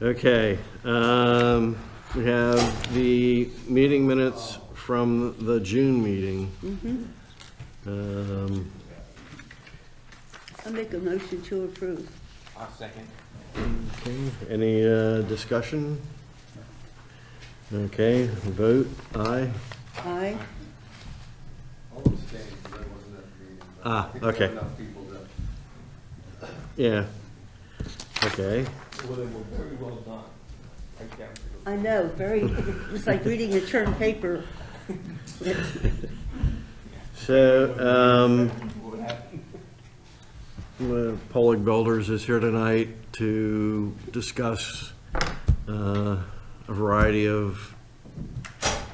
Okay, we have the meeting minutes from the June meeting. I'll make a motion to approve. I'll second. Okay, any discussion? Okay, vote, aye. Aye. I'll abstain because I wasn't at the meeting. but Ah, I think we have okay. enough people to. Yeah, okay. Well, they were very well done. I can't. I know, very, it's like reading a term paper. So, What happened? Polig Builders is here tonight to discuss a variety of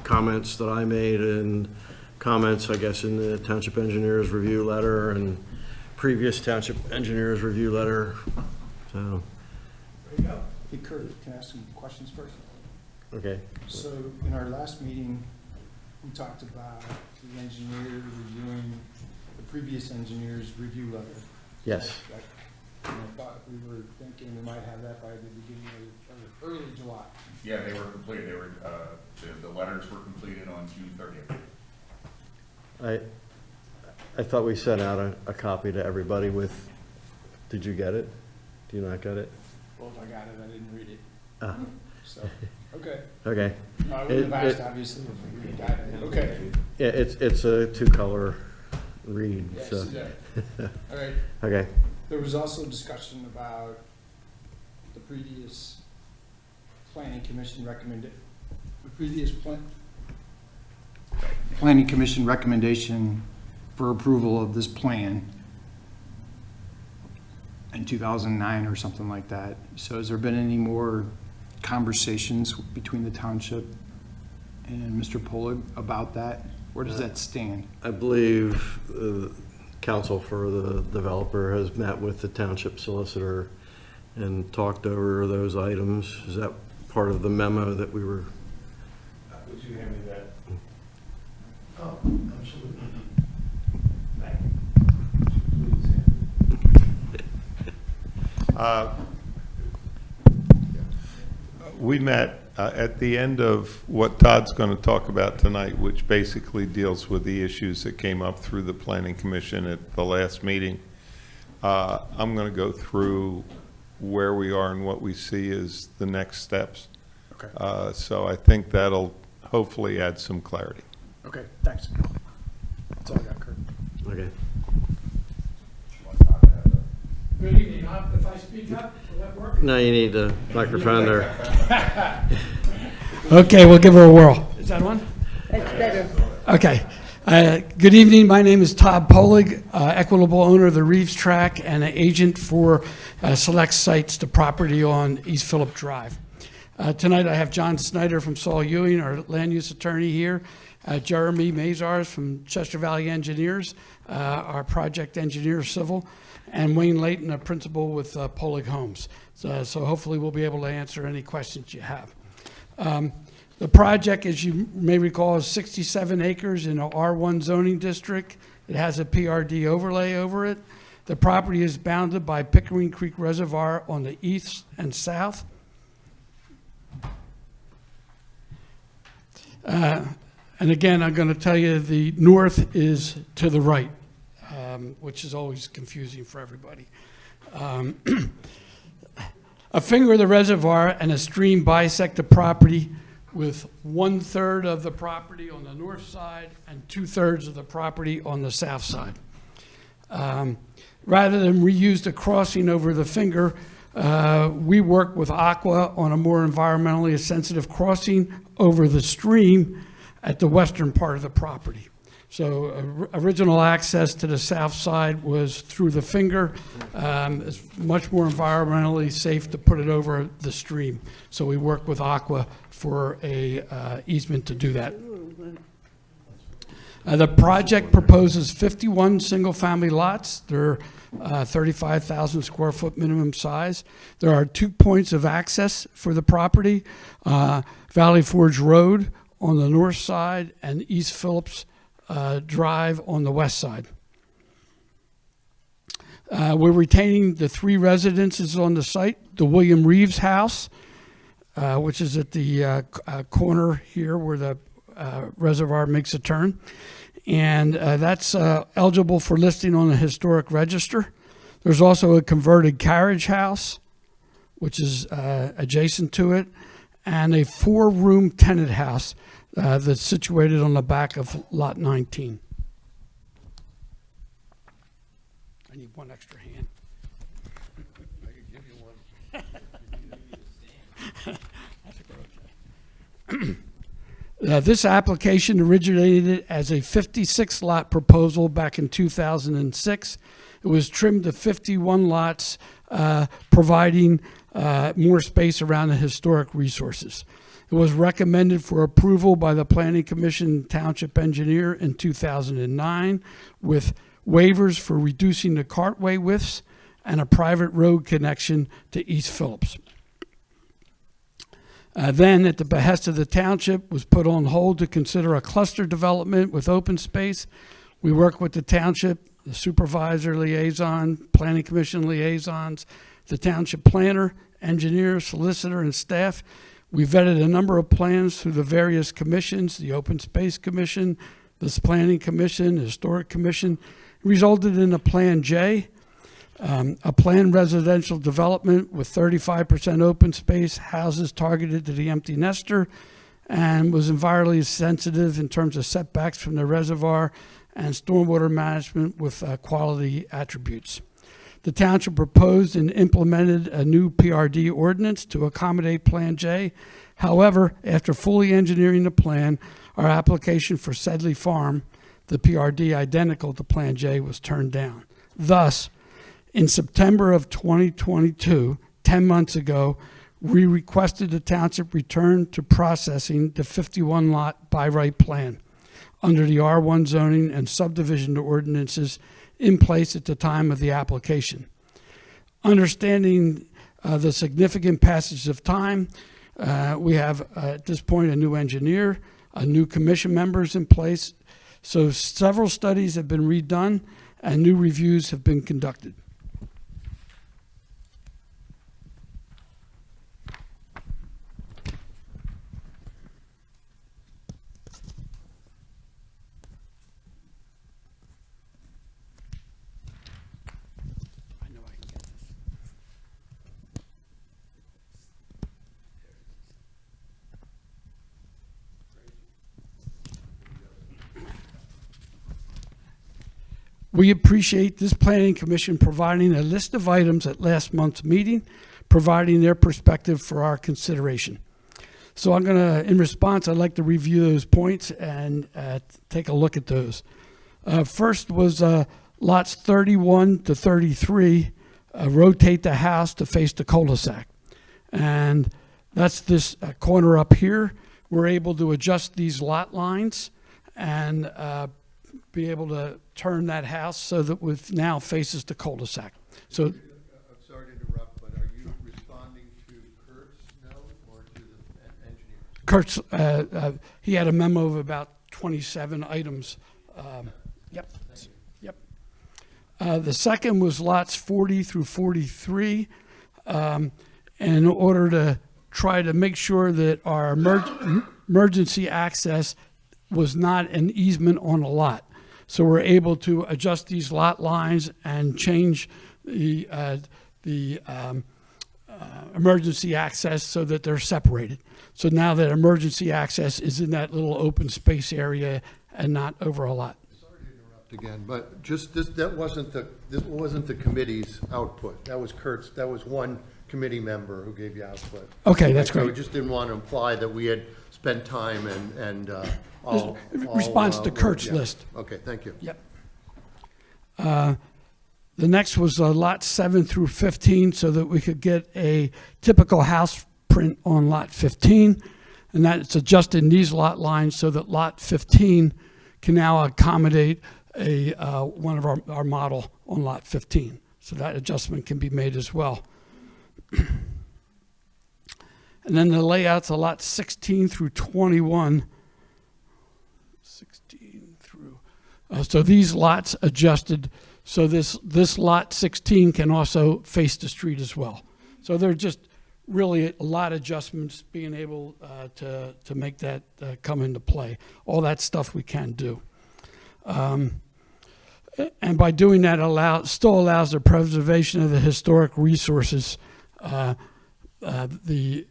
comments that I made and comments, I guess, in the Township Engineers Review Letter and previous Township Engineers Review Letter. So, There you go. Hey Kurt, can I ask some questions first? okay. So in our last meeting, we talked about the engineer reviewing the previous engineer's review letter. Yes. And I thought we were thinking we might have that by the beginning of, or early July. Yeah, they were completed. They were, the letters were completed on June 30th. I thought we sent out a copy to everybody with, did you get it? Do you not get it? Well, if I got it, I didn't read it. Ah, So, okay. okay. I wouldn't have asked, obviously, if we got it. Okay. Yeah, it's a two-color read, Yes, so. yeah. All right. Okay, There was also discussion about the previous planning commission planning commission recommendation for approval of this plan in 2009 or something like that. So has there been any more conversations between the township and Mr. Polig about that? Where does that stand? I believe counsel for the developer has met with the township solicitor and talked over those items. Is that part of the memo that we were? Would you hand me that? Oh, absolutely. Thank you. Please hand We met at the end of what Todd's going to talk about tonight, which basically deals with the issues that came up through the Planning Commission at the last meeting. I'm going to go through where we are and what we see as the next steps. Okay. So I think that'll hopefully add some clarity. Okay, thanks. That's all I got, Kurt. Okay. Good evening. If I speak up, will that work? No, you need the microphone there. Okay, we'll give her a whirl. Is that one? That's better. Okay. Good evening. My name is Todd Polig, equitable owner of the Reeves Track and an agent for Select Sites, the property on East Phillip Drive. Tonight I have John Snyder from Saul Ewing, our land use attorney here, Jeremy Mazars from Chester Valley Engineers, our project engineer civil, and Wayne Layton, a principal with Polig Homes. So hopefully we'll be able to answer any questions you have. The project, as you may recall, is 67 acres in a R1 zoning district. It has a PRD overlay over it. The property is bounded by Pickering Creek Reservoir on the east and south. And again, I'm going to tell you the north is to the right, which is always confusing for everybody. A finger of the reservoir and a stream bisect the property with 1/3 of the property on the north side and 2/3 of the property on the south side. Rather than reuse the crossing over the finger, we work with Aqua on a more environmentally sensitive crossing over the stream at the western part of the property. So original access to the south side was through the finger. It's much more environmentally safe to put it over the stream. So we work with Aqua for a easement to do that. The project proposes 51 single-family lots. They're 35,000 square foot minimum size. There are 2 points of access for the property, Valley Forge Road on the north side and East Phillips Drive on the west side. We're retaining the 3 residences on the site, the William Reeves house, which is at the corner here where the reservoir makes a turn. And that's eligible for listing on the historic register. There's also a converted carriage house, which is adjacent to it, and a 4-room tenant house that's situated on the back of lot 19. I need one extra hand. I could give you one. This application originated as a 56-lot proposal back in 2006. It was trimmed to 51 lots, providing more space around the historic resources. It was recommended for approval by the Planning Commission and Township Engineer in 2009 with waivers for reducing the cartway widths and a private road connection to East Phillips. Then, at the behest of the township, was put on hold to consider a cluster development with open space. We worked with the township, the supervisor liaison, planning commission liaisons, the township planner, engineer, solicitor, and staff. We vetted a number of plans through the various commissions, the Open Space Commission, the Planning Commission, the Historic Commission. It resulted in a Plan J, a planned residential development with 35% open space, houses targeted to the empty nester, and was environmentally sensitive in terms of setbacks from the reservoir and stormwater management with quality attributes. The township proposed and implemented a new PRD ordinance to accommodate Plan J. However, after fully engineering the plan, our application for Sedley Farm, the PRD identical to Plan J, was turned down. Thus, in September of 2022, 10 months ago, we requested the township return to processing the 51-lot by right plan under the R1 zoning and subdivision ordinances in place at the time of the application. Understanding the significant passage of time, we have at this point a new engineer, a new commission members in place. So several studies have been redone and new reviews have been conducted. I know I can get this. We appreciate this planning commission providing a list of items at last month's meeting, providing their perspective for our consideration. So I'm going to, in response, I'd like to review those points and take a look at those. First was lots 31 to 33, rotate the house to face the cul-de-sac. And that's this corner up here. We're able to adjust these lot lines and be able to turn that house so that it now faces the cul-de-sac. So, I'm sorry to interrupt, but are you responding to Kurt's note or to the engineer? Kurt's, he had a memo of about 27 items. Yep. Yep. The second was lots 40 through 43, in order to try to make sure that our emergency access was not an easement on a lot. So we're able to adjust these lot lines and change the emergency access so that they're separated. So now that emergency access is in that little open space area and not over a lot. Sorry to interrupt again, but just this wasn't the committee's output. That was Kurt's, that was one committee member who gave you output. Okay, that's So we great. just didn't want to imply that we had spent time and all. Response to Kurt's yeah. list. Okay, thank you. Yep. The next was lot 7 through 15 so that we could get a typical house print on lot 15. And that's adjusted these lot lines so that lot 15 can now accommodate one of our model on lot 15. So that adjustment can be made as well. And then the layouts of lot 16 through 21. 16 through, so these lots adjusted, so this lot 16 can also face the street as well. So they're just really a lot of adjustments, being able to make that come into play. All that stuff we can do. And by doing that, still allows the preservation of the historic resources. The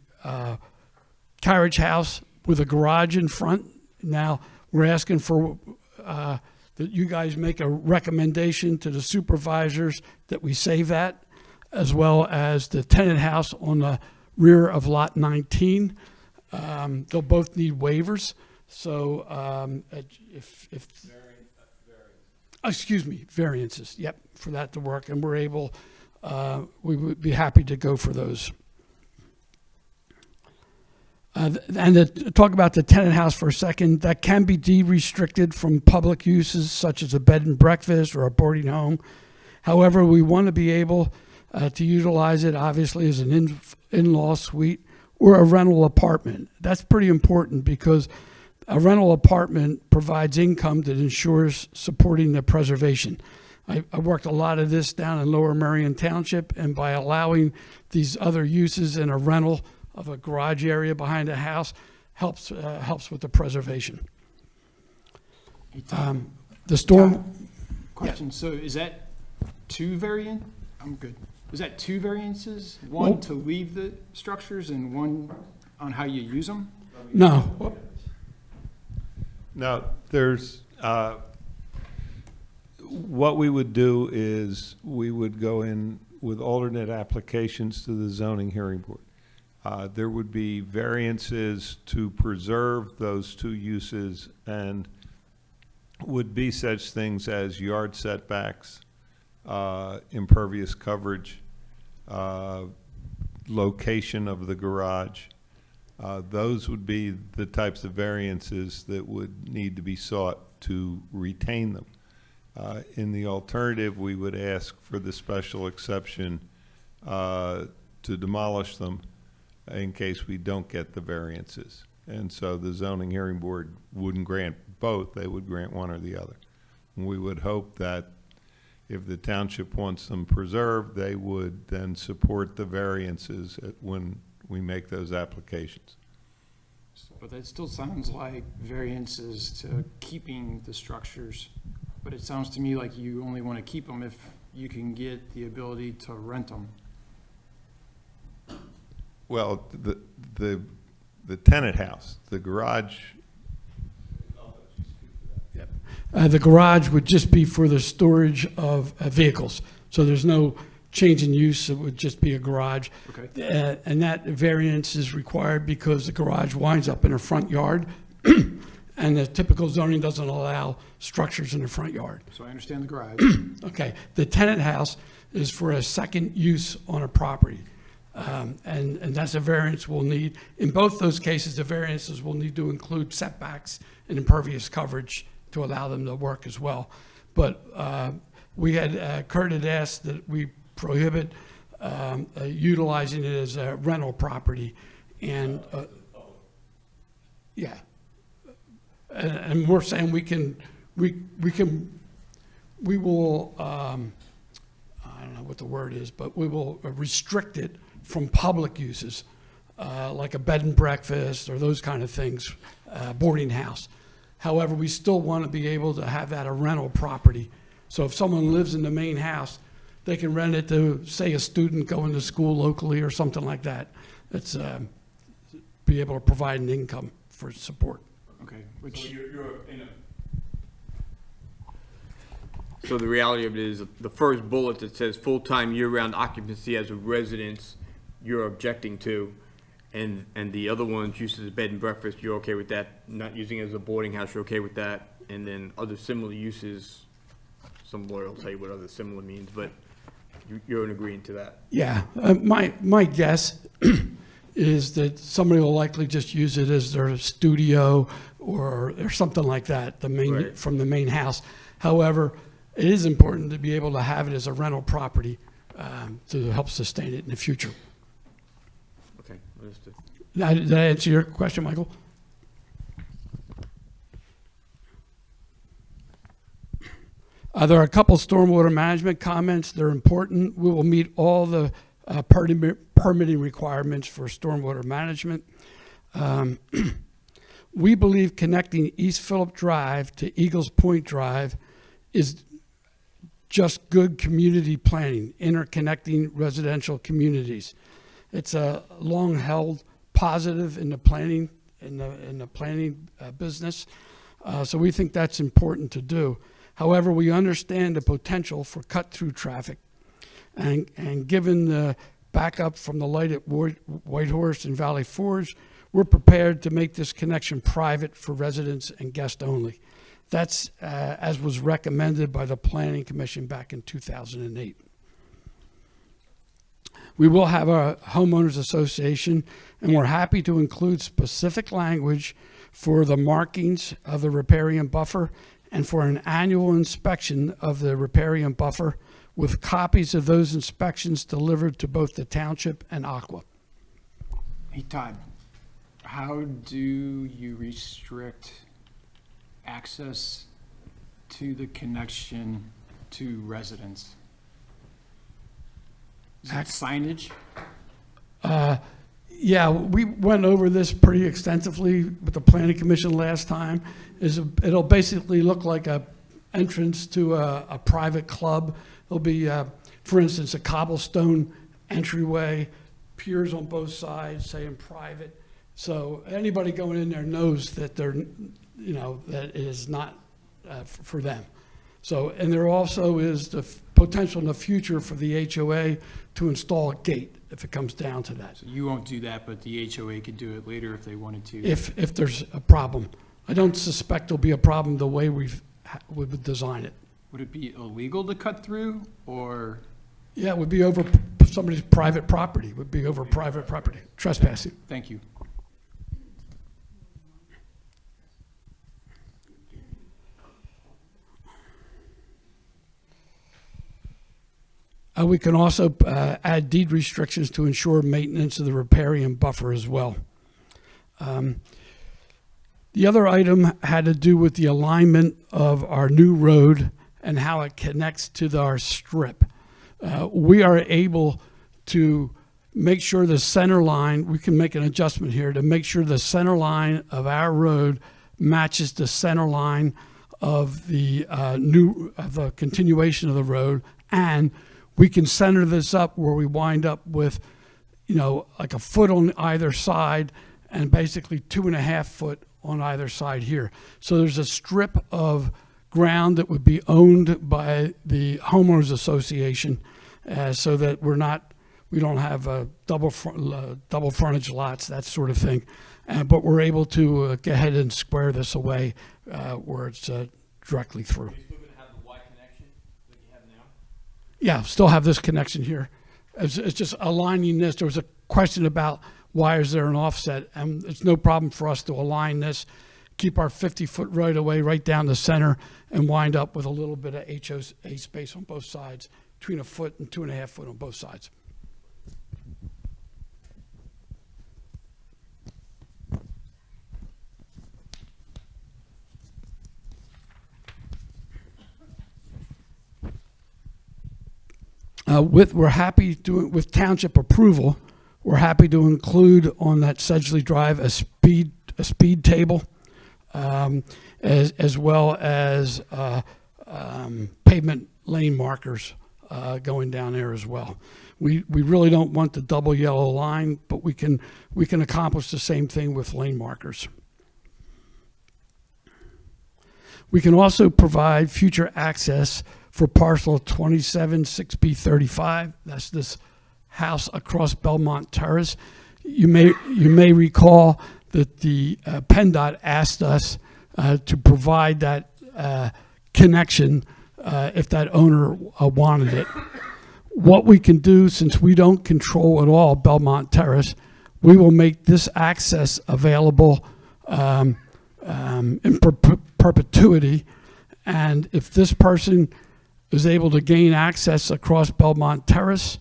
carriage house with a garage in front. Now, we're asking for that you guys make a recommendation to the supervisors that we save that, as well as the tenant house on the rear of lot 19. They'll both need waivers. So excuse me, variances, yep, for that to work. And we're able, we would be happy to go for those. And to talk about the tenant house for a second, that can be de-restricted from public uses such as a bed and breakfast or a boarding home. However, we want to be able to utilize it obviously as an in-law suite or a rental apartment. That's pretty important because a rental apartment provides income that ensures supporting the preservation. I worked a lot of this down in Lower Merion Township, and by allowing these other uses in a rental of a garage area behind a house helps with the preservation. The storm. Question, so is that I'm good. Is that two variances? One to leave the structures and one on how you use them? No. Now, there's, what we would do is we would go in with alternate applications to the zoning hearing board. There would be variances to preserve those two uses and would be such things as yard setbacks, impervious coverage, location of the garage. Those would be the types of variances that would need to be sought to retain them. In the alternative, we would ask for the special exception to demolish them in case we don't get the variances. And so the zoning hearing board wouldn't grant both, they would grant one or the other. And we would hope that if the township wants them preserved, they would then support the variances when we make those applications. But that still sounds like variances to keeping the structures. But it sounds to me like you only want to keep them if you can get the ability to rent them. Well, the tenant house, the garage. The garage would just be for the storage of vehicles. So there's no change in use. It would just be a garage. Okay. And that variance is required because the garage winds up in a front yard. And the typical zoning doesn't allow structures in the front yard. So I understand the garage. Okay. The tenant house is for a second use on a property. And that's a variance we'll need. In both those cases, the variances will need to include setbacks and impervious coverage to allow them to work as well. But Kurt had asked that we prohibit utilizing it as a rental property. And yeah. And we're saying we will, I don't know what the word is, but we will restrict it from public uses, like a bed and breakfast or those kind of things, boarding house. However, we still want to be able to have that a rental property. So if someone lives in the main house, they can rent it to, say, a student going to school locally or something like that. It's be able to provide an income for support. Okay. So the reality of it is, the first bullet that says full-time year-round occupancy as a residence, you're objecting to, and the other ones, uses of bed and breakfast, you're okay with that, not using it as a boarding house, you're okay with that, and then other similar uses, some lawyer will tell you what other similar means, but you're in agreement to that. Yeah, my guess is that somebody will likely just use it as their studio or something like that, Right. from the main house. However, it is important to be able to have it as a rental property to help sustain it in the future. Okay, understood. Did I answer your question, Michael? There are a couple stormwater management comments. They're important. We will meet all the permitting requirements for stormwater management. We believe connecting East Phillip Drive to Eagles Point Drive is just good community planning, interconnecting residential communities. It's a long-held positive in the planning business, so we think that's important to do. However, we understand the potential for cut-through traffic, and given the backup from the light at Whitehorse and Valley Forge, we're prepared to make this connection private for residents and guests only. That's as was recommended by the Planning Commission back in 2008. We will have a homeowners association, and we're happy to include specific language for the markings of the riparian buffer and for an annual inspection of the riparian buffer with copies of those inspections delivered to both the township and Aqua. Hey, Todd, how do you restrict access to the connection to residents? Is it signage? Yeah, we went over this pretty extensively with the Planning Commission last time. It'll basically look like a entrance to a private club. There'll be, for instance, a cobblestone entryway, piers on both sides, saying private. So anybody going in there knows that they're, that it is not for them. So, and there also is the potential in the future for the HOA to install a gate if it comes down to that. So you won't do that, but the HOA could do it later if they wanted to. If there's a problem. I don't suspect there'll be a problem the way we would design it. Would it be illegal to cut through, or? Yeah, it would be over somebody's private property, would be over private property, trespassing. Thank you. We can also add deed restrictions to ensure maintenance of the riparian buffer as well. The other item had to do with the alignment of our new road and how it connects to our strip. We are able to make sure the center line, we can make an adjustment here to make sure the center line of our road matches the center line of the continuation of the road, and we can center this up where we wind up with, like a foot on either side and basically 2.5 foot on either side here. So there's a strip of ground that would be owned by the homeowners association, so that we don't have double frontage lots, that sort of thing. But we're able to go ahead and square this away where it's directly through. Yeah, still have this connection here. It's just aligning this. There was a question about why is there an offset, and it's no problem for us to align this, keep our 50-foot right-of-way right down the center, and wind up with a little bit of HOA space on both sides, between 1 foot and 2.5 foot on both sides. We're happy to, with township approval, we're happy to include on that Sedgley Drive a speed table, as well as pavement lane markers going down there as well. We really don't want the double yellow line, but we can accomplish the same thing with lane markers. We can also provide future access for parcel 27 6B35. That's this house across Belmont Terrace. You may recall that the PennDOT asked us to provide that connection if that owner wanted it. What we can do, since we don't control at all Belmont Terrace, we will make this access available in perpetuity. And if this person is able to gain access across Belmont Terrace,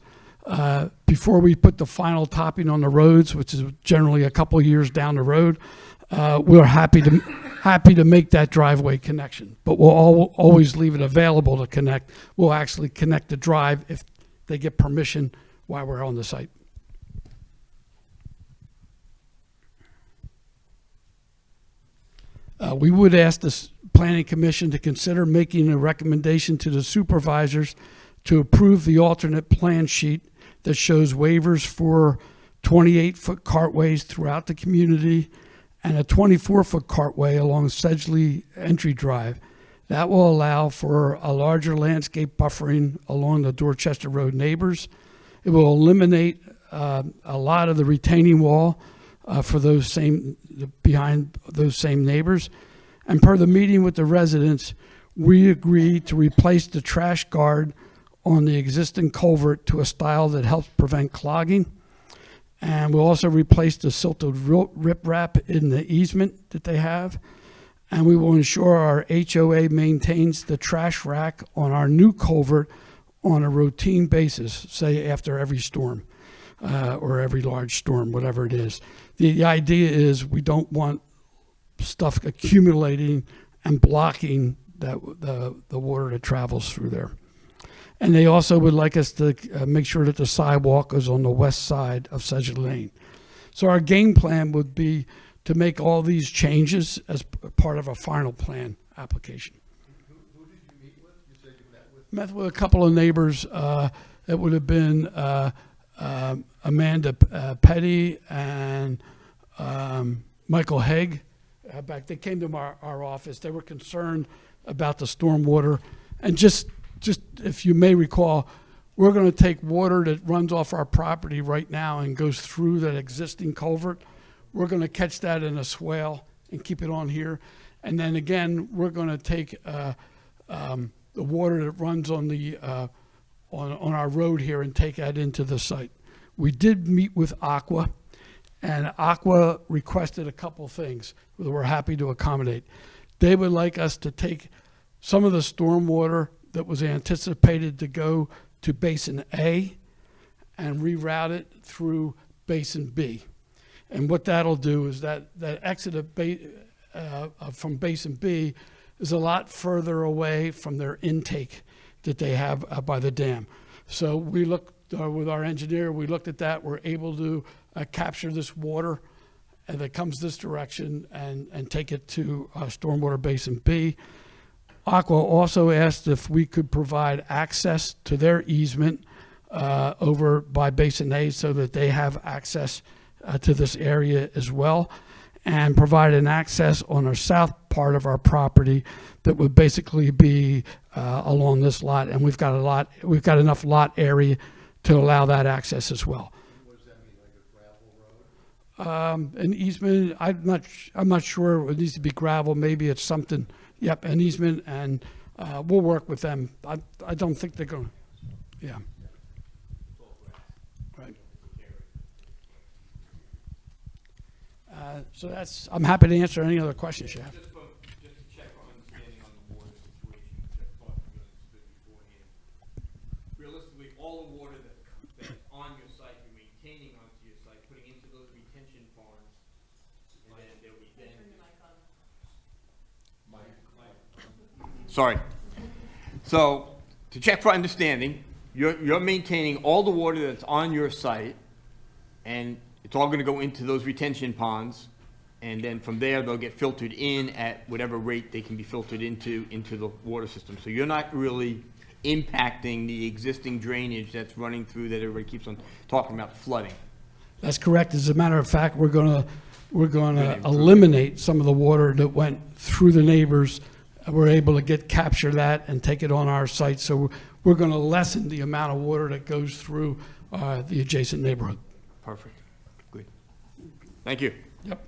before we put the final topping on the roads, which is generally a couple of years down the road, we're happy to make that driveway connection. But we'll always leave it available to connect. We'll actually connect the drive if they get permission while we're on the site. We would ask the Planning Commission to consider making a recommendation to the supervisors to approve the alternate plan sheet that shows waivers for 28-foot cartways throughout the community and a 24-foot cartway along Sedgley Entry Drive. That will allow for a larger landscape buffering along the Dorchester Road neighbors. It will eliminate a lot of the retaining wall for those same, behind those same neighbors. And per the meeting with the residents, we agreed to replace the trash guard on the existing culvert to a style that helps prevent clogging. And we'll also replace the silted riprap in the easement that they have. And we will ensure our HOA maintains the trash rack on our new culvert on a routine basis, say after every storm or every large storm, whatever it is. The idea is we don't want stuff accumulating and blocking the water that travels through there. And they also would like us to make sure that the sidewalk is on the west side of Sedgley Lane. So our game plan would be to make all these changes as part of a final plan application. Who did you meet with? You said you met with? Met with a couple of neighbors. It would have been Amanda Petty and Michael Haig. They came to our office. They were concerned about the stormwater. And just if you may recall, we're going to take water that runs off our property right now and goes through that existing culvert. We're going to catch that in a swale and keep it on here. And then again, we're going to take the water that runs on the on our road here and take that into the site. We did meet with Aqua, and Aqua requested a couple things that we're happy to accommodate. They would like us to take some of the stormwater that was anticipated to go to Basin A and reroute it through Basin B. And what that'll do is that exit from Basin B is a lot further away from their intake that they have by the dam. So we looked with our engineer, we looked at that. We're able to capture this water that comes this direction and take it to Stormwater Basin B. Aqua also asked if we could provide access to their easement over by Basin A so that they have access to this area as well, and provide an access on our south part of our property that would basically be along this lot. And we've got enough lot area to allow that access as well. What does that mean, like a gravel road? An easement, I'm not sure it needs to be gravel. Maybe it's something. Yep, an easement, and we'll work with them. I don't think they're going to, yeah. Right. So I'm happy to answer any other questions you have. Just to check our understanding on the water situation, which I thought we understood beforehand. Realistically, all the water that's on your site, you're maintaining onto your site, putting into those retention ponds, and then there'll be then. Sorry. So, to check for understanding, you're maintaining all the water that's on your site, and it's all gonna go into those retention ponds, and then from there, they'll get filtered in at whatever rate they can be filtered into the water system. So you're not really impacting the existing drainage that's running through that everybody keeps on talking about flooding. That's correct. As a matter of fact, we're gonna eliminate some of the water that went through the neighbors. We're able to capture that and take it on our site. So we're going to lessen the amount of water that goes through the adjacent neighborhood. Perfect. Good. Thank you. Yep.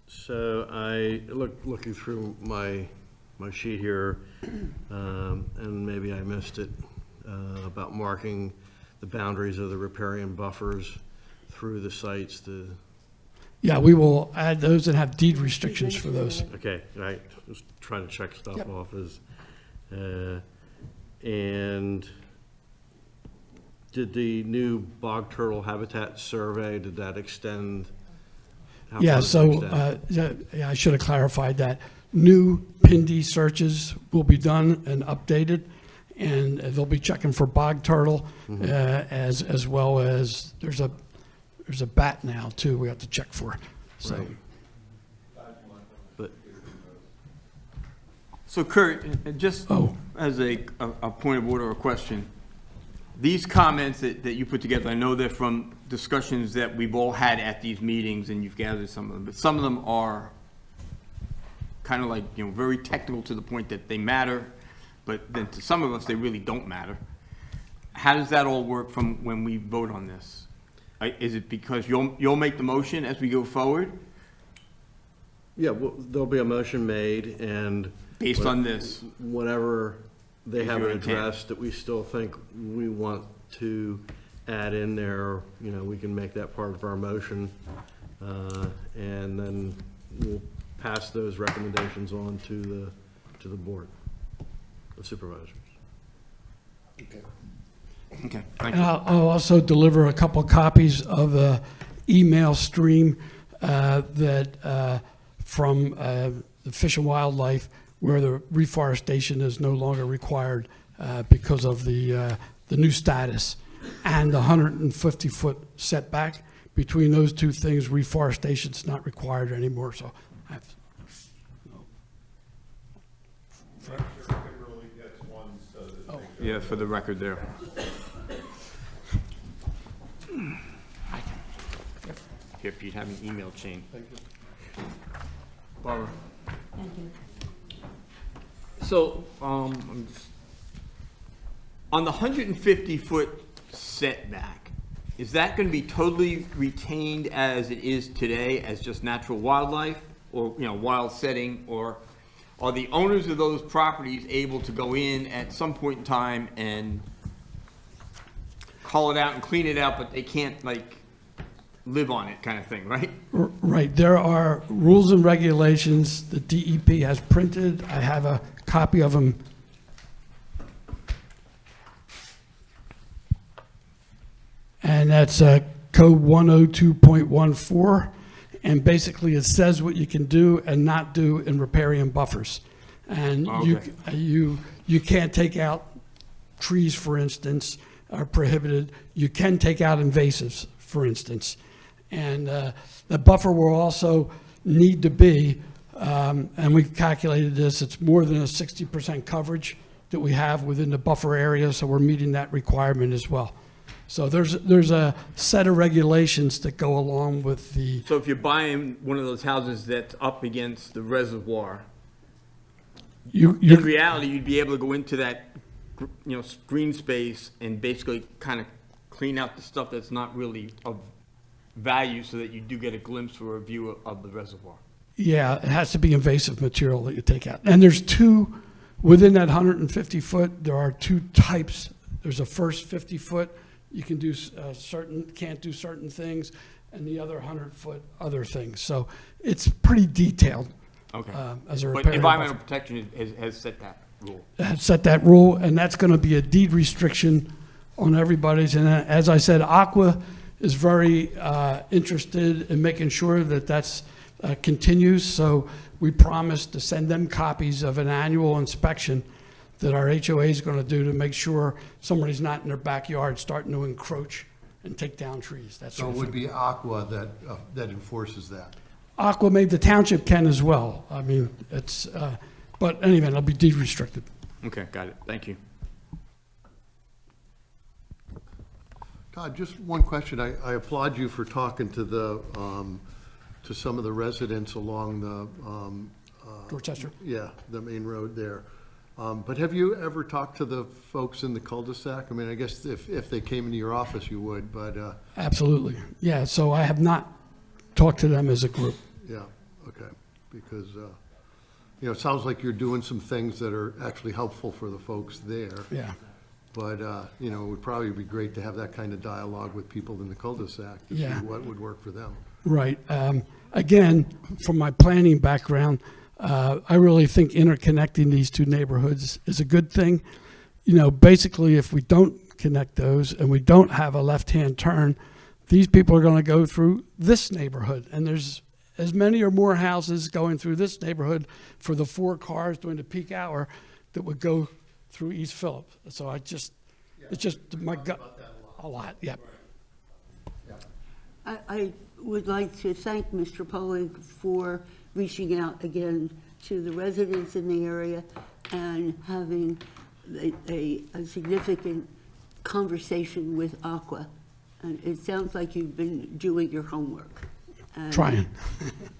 So looking through my sheet here, and maybe I missed it, about marking the boundaries of the riparian buffers through the sites. Yeah, we will add those and have deed restrictions for those. Okay, I was trying to check stuff off as, and Did the new bog turtle habitat survey, did that extend? How far Yeah, does that so, extend? yeah, I should have clarified that. New PINDY searches will be done and updated, and they'll be checking for bog turtle, as well as, there's a bat now, too, we have to check for, so. Right. But, So Kurt, just Oh. as a point of order or question, these comments that you put together, I know they're from discussions that we've all had at these meetings, and you've gathered some of them, but some of them are kind of like, very technical to the point that they matter, but then to some of us, they really don't matter. How does that all work from when we vote on this? Is it because you'll make the motion as we go forward, yeah, well, there'll be a motion made, and based on this? whatever they Is haven't your intent. addressed that we still think we want to add in there, we can make that part of our motion. And then we'll pass those recommendations on to the board of supervisors. Okay, thank And you. I'll also deliver a couple copies of the email stream that from the Fish and Wildlife, where the reforestation is no longer required because of the new status and the 150-foot setback. Between those two things, reforestation's not required anymore. So, Yeah, for the record there. Here, Pete, have an email chain. Thank you. Barbara. Thank you. So, I'm just, on the 150-foot setback, is that going to be totally retained as it is today, as just natural wildlife, or, wild setting, or are the owners of those properties able to go in at some point in time and call it out and clean it out, but they can't, live on it kind of thing, right? right, there are rules and regulations the DEP has printed. I have a copy of them. And that's code 102.14. And basically, it says what you can do and not do in riparian buffers. And you can't take out trees, for instance, are prohibited. You can take out invasives, for instance. And the buffer will also need to be, and we've calculated this, it's more than a 60% coverage that we have within the buffer area, so we're meeting that requirement as well. So there's a set of regulations that go along with the, So if you're buying one of those houses that's up against the reservoir, in reality, you'd be able to go into that, green space and basically kind of clean out the stuff that's not really of value so that you do get a glimpse or a view of the reservoir. yeah, it has to be invasive material that you take out. And there's two, within that 150 foot, there are two types. There's a first 50 foot, you can do can't do certain things, and the other 100-foot other things. So it's pretty detailed. Okay. As a But riparian environmental buffer. protection has set that rule. Set that rule, and that's going to be a deed restriction on everybody's. And as I said, Aqua is very interested in making sure that that's continues. So we promised to send them copies of an annual inspection that our HOA is going to do to make sure somebody's not in their backyard starting to encroach and take down trees. That So sort it of would thing. be Aqua that enforces that. Aqua made the township can as well. I mean, it's, but anyway, it'll be deed restricted. Okay, got it. Thank you. Todd, just one question. I applaud you for talking to to some of the residents along the, Dorchester? yeah, the main road there. But have you ever talked to the folks in the cul-de-sac? I mean, I guess if they came into your office, you would, but, Absolutely. Yeah, so I have not talked to them as a group. yeah, okay. Because, it sounds like you're doing some things that are actually helpful for the folks there. Yeah. But, it would probably be great to have that kind of dialogue with people in the cul-de-sac to see Yeah. what would work for them. Right. Again, from my planning background, I really think interconnecting these two neighborhoods is a good thing. Basically, if we don't connect those, and we don't have a left-hand turn, these people are going to go through this neighborhood. And there's as many or more houses going through this neighborhood for the 4 cars during the peak hour that would go through East Phillip. So it's just my gut, a lot, yeah. I would like to thank Mr. Poling for reaching out again to the residents in the area and having a significant conversation with Aqua. And it sounds like you've been doing your homework. And Trying.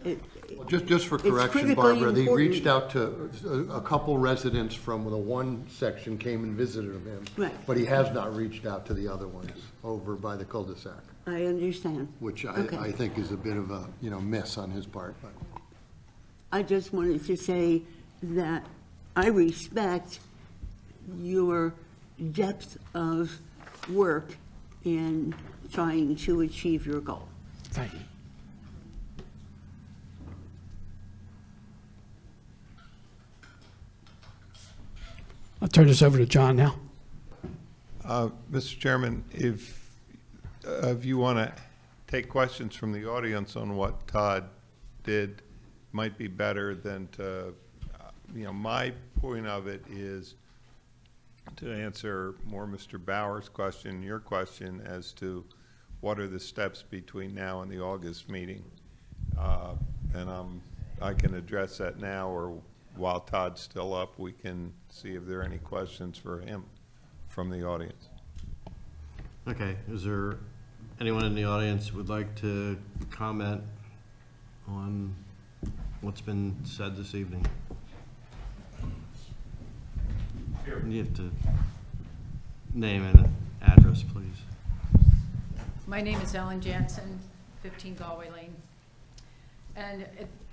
Well, just for It's correction, critically Barbara, they important. reached out to a couple residents from the one section came and visited him. Right. But he has not reached out to the other ones over by the cul-de-sac, I understand. which Okay. I think is a bit of a, miss on his part, but. I just wanted to say that I respect your depth of work in trying to achieve your goal. Thank you. I'll turn this over to John now. Mr. Chairman, if you want to take questions from the audience on what Todd did, might be better than to, my point of it is to answer more Mr. Bauer's question, your question as to what are the steps between now and the August meeting. And I can address that now, or while Todd's still up, we can see if there are any questions for him from the audience. Okay, is there anyone in the audience who would like to comment on what's been said this evening? You have to name and address, please. My name is Ellen Jansen, 15 Galway Lane. And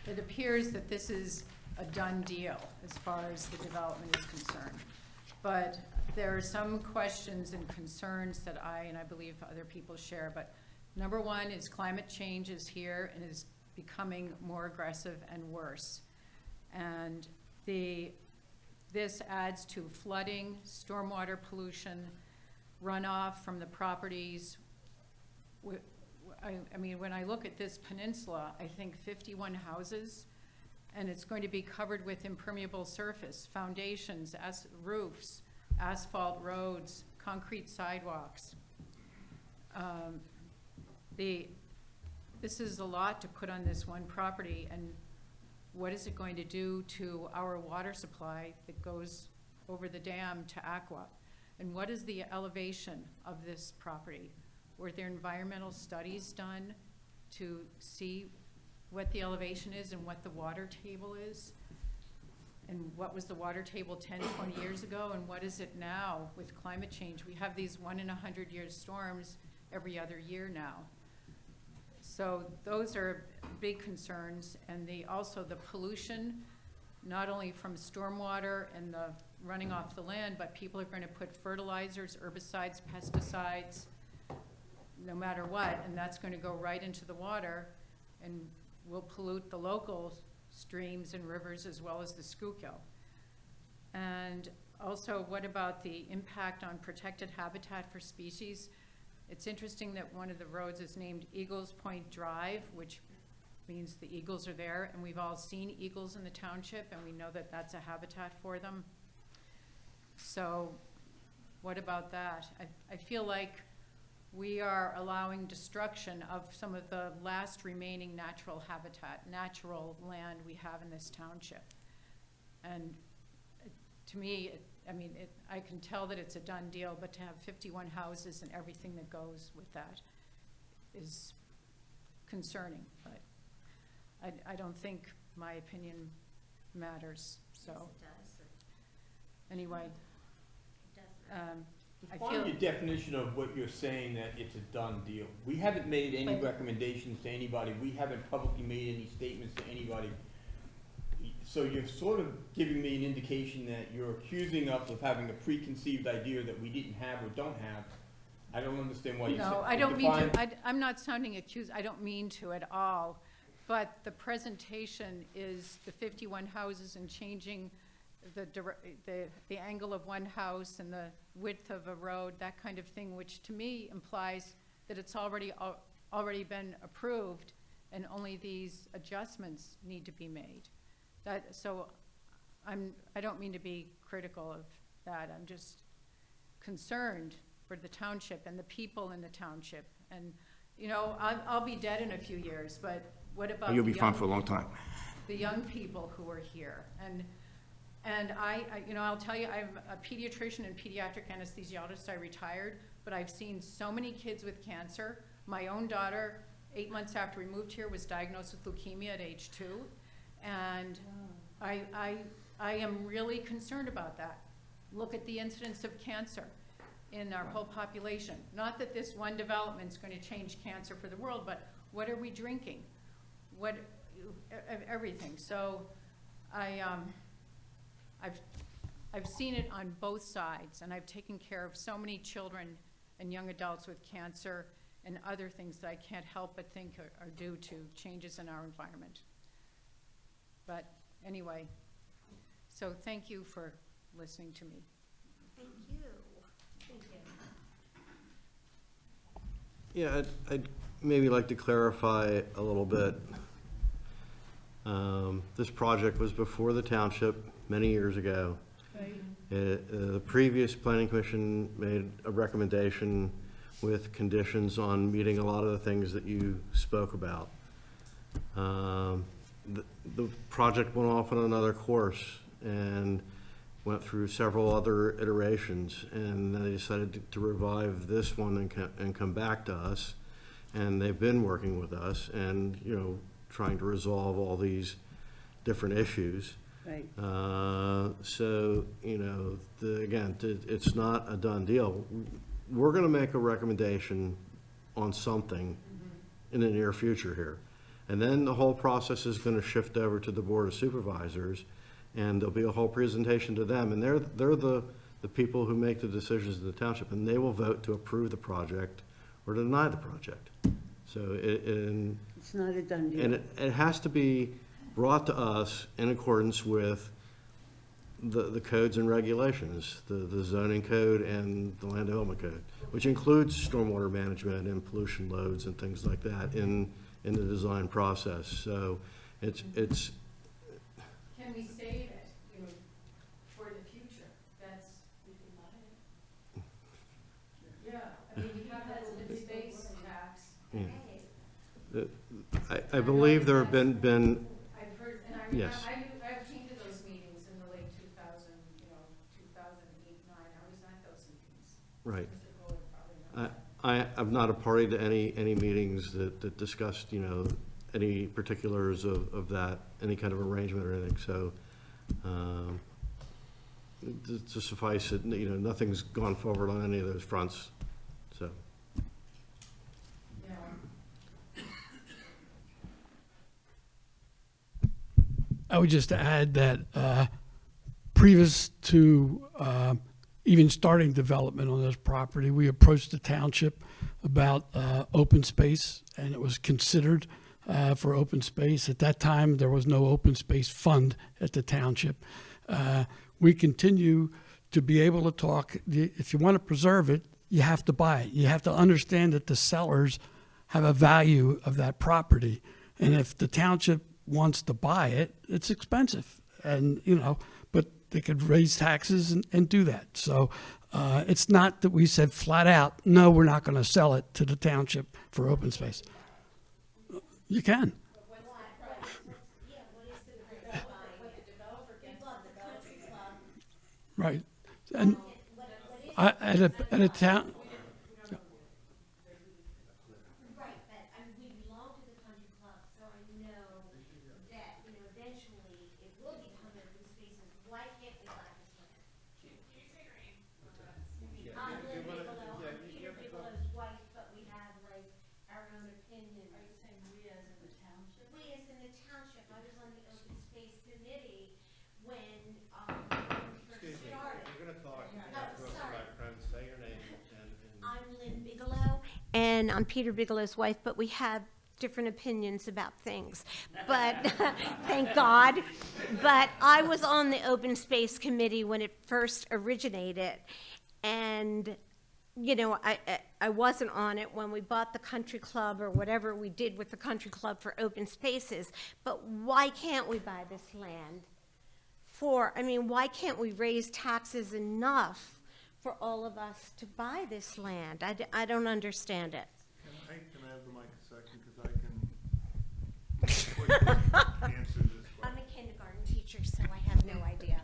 it appears that this is a done deal as far as the development is concerned. But there are some questions and concerns that I believe other people share. But number one is climate change is here and is becoming more aggressive and worse. And this adds to flooding, stormwater pollution, runoff from the properties. I mean, when I look at this peninsula, I think 51 houses, and it's going to be covered with impermeable surface, foundations, roofs, asphalt roads, concrete sidewalks. This is a lot to put on this one property, and what is it going to do to our water supply that goes over the dam to Aqua? And what is the elevation of this property? Were there environmental studies done to see what the elevation is and what the water table is? And what was the water table 10, 20 years ago, and what is it now with climate change? We have these 1 in 100 year storms every other year now. So those are big concerns, and also the pollution, not only from stormwater and the running off the land, but people are going to put fertilizers, herbicides, pesticides, no matter what, and that's going to go right into the water and will pollute the local streams and rivers as well as the Schuylkill. And also, what about the impact on protected habitat for species? It's interesting that one of the roads is named Eagles Point Drive, which means the eagles are there, and we've all seen eagles in the township, and we know that that's a habitat for them. So what about that? I feel like we are allowing destruction of some of the last remaining natural habitat, natural land we have in this township. And to me, I can tell that it's a done deal, but to have 51 houses and everything that goes with that is concerning. But I don't think my opinion matters, so. Anyway. I Define feel. your definition of what you're saying that it's a done deal. We haven't made any But- recommendations to anybody. We haven't publicly made any statements to anybody. So you're sort of giving me an indication that you're accusing us of having a preconceived idea that we didn't have or don't have. I don't understand why you said. No, I don't mean to, I'm not sounding accused, I don't mean to at all. But the presentation is the 51 houses and changing the angle of one house and the width of a road, that kind of thing, which to me implies that it's already been approved and only these adjustments need to be made. So I don't mean to be critical of that. I'm just concerned for the township and the people in the township. And, you know, I'll be dead in a few years, but what about You'll be the fine young- for a long time. the young people who are here? And I'll tell you, I'm a pediatrician and pediatric anesthesiologist. I retired, but I've seen so many kids with cancer. My own daughter, 8 months after we moved here, was diagnosed with leukemia at age 2. And I am really concerned about that. Look at the incidence of cancer in our whole population. Not that this one development's going to change cancer for the world, but what are we drinking? Everything. So I've seen it on both sides, and I've taken care of so many children and young adults with cancer and other things that I can't help but think are due to changes in our environment. But anyway, so thank you for listening to me. Thank you. Thank you. Yeah, I'd maybe like to clarify a little bit. This project was before the township many years ago. The previous planning commission made a recommendation with conditions on meeting a lot of the things that you spoke about. The project went off on another course and went through several other iterations, and then they decided to revive this one and come back to us. And they've been working with us and, you know, trying to resolve all these different issues. Right. So, you know, again, it's not a done deal. We're going to make a recommendation on something in the near future here. And then the whole process is going to shift over to the Board of Supervisors, and there'll be a whole presentation to them. And they're the people who make the decisions in the township, and they will vote to approve the project or to deny the project. So It's not a done deal. and it has to be brought to us in accordance with the codes and regulations, the zoning code and the land development code, which includes stormwater management and pollution loads and things like that in the design process. So it's Can we save it, you know, for the future? That's, yeah, I mean, we have that open space tax. I believe there have been I've heard, and Yes. I've came to those meetings in the late 2000, 2008, 9. I was at those meetings. right. Mr. Bullard probably knows that. I'm not a party to any meetings that discussed, you know, any particulars of that, any kind of arrangement or anything, so, to suffice it, you know, nothing's gone forward on any of those fronts, so. Yeah. I would just add that previous to even starting development on this property, we approached the township about open space, and it was considered for open space. At that time, there was no open space fund at the township. We continue to be able to talk. If you want to preserve it, you have to buy it. You have to understand that the sellers have a value of that property. And if the township wants to buy it, it's expensive. And, you know, but they could raise taxes and do that. So it's not that we said flat out, no, we're not going to sell it to the township for open space. You can. Right. And at a town, Right, but we belong to the country club, so I know that, you know, eventually it will become open spaces. Why can't we buy this land? I'm Lynn Bigelow, I'm Peter Bigelow's wife, but we have like our own opinion. Are you saying we as in the township? We as in the township. I was on the open space committee when we first started. I'm Lynn Bigelow, and I'm Peter Bigelow's wife, but we have different opinions about things, but thank God. But I was on the Open Space Committee when it first originated, and you know, I wasn't on it when we bought the country club or whatever we did with the country club for open spaces. But why can't we buy this land why can't we raise taxes enough for all of us to buy this land? I don't understand it. Can I have the mic a second, because I can answer this I'm a kindergarten teacher, so I have no idea.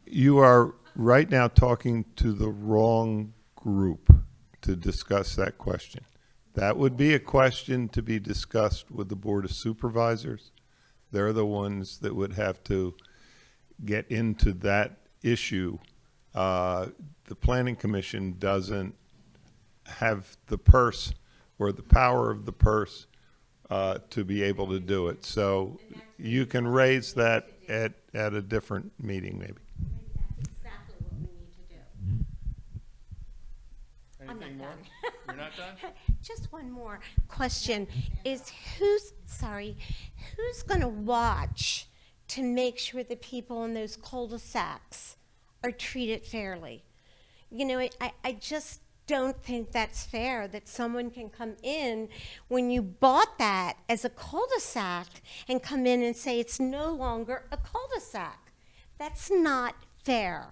You are right now talking to the wrong group to discuss that question. That would be a question to be discussed with the Board of Supervisors. They're the ones that would have to get into that issue. The Planning Commission doesn't have the purse or the power of the purse to be able to do it. So you can raise that at a different meeting, maybe. That's exactly what we need to do. I'm not done. You're not done? Just one more question is who's going to watch to make sure the people in those cul-de-sacs are treated fairly? You know, I just don't think that's fair that someone can come in when you bought that as a cul-de-sac and come in and say it's no longer a cul-de-sac. That's not fair.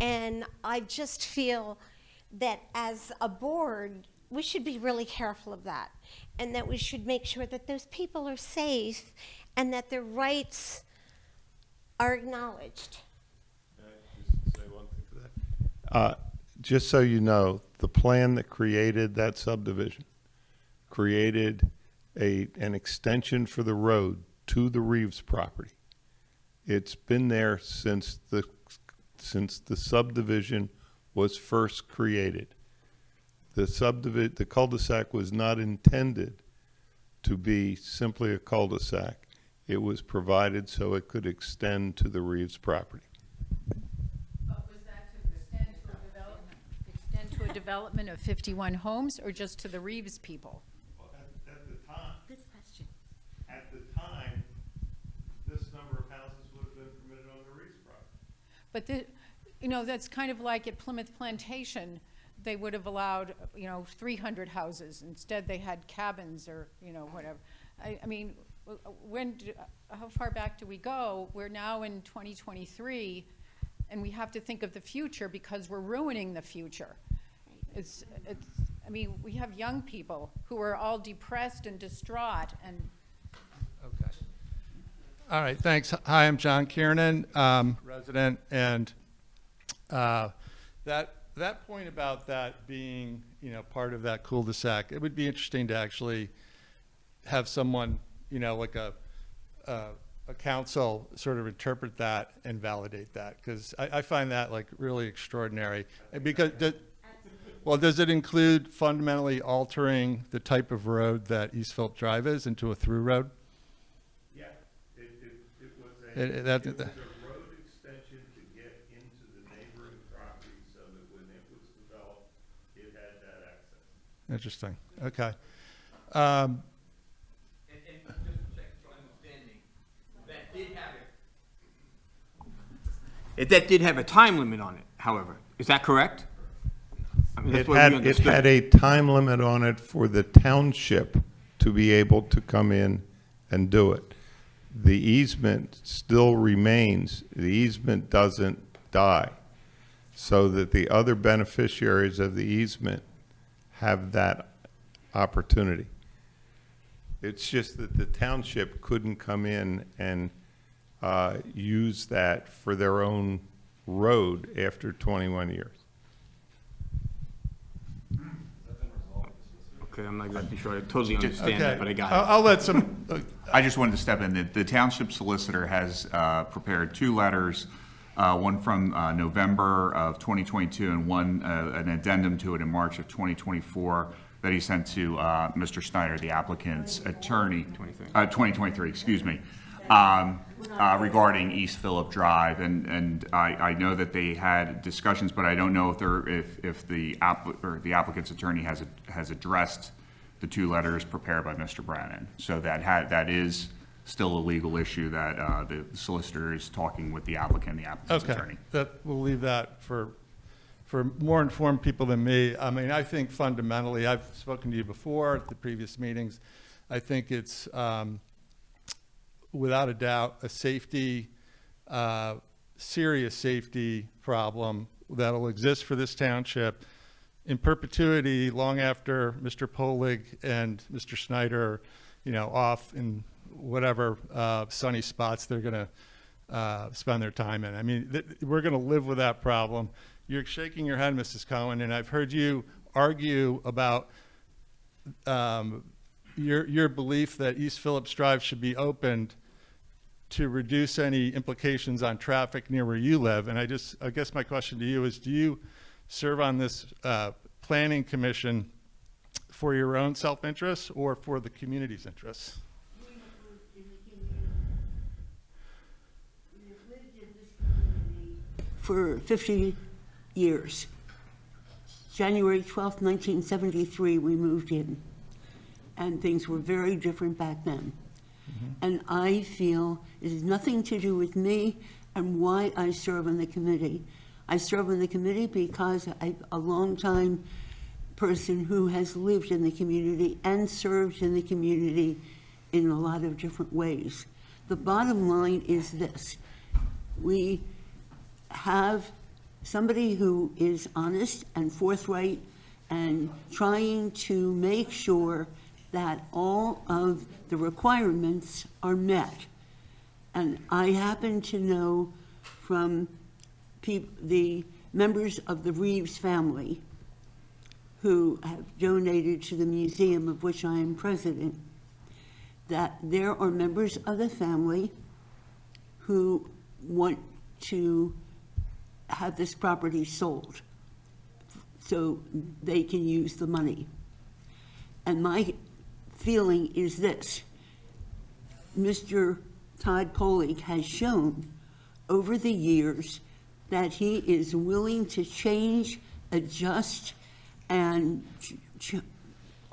And I just feel that as a board, we should be really careful of that, and that we should make sure that those people are safe and that their rights are acknowledged. Can I just say one thing to that? Just so you know, the plan that created that subdivision created an extension for the road to the Reeves property. It's been there since the subdivision was first created. The cul-de-sac was not intended to be simply a cul-de-sac. It was provided so it could extend to the Reeves property. But was that to extend to a development of 51 homes, or just to the Reeves people? Well, at the time, Good question. at the time, this number of houses would have been permitted on the Reeves property. But you know, that's kind of like at Plymouth Plantation, they would have allowed, 300 houses. Instead, they had cabins or, whatever. I mean, how far back do we go? We're now in 2023, and we have to think of the future because we're ruining the future. I mean, we have young people who are all depressed and distraught, and Okay. All right, thanks. Hi, I'm John Kiernan, resident, and that point about that being, part of that cul-de-sac, it would be interesting to actually have someone, like a council sort of interpret that and validate that, because I find that like really extraordinary. And because, does it include fundamentally altering the type of road that East Phillip Drive is into a through road? Yeah, it was a road extension to get into the neighboring property so that when it was developed, it had that access. Interesting. Okay. And just a second, so I'm understanding, that did have a time limit on it, however. Is that correct? I mean, that's what we It understood. had a time limit on it for the township to be able to come in and do it. The easement still remains. The easement doesn't die, so that the other beneficiaries of the easement have that opportunity. It's just that the township couldn't come in and use that for their own road after 21 years. Okay, I'm not exactly sure I totally understand that, but I got it. I'll let some, I just wanted to step in. The township solicitor has prepared two letters, one from November of 2022 and one, an addendum to it in March of 2024 that he sent to Mr. Snyder, the applicant's attorney. 2023, excuse me, regarding East Phillip Drive. And I know that they had discussions, but I don't know if the applicant's attorney has addressed the two letters prepared by Mr. Brennan. So that is still a legal issue that the solicitor is talking with the applicant, the applicant's Okay, attorney. we'll leave that for more informed people than me. I mean, I think fundamentally, I've spoken to you before at the previous meetings. I think it's without a doubt a serious safety problem that'll exist for this township in perpetuity long after Mr. Polig and Mr. Snyder, off in whatever sunny spots they're going to spend their time in. I mean, we're going to live with that problem. You're shaking your head, Mrs. Cohen, and I've heard you argue about your belief that East Phillips Drive should be opened to reduce any implications on traffic near where you live. And I guess my question to you is, do you serve on this planning commission for your own self-interest or for the community's interests? We have lived in this community for 50 years. January 12th, 1973, we moved in, and things were very different back then. And I feel it has nothing to do with me and why I serve on the committee. I serve on the committee because I'm a longtime person who has lived in the community and served in the community in a lot of different ways. The bottom line is this: we have somebody who is honest and forthright and trying to make sure that all of the requirements are met. And I happen to know from the members of the Reeves family who have donated to the museum of which I am president, that there are members of the family who want to have this property sold so they can use the money. And my feeling is this: Mr. Todd Polig has shown over the years that he is willing to change, adjust, and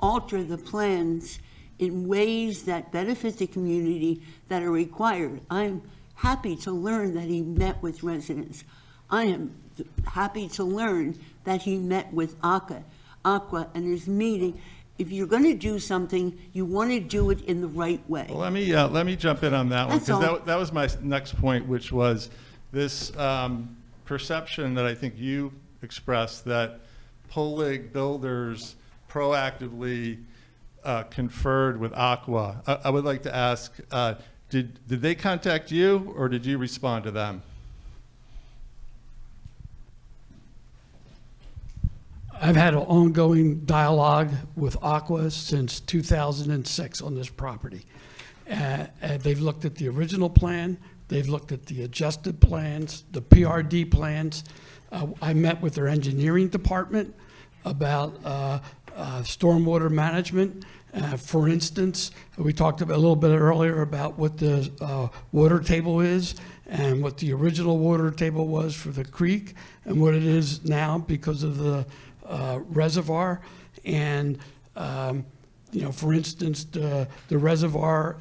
alter the plans in ways that benefit the community that are required. I'm happy to learn that he met with residents. I am happy to learn that he met with Aqua and his meeting. If you're going to do something, you want to do it in the right way. Well, let me jump in on that one, That's all. because that was my next point, which was this perception that I think you expressed that Polig Builders proactively conferred with Aqua. I would like to ask, did they contact you or did you respond to them? I've had an ongoing dialogue with Aqua since 2006 on this property. They've looked at the original plan, they've looked at the adjusted plans, the PRD plans. I met with their engineering department about stormwater management. For instance, we talked about a little bit earlier about what the water table is and what the original water table was for the creek and what it is now because of the reservoir. And for instance, the reservoir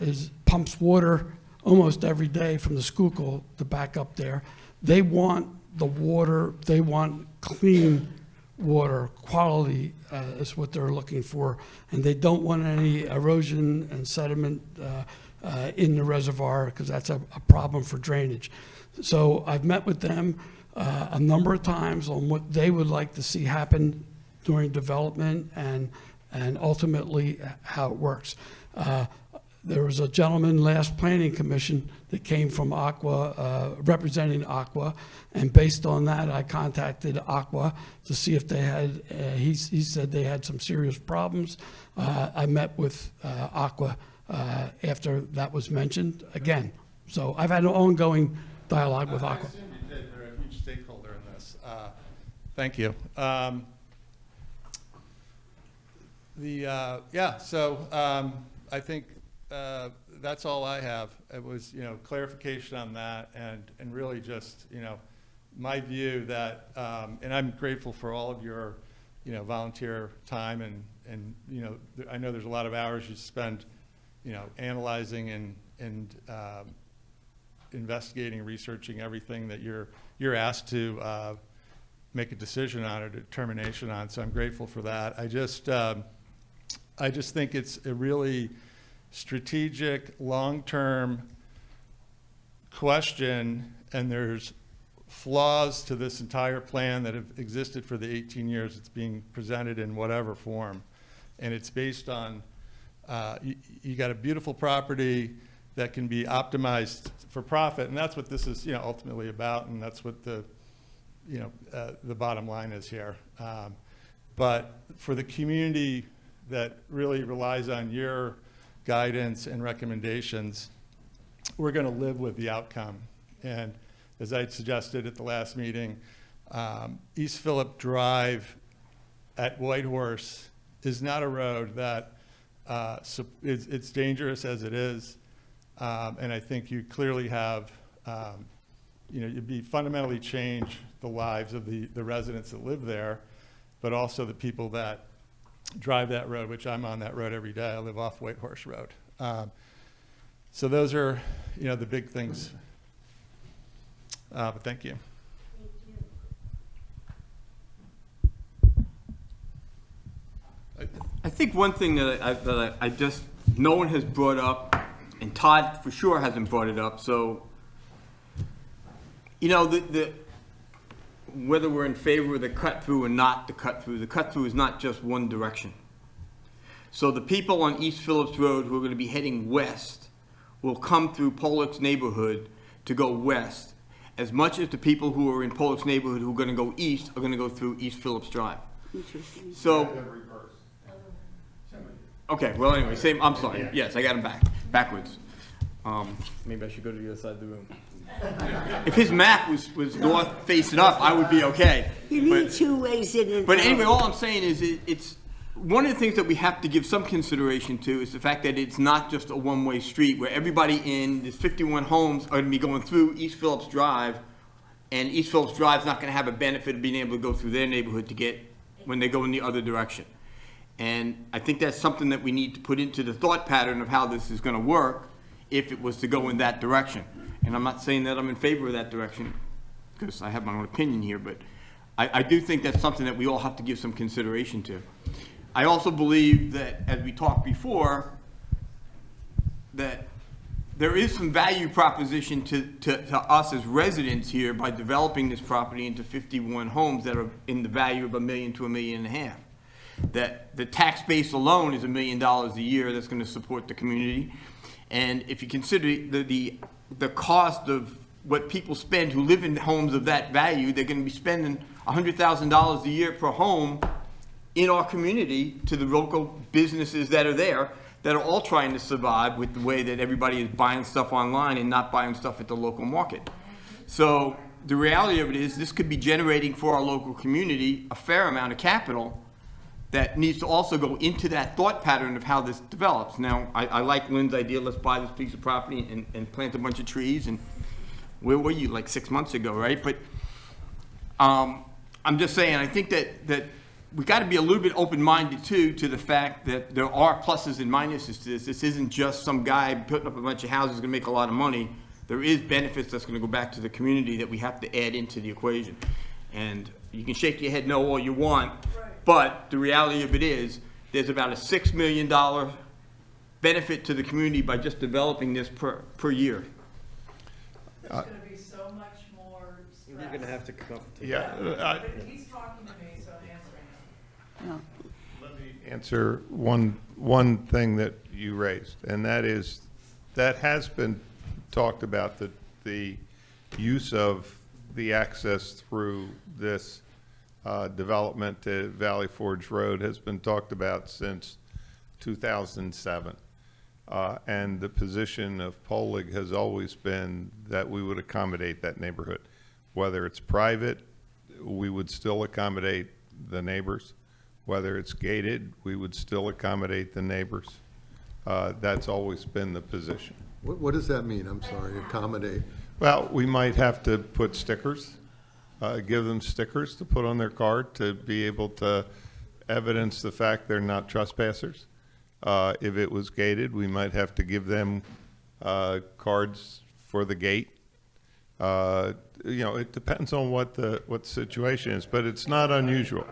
pumps water almost every day from the Schuylkill to back up there. They want the water, they want clean water, quality is what they're looking for, and they don't want any erosion and sediment in the reservoir because that's a problem for drainage. So I've met with them a number of times on what they would like to see happen during development and ultimately how it works. There was a gentleman last planning commission that came from Aqua, representing Aqua, and based on that, I contacted Aqua to see if they had, he said they had some serious problems. I met with Aqua after that was mentioned again. So I've had an ongoing dialogue with Aqua. I assume you did. They're a huge stakeholder in this. Thank you. I think that's all I have. It was, clarification on that and really just, my view that, and I'm grateful for all of your volunteer time and I know there's a lot of hours you spend, analyzing and investigating, researching everything that you're asked to make a decision on or determination on. So I'm grateful for that. I just think it's a really strategic, long-term question, and there's flaws to this entire plan that have existed for the 18 years it's being presented in whatever form. And it's based on, you got a beautiful property that can be optimized for profit, and that's what this is, ultimately about, and that's what the bottom line is here. But for the community that really relies on your guidance and recommendations, we're going to live with the outcome. And as I suggested at the last meeting, East Phillip Drive at Whitehorse is not a road that it's dangerous as it is, and I think you clearly have, you'd be fundamentally change the lives of the residents that live there, but also the people that drive that road, which I'm on that road every day. I live off Whitehorse Road. So those are, the big things. But thank you. I think one thing that I just, no one has brought up, and Todd for sure hasn't brought it up, so, whether we're in favor of the cut-through or not the cut-through is not just one direction. So the people on East Phillips Road who are going to be heading west will come through Pollock's neighborhood to go west, as much as the people who are in Pollock's neighborhood who are going to go east are going to go through East Phillips Drive. So, okay, well, anyway, same, I'm sorry. Yes, I got him backwards. Maybe I should go to the other side of the room. If his map was north facing up, I would be okay. You need two ways in and But out. anyway, all I'm saying is it's one of the things that we have to give some consideration to is the fact that it's not just a one-way street where everybody in there's 51 homes are going to be going through East Phillips Drive, and East Phillips Drive is not going to have a benefit of being able to go through their neighborhood to get when they go in the other direction. And I think that's something that we need to put into the thought pattern of how this is going to work if it was to go in that direction. And I'm not saying that I'm in favor of that direction, because I have my own opinion here, but I do think that's something that we all have to give some consideration to. I also believe that, as we talked before, that there is some value proposition to us as residents here by developing this property into 51 homes that are in the value of $1 million to $1.5 million. That the tax base alone is $1 million a year that's going to support the community. And if you consider the cost of what people spend who live in homes of that value, they're going to be spending $100,000 a year per home in our community to the local businesses that are there that are all trying to survive with the way that everybody is buying stuff online and not buying stuff at the local market. So the reality of it is this could be generating for our local community a fair amount of capital that needs to also go into that thought pattern of how this develops. Now, I like Lynn's idea, let's buy this piece of property and plant a bunch of trees, and where were you, like 6 months ago, right? But I'm just saying, I think that we got to be a little bit open-minded too to the fact that there are pluses and minuses to this. This isn't just some guy putting up a bunch of houses going to make a lot of money. There is benefits that's going to go back to the community that we have to add into the equation. And you can shake your head no all you want, but the reality of it is there's about a $6 million benefit to the community by just developing this per year. There's going to be so much more stress. You're going to have to come up to Yeah. But he's talking to me, so I'm answering him. Let me answer one thing that you raised, and that is, that has been talked about, the use of the access through this development to Valley Forge Road has been talked about since 2007. And the position of Polig has always been that we would accommodate that neighborhood. Whether it's private, we would still accommodate the neighbors. Whether it's gated, we would still accommodate the neighbors. That's always been the position. What does that mean? I'm sorry, accommodate. Well, we might have to put stickers, give them stickers to put on their card to be able to evidence the fact they're not trespassers. If it was gated, we might have to give them cards for the gate. You know, it depends on what the situation is, but it's not unusual.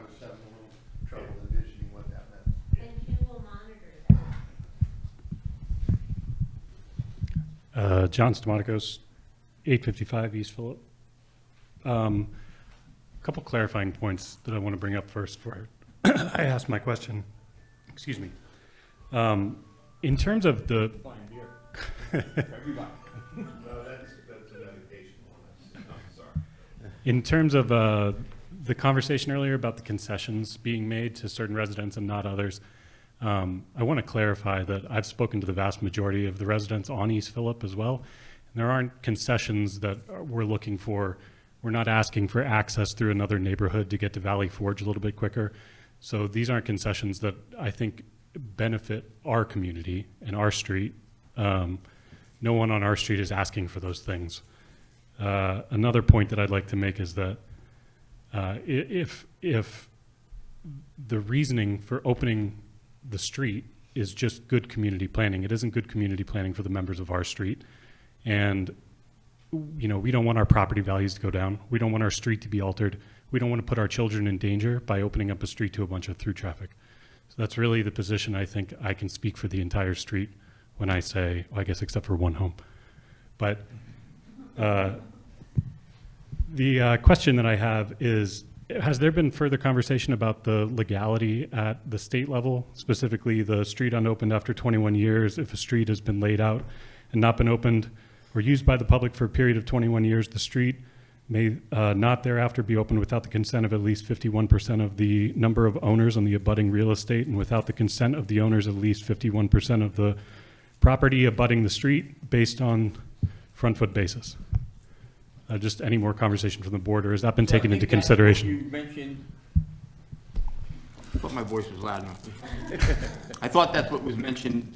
Trouble envisioning what that meant. And who will monitor that? John Stamatikos, 855 East Phillip. Couple clarifying points that I want to bring up first before I ask my question. Excuse me. In terms of the... In terms of the conversation earlier about the concessions being made to certain residents and not others, I want to clarify that I've spoken to the vast majority of the residents on East Phillip as well. And there aren't concessions that we're looking for. We're not asking for access through another neighborhood to get to Valley Forge a little bit quicker. So these aren't concessions that I think benefit our community and our street. No one on our street is asking for those things. Another point that I'd like to make is that if the reasoning for opening the street is just good community planning, it isn't good community planning for the members of our street. And you know, we don't want our property values to go down. We don't want our street to be altered. We don't want to put our children in danger by opening up a street to a bunch of through traffic. So that's really the position I think I can speak for the entire street when I say, well, I guess except for one home. But the question that I have is, has there been further conversation about the legality at the state level, specifically the street unopened after 21 years? If a street has been laid out and not been opened or used by the public for a period of 21 years, the street may not thereafter be opened without the consent of at least 51% of the number of owners on the abutting real estate, and without the consent of the owners at least 51% of the property abutting the street based on front foot basis. Just any more conversation from the board, or has that been taken into consideration? You mentioned, I thought my voice was loud enough. I thought that's what was mentioned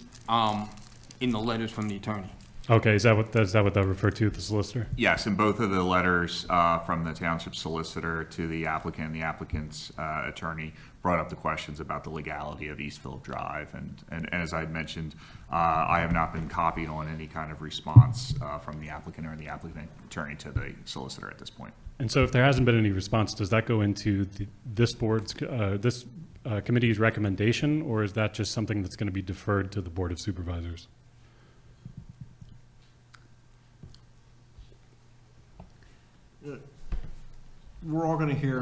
in the letters from the attorney. Okay, is that what that referred to, the solicitor? Yes, in both of the letters from the township solicitor to the applicant, the applicant's attorney brought up the questions about the legality of East Phillip Drive. And as I mentioned, I have not been copied on any kind of response from the applicant or the applicant attorney to the solicitor at this point. And so if there hasn't been any response, does that go into this board's, this committee's recommendation, or is that just something that's going to be deferred to the Board of Supervisors? We're all going to hear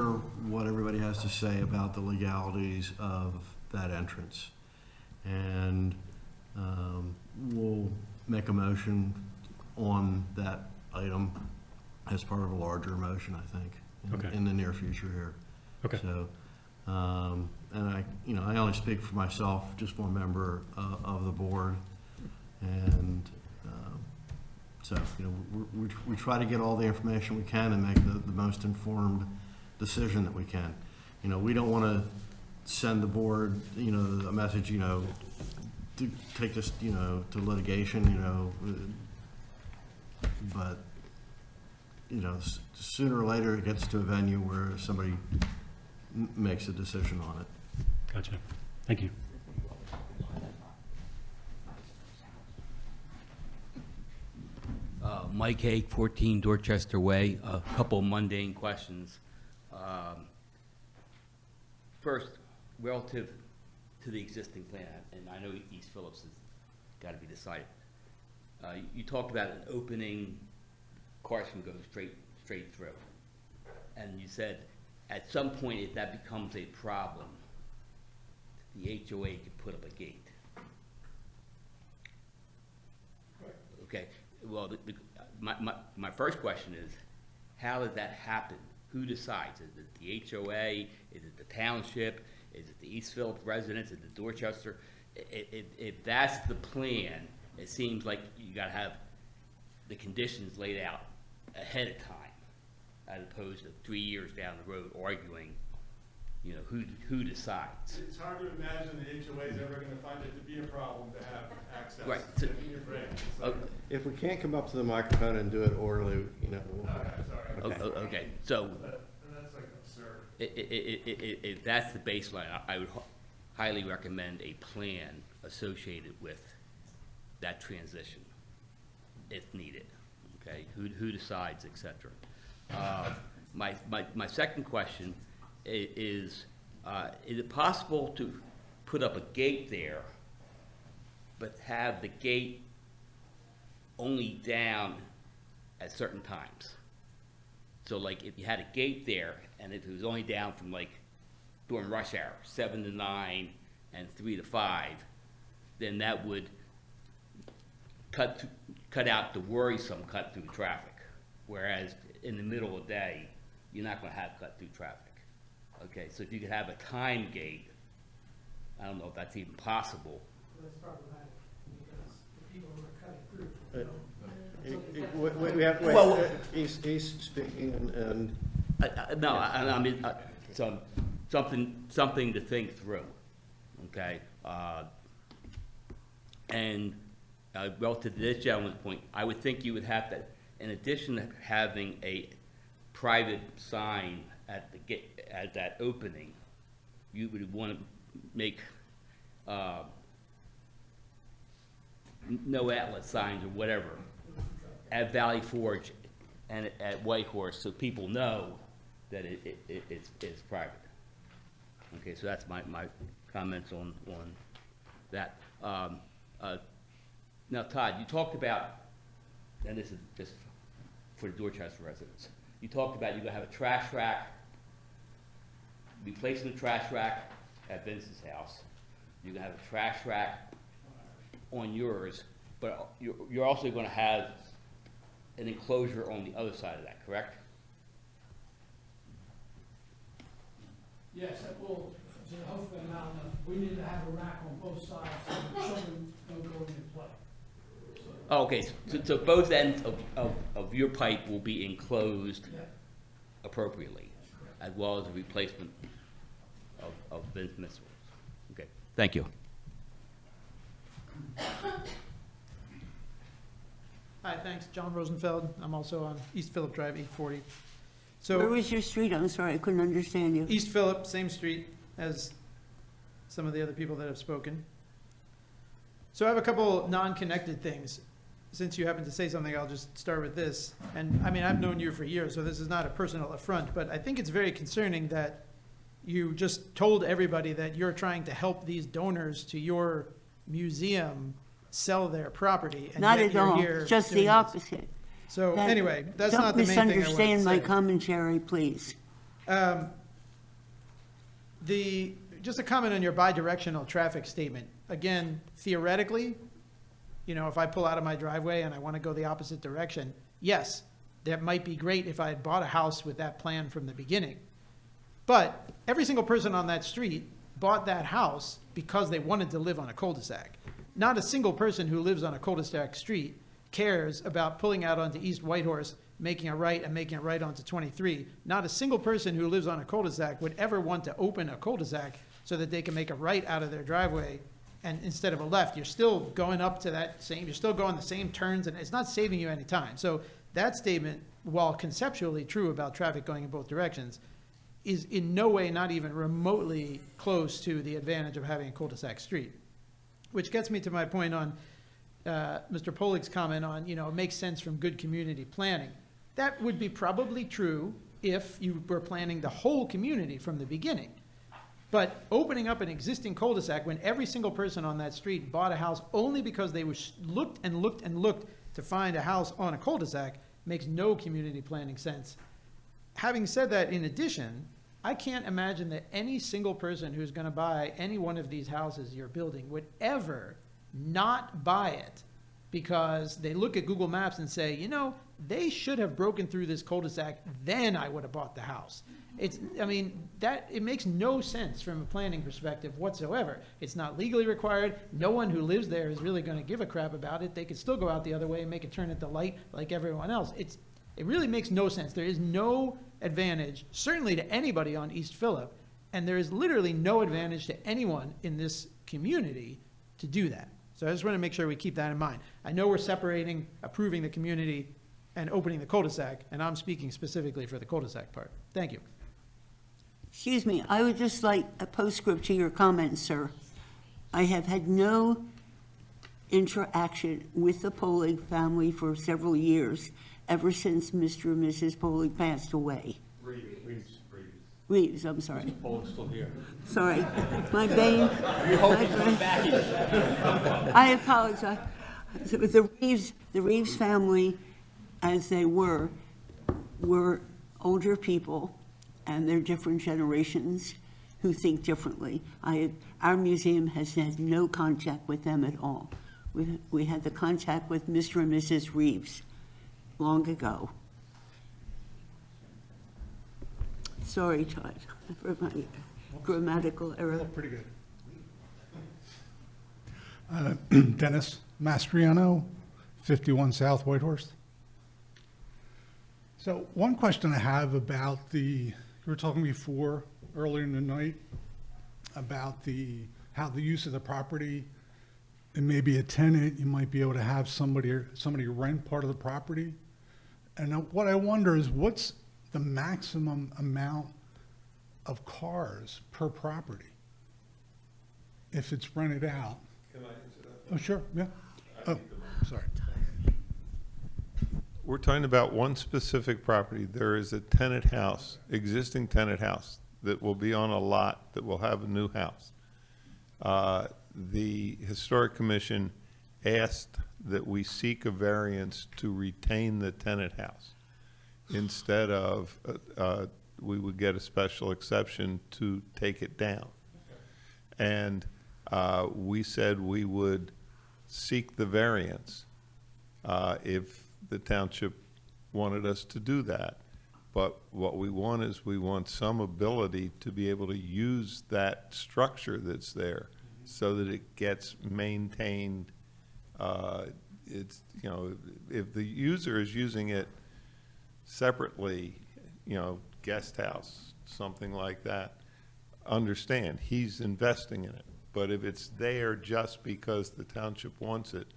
what everybody has to say about the legalities of that entrance. And we'll make a motion on that item as part of a larger motion, I think, in the near future here. Okay. So, and I only speak for myself, just one member of the board. And so, we try to get all the information we can and make the most informed decision that we can. We don't want to send the board, a message, to take this, to litigation, but, sooner or later it gets to a venue where somebody makes a decision on it. Gotcha. Thank you. Mike Haig, 14 Dorchester Way. A couple mundane questions. First, relative to the existing plan, and I know East Phillips has got to be decided. You talked about an opening, cars can go straight through. And you said at some point, if that becomes a problem, the HOA could put up a gate. Okay. Well, my first question is, how does that happen? Who decides? Is it the HOA? Is it the township? Is it the East Phillips residents? Is it Dorchester? If that's the plan, it seems like you got to have the conditions laid out ahead of time, as opposed to 3 years down the road arguing, who decides. It's hard to imagine the HOA is ever going to find it to be a problem to have access. Right. In your brain. If we can't come up to the microphone and do it orally, Sorry. Okay. So. That's like absurd. If that's the baseline, I would highly recommend a plan associated with that transition, if needed, okay? Who decides, et cetera. My second question is it possible to put up a gate there, but have the gate only down at certain times? So like if you had a gate there and if it was only down from like during rush hour, 7 to 9 and 3 to 5, then that would cut out the worrisome cut through traffic. Whereas in the middle of the day, you're not gonna have cut through traffic. Okay, so if you could have a time gate, I don't know if that's even possible. That's problematic, because the people who are cutting through, We have, Well- he's speaking, and No, I mean, something to think through, okay? And relative to this gentleman's point, I would think you would have to, in addition to having a private sign at the gate, at that opening, you would want to make no outlet signs or whatever at Valley Forge and at Whitehorse, so people know that it's private. Okay, so that's my comments on that. Now, Todd, you talked about, and this is just for the Dorchester residents, you talked about you're gonna have a trash rack, replacing the trash rack at Vince's house. You're gonna have a trash rack on yours, but you're also gonna have an enclosure on the other side of that, correct? yes, that will, so hopefully not enough. We need to have a rack on both sides so the children don't go into play. Oh, okay, so both ends of your pipe will be enclosed Yeah. appropriately, as well as a replacement of Vince missiles. Okay, thank you. Hi, thanks. John Rosenfeld. I'm also on East Phillip Drive, 840. Where So was your street? I'm sorry, I couldn't understand you. East Phillip, same street as some of the other people that have spoken. So I have a couple non-connected things. Since you happen to say something, I'll just start with this. And I mean, I've known you for years, so this is not a personal affront, but I think it's very concerning that you just told everybody that you're trying to help these donors to your museum sell their property. And Not yet at you're all, here just doing the this. opposite. So That- anyway, that's not the main thing I Don't wanted to misunderstand my say. commentary, please. Just a comment on your bi-directional traffic statement. Again, theoretically, you know, if I pull out of my driveway and I want to go the opposite direction, yes, that might be great if I had bought a house with that plan from the beginning. But every single person on that street bought that house because they wanted to live on a cul-de-sac. Not a single person who lives on a cul-de-sac street cares about pulling out onto East Whitehorse, making a right and making a right onto 23. Not a single person who lives on a cul-de-sac would ever want to open a cul-de-sac so that they can make a right out of their driveway and instead of a left. You're still going up to that same, you're still going the same turns, and it's not saving you any time. So that statement, while conceptually true about traffic going in both directions, is in no way, not even remotely close to the advantage of having a cul-de-sac street. Which gets me to my point on Mr. Polig's comment on, you know, it makes sense from good community planning. That would be probably true if you were planning the whole community from the beginning. But opening up an existing cul-de-sac when every single person on that street bought a house only because they looked and looked and looked to find a house on a cul-de-sac makes no community planning sense. Having said that, in addition, I can't imagine that any single person who's going to buy any one of these houses you're building would ever not buy it because they look at Google Maps and say, you know, they should have broken through this cul-de-sac, then I would have bought the house. It makes no sense from a planning perspective whatsoever. It's not legally required. No one who lives there is really going to give a crap about it. They could still go out the other way and make a turn at the light like everyone else. It really makes no sense. There is no advantage, certainly to anybody on East Phillip, and there is literally no advantage to anyone in this community to do that. So I just want to make sure we keep that in mind. I know we're separating approving the community and opening the cul-de-sac, and I'm speaking specifically for the cul-de-sac part. Thank you. Excuse me, I would just like a postscript to your comments, sir. I have had no interaction with the Polig family for several years, ever since Mr. and Mrs. Polig passed away. Reeves, I'm sorry. Polig's still here. Sorry, my brain. I apologize. The Reeves family, as they were older people, and they're different generations who think differently. Our museum has had no contact with them at all. We had the contact with Mr. and Mrs. Reeves long ago. Sorry, Todd, for my grammatical error. Pretty good. Dennis Mastriano, 51 South Whitehorse. So one question I have about you were talking before, earlier in the night, about how the use of the property, it may be a tenant, you might be able to have somebody rent part of the property. And what I wonder is, what's the maximum amount of cars per property if it's rented out? Can I answer that? Oh, sure, yeah. Oh, sorry. We're talking about one specific property. There is a tenant house, existing tenant house, that will be on a lot that will have a new house. The Historic Commission asked that we seek a variance to retain the tenant house. Instead of, we would get a special exception to take it down. And we said we would seek the variance if the township wanted us to do that. But what we want is we want some ability to be able to use that structure that's there so that it gets maintained. It's, you know, if the user is using it separately, you know, guest house, something like that, understand, he's investing in it. But if it's there just because the township wants it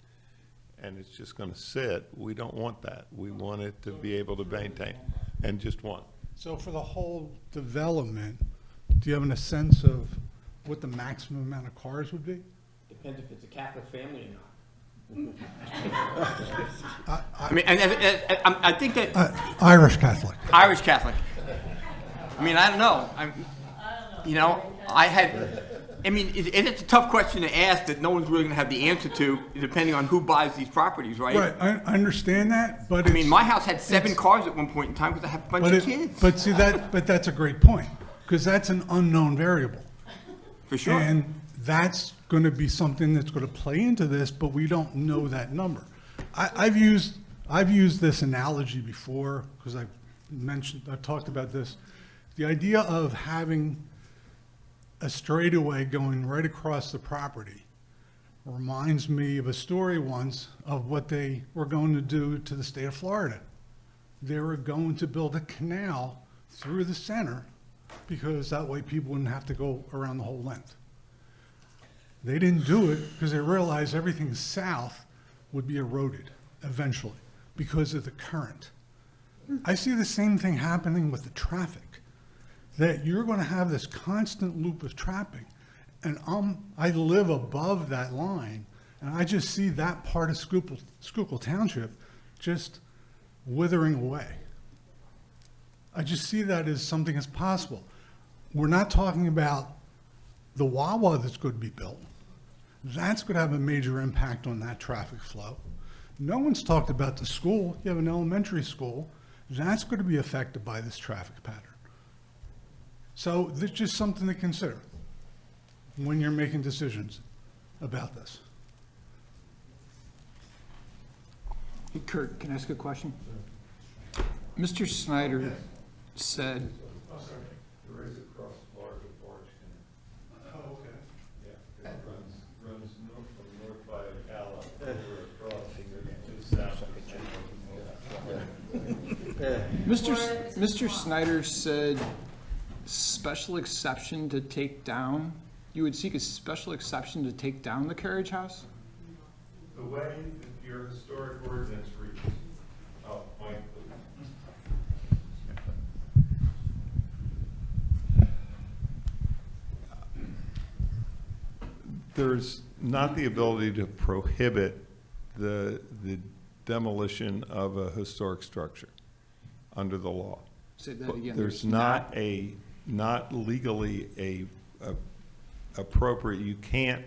and it's just going to sit, we don't want that. We want it to be able to maintain, and just one. So for the whole development, do you have a sense of what the maximum amount of cars would be? Depends if it's a Catholic family or not. I mean, and I think that Irish Catholic. Irish Catholic. I mean, I don't know. I mean, it's a tough question to ask that no one's really going to have the answer to, depending on who buys these properties, right? Right, I understand that, but I mean, my house had 7 cars at one point in time because I have a bunch of kids. But see, that's a great point, because that's an unknown variable. For sure. And that's going to be something that's going to play into this, but we don't know that number. I've used this analogy before, because I've talked about this. The idea of having a straightaway going right across the property reminds me of a story once of what they were going to do to the state of Florida. They were going to build a canal through the center because that way people wouldn't have to go around the whole length. They didn't do it because they realized everything south would be eroded eventually because of the current. I see the same thing happening with the traffic, that you're going to have this constant loop of traffic. And I live above that line, and I just see that part of Schuylkill Township just withering away. I just see that as something that's possible. We're not talking about the Wawa that's going to be built. That's going to have a major impact on that traffic flow. No one's talked about the school. You have an elementary school. That's going to be affected by this traffic pattern. So there's just something to consider when you're making decisions about this. Hey, Kurt, can I ask a question? Mr. Snyder said. Oh, sorry. There is across Florida, Barge Canal. Oh, okay. Yeah, it runs north from North by Ocala, over across, to south. Mr. Snyder said special exception to take down, you would seek a special exception to take down the carriage house? The way that your historic ordinance reads, oh, Mike, please. There's not the ability to prohibit the demolition of a historic structure under the law. Say that again. There's not legally appropriate, you can't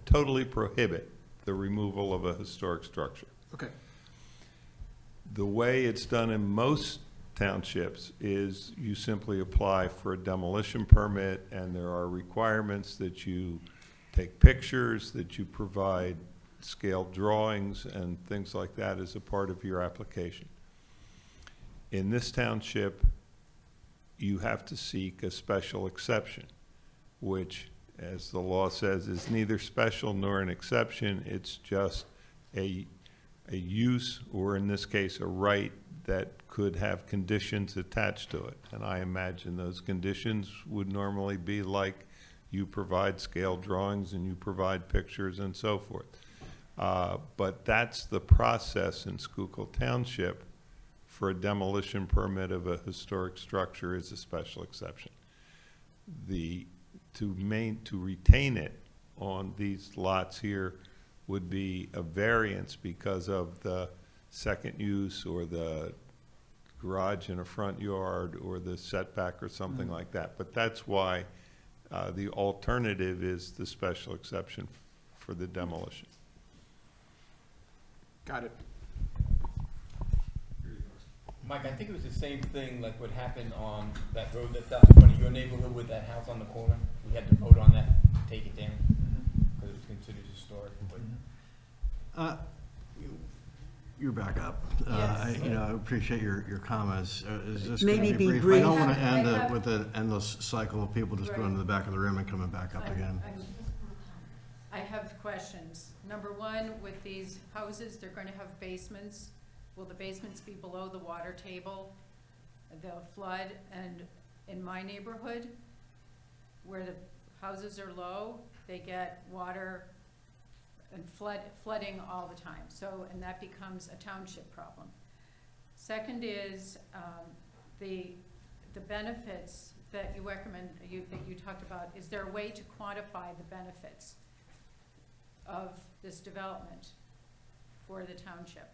totally prohibit the removal of a historic structure. Okay. The way it's done in most townships is you simply apply for a demolition permit, and there are requirements that you take pictures, that you provide scaled drawings and things like that as a part of your application. In this township, you have to seek a special exception, which, as the law says, is neither special nor an exception. It's just a use, or in this case, a right that could have conditions attached to it. And I imagine those conditions would normally be like you provide scale drawings and you provide pictures and so forth. But that's the process in Schuylkill Township for a demolition permit of a historic structure is a special exception. To retain it on these lots here would be a variance because of the second use or the garage in a front yard or the setback or something like that. But that's why the alternative is the special exception for the demolition. Got it. Mike, I think it was the same thing like what happened on that road that's out in front of your neighborhood with that house on the corner. We had to vote on that to take it down because it was considered historic. You're back up. Yes. I appreciate your comments. Is this Maybe going to be be brief? brief. I don't want to I end have- it with an endless cycle of people just going to the back of the room and coming back up again. I have questions. Number one, with these houses, they're going to have basements. Will the basements be below the water table? They'll flood, and in my neighborhood, where the houses are low, they get water and flooding all the time. So, and that becomes a township problem. Second is the benefits that you recommend, that you talked about. Is there a way to quantify the benefits of this development for the township?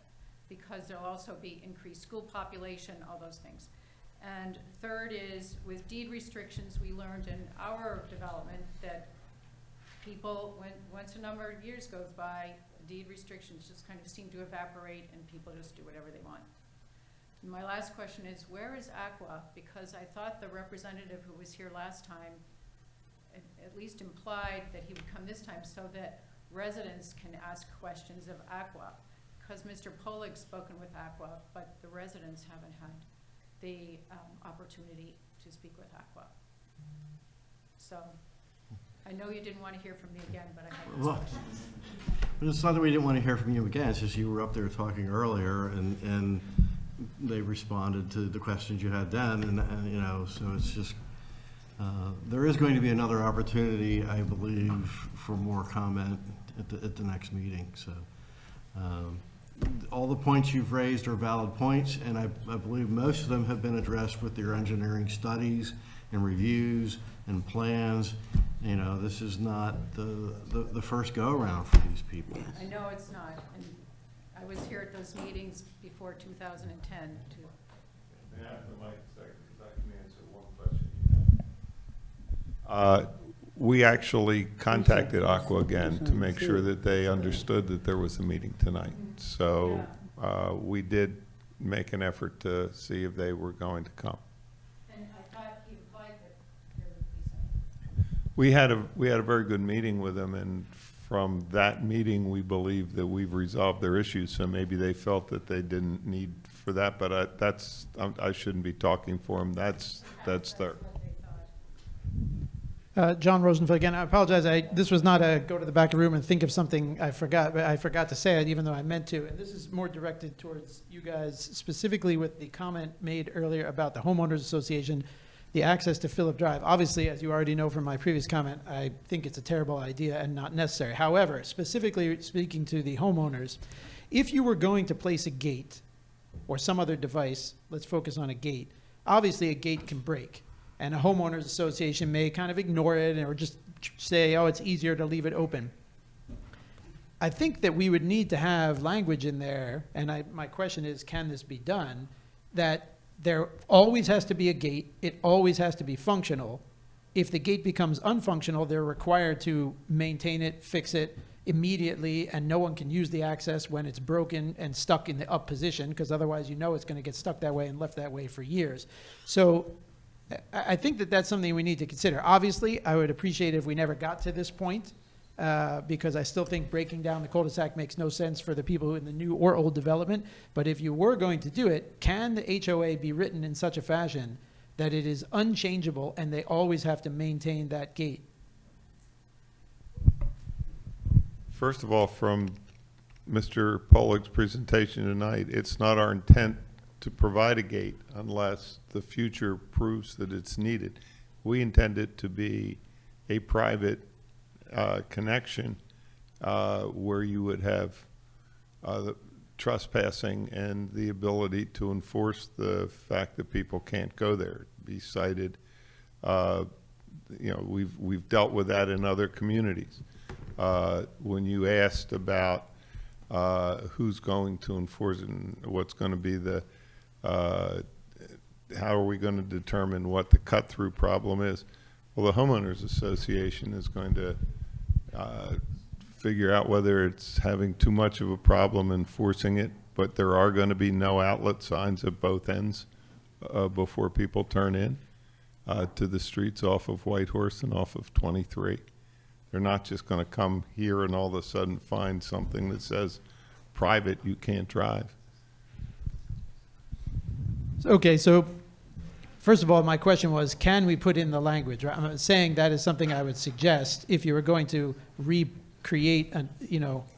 Because there'll also be increased school population, all those things. And third is, with deed restrictions, we learned in our development that people, once a number of years goes by, deed restrictions just kind of seem to evaporate and people just do whatever they want. And my last question is, where is Aqua? Because I thought the representative who was here last time at least implied that he would come this time so that residents can ask questions of Aqua. Because Mr. Polig's spoken with Aqua, but the residents haven't had the opportunity to speak with Aqua. So, I know you didn't want to hear from me again, but I had those questions. But it's not that we didn't want to hear from you again, it's just you were up there talking earlier, and they responded to the questions you had then, and so it's just, there is going to be another opportunity, I believe, for more comment at the next meeting, so. All the points you've raised are valid points, and I believe most of them have been addressed with your engineering studies and reviews and plans. This is not the first go-around for these people. I know it's not, and I was here at those meetings before 2010 too. May I have the mic a second, because I can answer one question you have. We actually contacted Aqua again to make sure that they understood that there was a meeting tonight. So we did make an effort to see if they were going to come. And I thought he implied that there would be some. We had a very good meeting with them, and from that meeting, we believe that we've resolved their issues. So maybe they felt that they didn't need for that, but I shouldn't be talking for them. That's their. John Rosenfeld again. I apologize. This was not a go to the back of the room and think of something I forgot, but I forgot to say it even though I meant to. And this is more directed towards you guys, specifically with the comment made earlier about the homeowners association, the access to Phillip Drive. Obviously, as you already know from my previous comment, I think it's a terrible idea and not necessary. However, specifically speaking to the homeowners, if you were going to place a gate or some other device, let's focus on a gate. Obviously, a gate can break. And a homeowners association may kind of ignore it or just say, oh, it's easier to leave it open. I think that we would need to have language in there, and my question is, can this be done? That there always has to be a gate, it always has to be functional. If the gate becomes unfunctional, they're required to maintain it, fix it immediately, and no one can use the access when it's broken and stuck in the up position, because otherwise you know it's going to get stuck that way and left that way for years. So I think that that's something we need to consider. Obviously, I would appreciate if we never got to this point, because I still think breaking down the cul-de-sac makes no sense for the people in the new or old development. But if you were going to do it, can the HOA be written in such a fashion that it is unchangeable and they always have to maintain that gate? First of all, from Mr. Polig's presentation tonight, it's not our intent to provide a gate unless the future proves that it's needed. We intend it to be a private connection where you would have the trespassing and the ability to enforce the fact that people can't go there, be cited. You know, we've dealt with that in other communities. When you asked about who's going to enforce it and what's going to be the how are we going to determine what the cut-through problem is? Well, the homeowners association is going to figure out whether it's having too much of a problem enforcing it, but there are going to be no outlet signs at both ends before people turn in to the streets off of Whitehorse and off of 23. They're not just going to come here and all of a sudden find something that says private, you can't drive. Okay, so first of all, my question was, can we put in the language? I'm saying that is something I would suggest if you were going to recreate,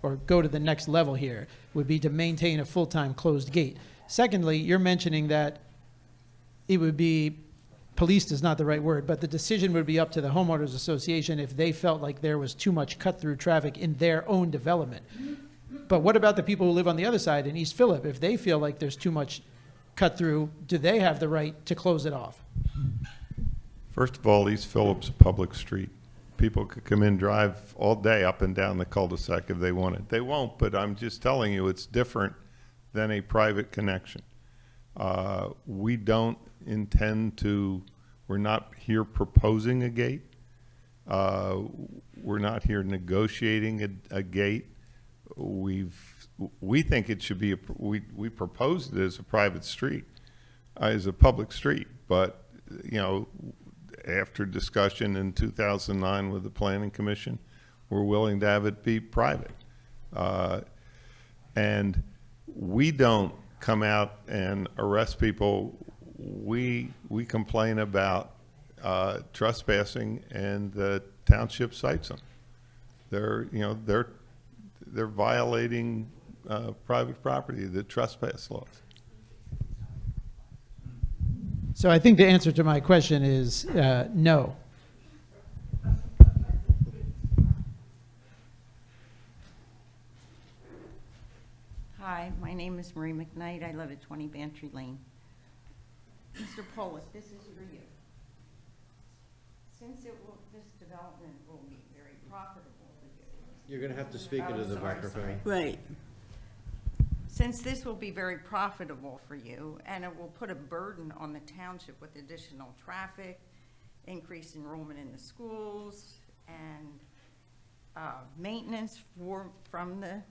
or go to the next level here, would be to maintain a full-time closed gate. Secondly, you're mentioning that it would be, policed is not the right word, but the decision would be up to the homeowners association if they felt like there was too much cut-through traffic in their own development. But what about the people who live on the other side in East Phillip? If they feel like there's too much cut through, do they have the right to close it off? First of all, East Phillip's a public street. People could come in, drive all day up and down the cul-de-sac if they wanted. They won't, but I'm just telling you it's different than a private connection. We don't intend to, we're not here proposing a gate. We're not here negotiating a gate. We think it should be, we proposed it as a private street, as a public street, but, you know, after discussion in 2009 with the Planning Commission, we're willing to have it be private. And we don't come out and arrest people. We complain about trespassing, and the township cites them. They're violating private property, the trespass laws. So I think the answer to my question is no. Hi, my name is Marie McKnight. I live at 20 Bantry Lane. Mr. Polis, this is for you. Since this development will be very profitable for you. You're going to have to speak into the microphone. Right. Since this will be very profitable for you, and it will put a burden on the township with additional traffic, increased enrollment in the schools, and maintenance from the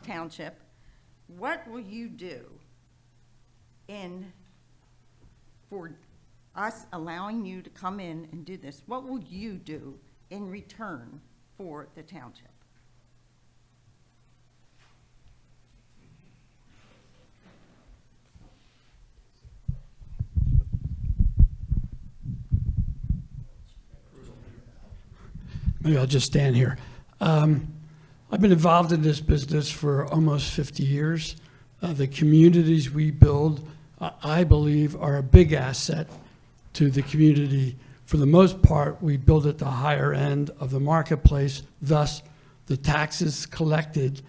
township, what will you do for us allowing you to come in and do this? What will you do in return for the township? Maybe I'll just stand here. I've been involved in this business for almost 50 years. The communities we build, I believe, are a big asset to the community. For the most part, we build at the higher end of the marketplace, thus the taxes collected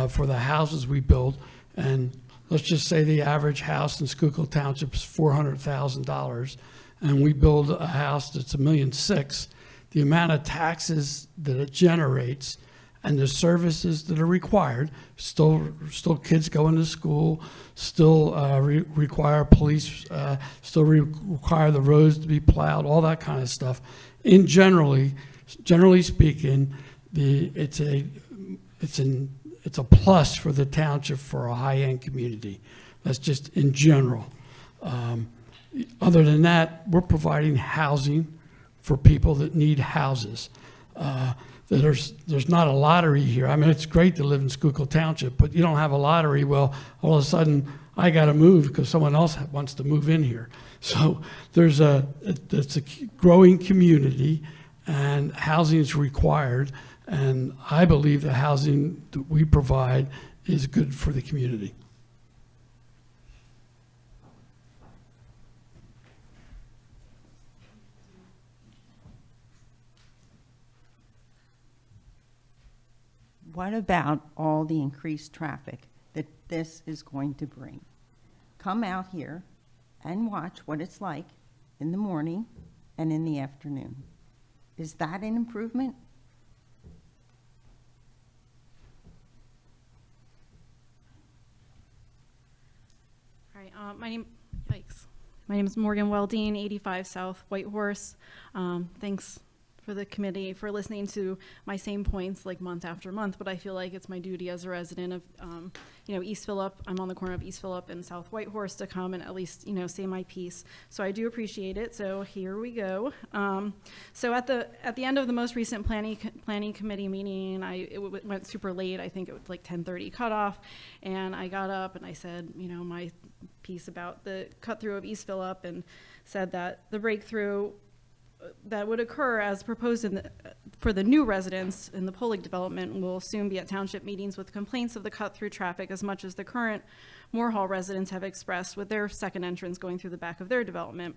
for the houses we build. And let's just say the average house in Schuylkill Township is $400,000, and we build a house that's $1.6 million. the amount of taxes that it generates and the services that are required, still kids going to school, still require police, still require the roads to be plowed, all that kind of stuff. Generally speaking, it's a plus for the township for a high-end community. That's just in general. Other than that, we're providing housing for people that need houses. There's not a lottery here. I mean, it's great to live in Schuylkill Township, but you don't have a lottery. Well, all of a sudden, I got to move because someone else wants to move in here. So it's a growing community, and housing is required. And I believe the housing that we provide is good for the community. What about all the increased traffic that this is going to bring? Come out here and watch what it's like in the morning and in the afternoon. Is that an improvement? All right, my name is Morgan Weldine, 85 South Whitehorse. Thanks for the committee for listening to my same points like month after month, but I feel like it's my duty as a resident of, East Phillip. I'm on the corner of East Phillip and South Whitehorse to come and at least, say my piece. So I do appreciate it. So here we go. So at the end of the most recent planning committee meeting, it went super late. I think it was like 10:30 cutoff, and I got up and I said, my piece about the cut through of East Phillip, and said that the breakthrough that would occur as proposed for the new residents in the Polig development will soon be at township meetings with complaints of the cut-through traffic as much as the current Moore Hall residents have expressed with their second entrance going through the back of their development.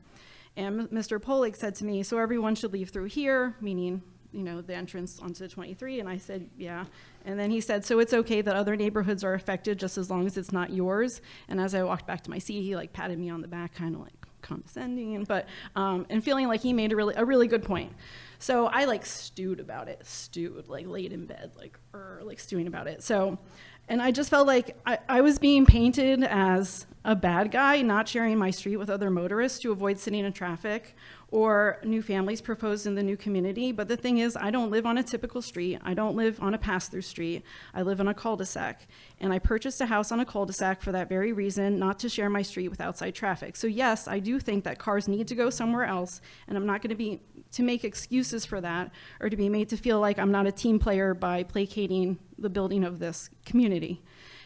And Mr. Polig said to me, so everyone should leave through here, meaning the entrance onto 23, and I said, yeah. And then he said, so it's okay that other neighborhoods are affected just as long as it's not yours. And as I walked back to my seat, he patted me on the back, kind of condescending, but and feeling like he made a really good point. So I stewed about it, laid in bed, stewing about it. So, and I just felt like I was being painted as a bad guy, not sharing my street with other motorists to avoid sitting in traffic, or new families proposed in the new community. But the thing is, I don't live on a typical street. I don't live on a pass-through street. I live on a cul-de-sac. And I purchased a house on a cul-de-sac for that very reason, not to share my street with outside traffic. So yes, I do think that cars need to go somewhere else, and I'm not going to make excuses for that, or to be made to feel like I'm not a team player by placating the building of this community.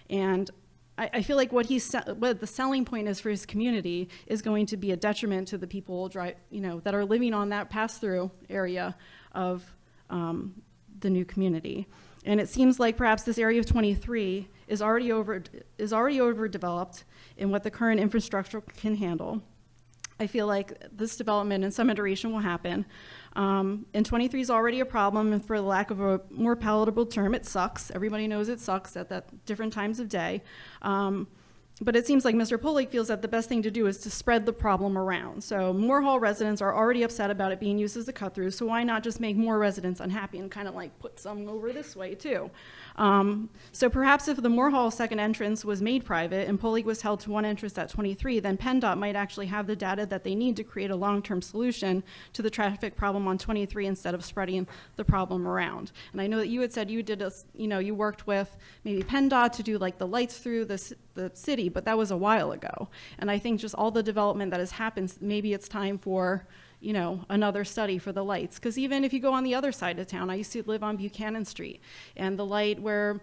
And I feel like what the selling point is for his community is going to be a detriment to the people that are living on that pass-through area of the new community. And it seems like perhaps this area of 23 is already overdeveloped in what the current infrastructure can handle. I feel like this development in some iteration will happen. And 23 is already a problem, and for the lack of a more palatable term, it sucks. Everybody knows it sucks at different times of day. But it seems like Mr. Polig feels that the best thing to do is to spread the problem around. So Moore Hall residents are already upset about it being used as a cut-through, so why not just make more residents unhappy and kind of put some over this way too? So perhaps if the Moore Hall second entrance was made private and Polig was held to one entrance at 23, then PennDOT might actually have the data that they need to create a long-term solution to the traffic problem on 23 instead of spreading the problem around. And I know that you had said you worked with maybe PennDOT to do the lights through the city, but that was a while ago. And I think just all the development that has happened, maybe it's time for another study for the lights. Because even if you go on the other side of town, I used to live on Buchanan Street, and the light where,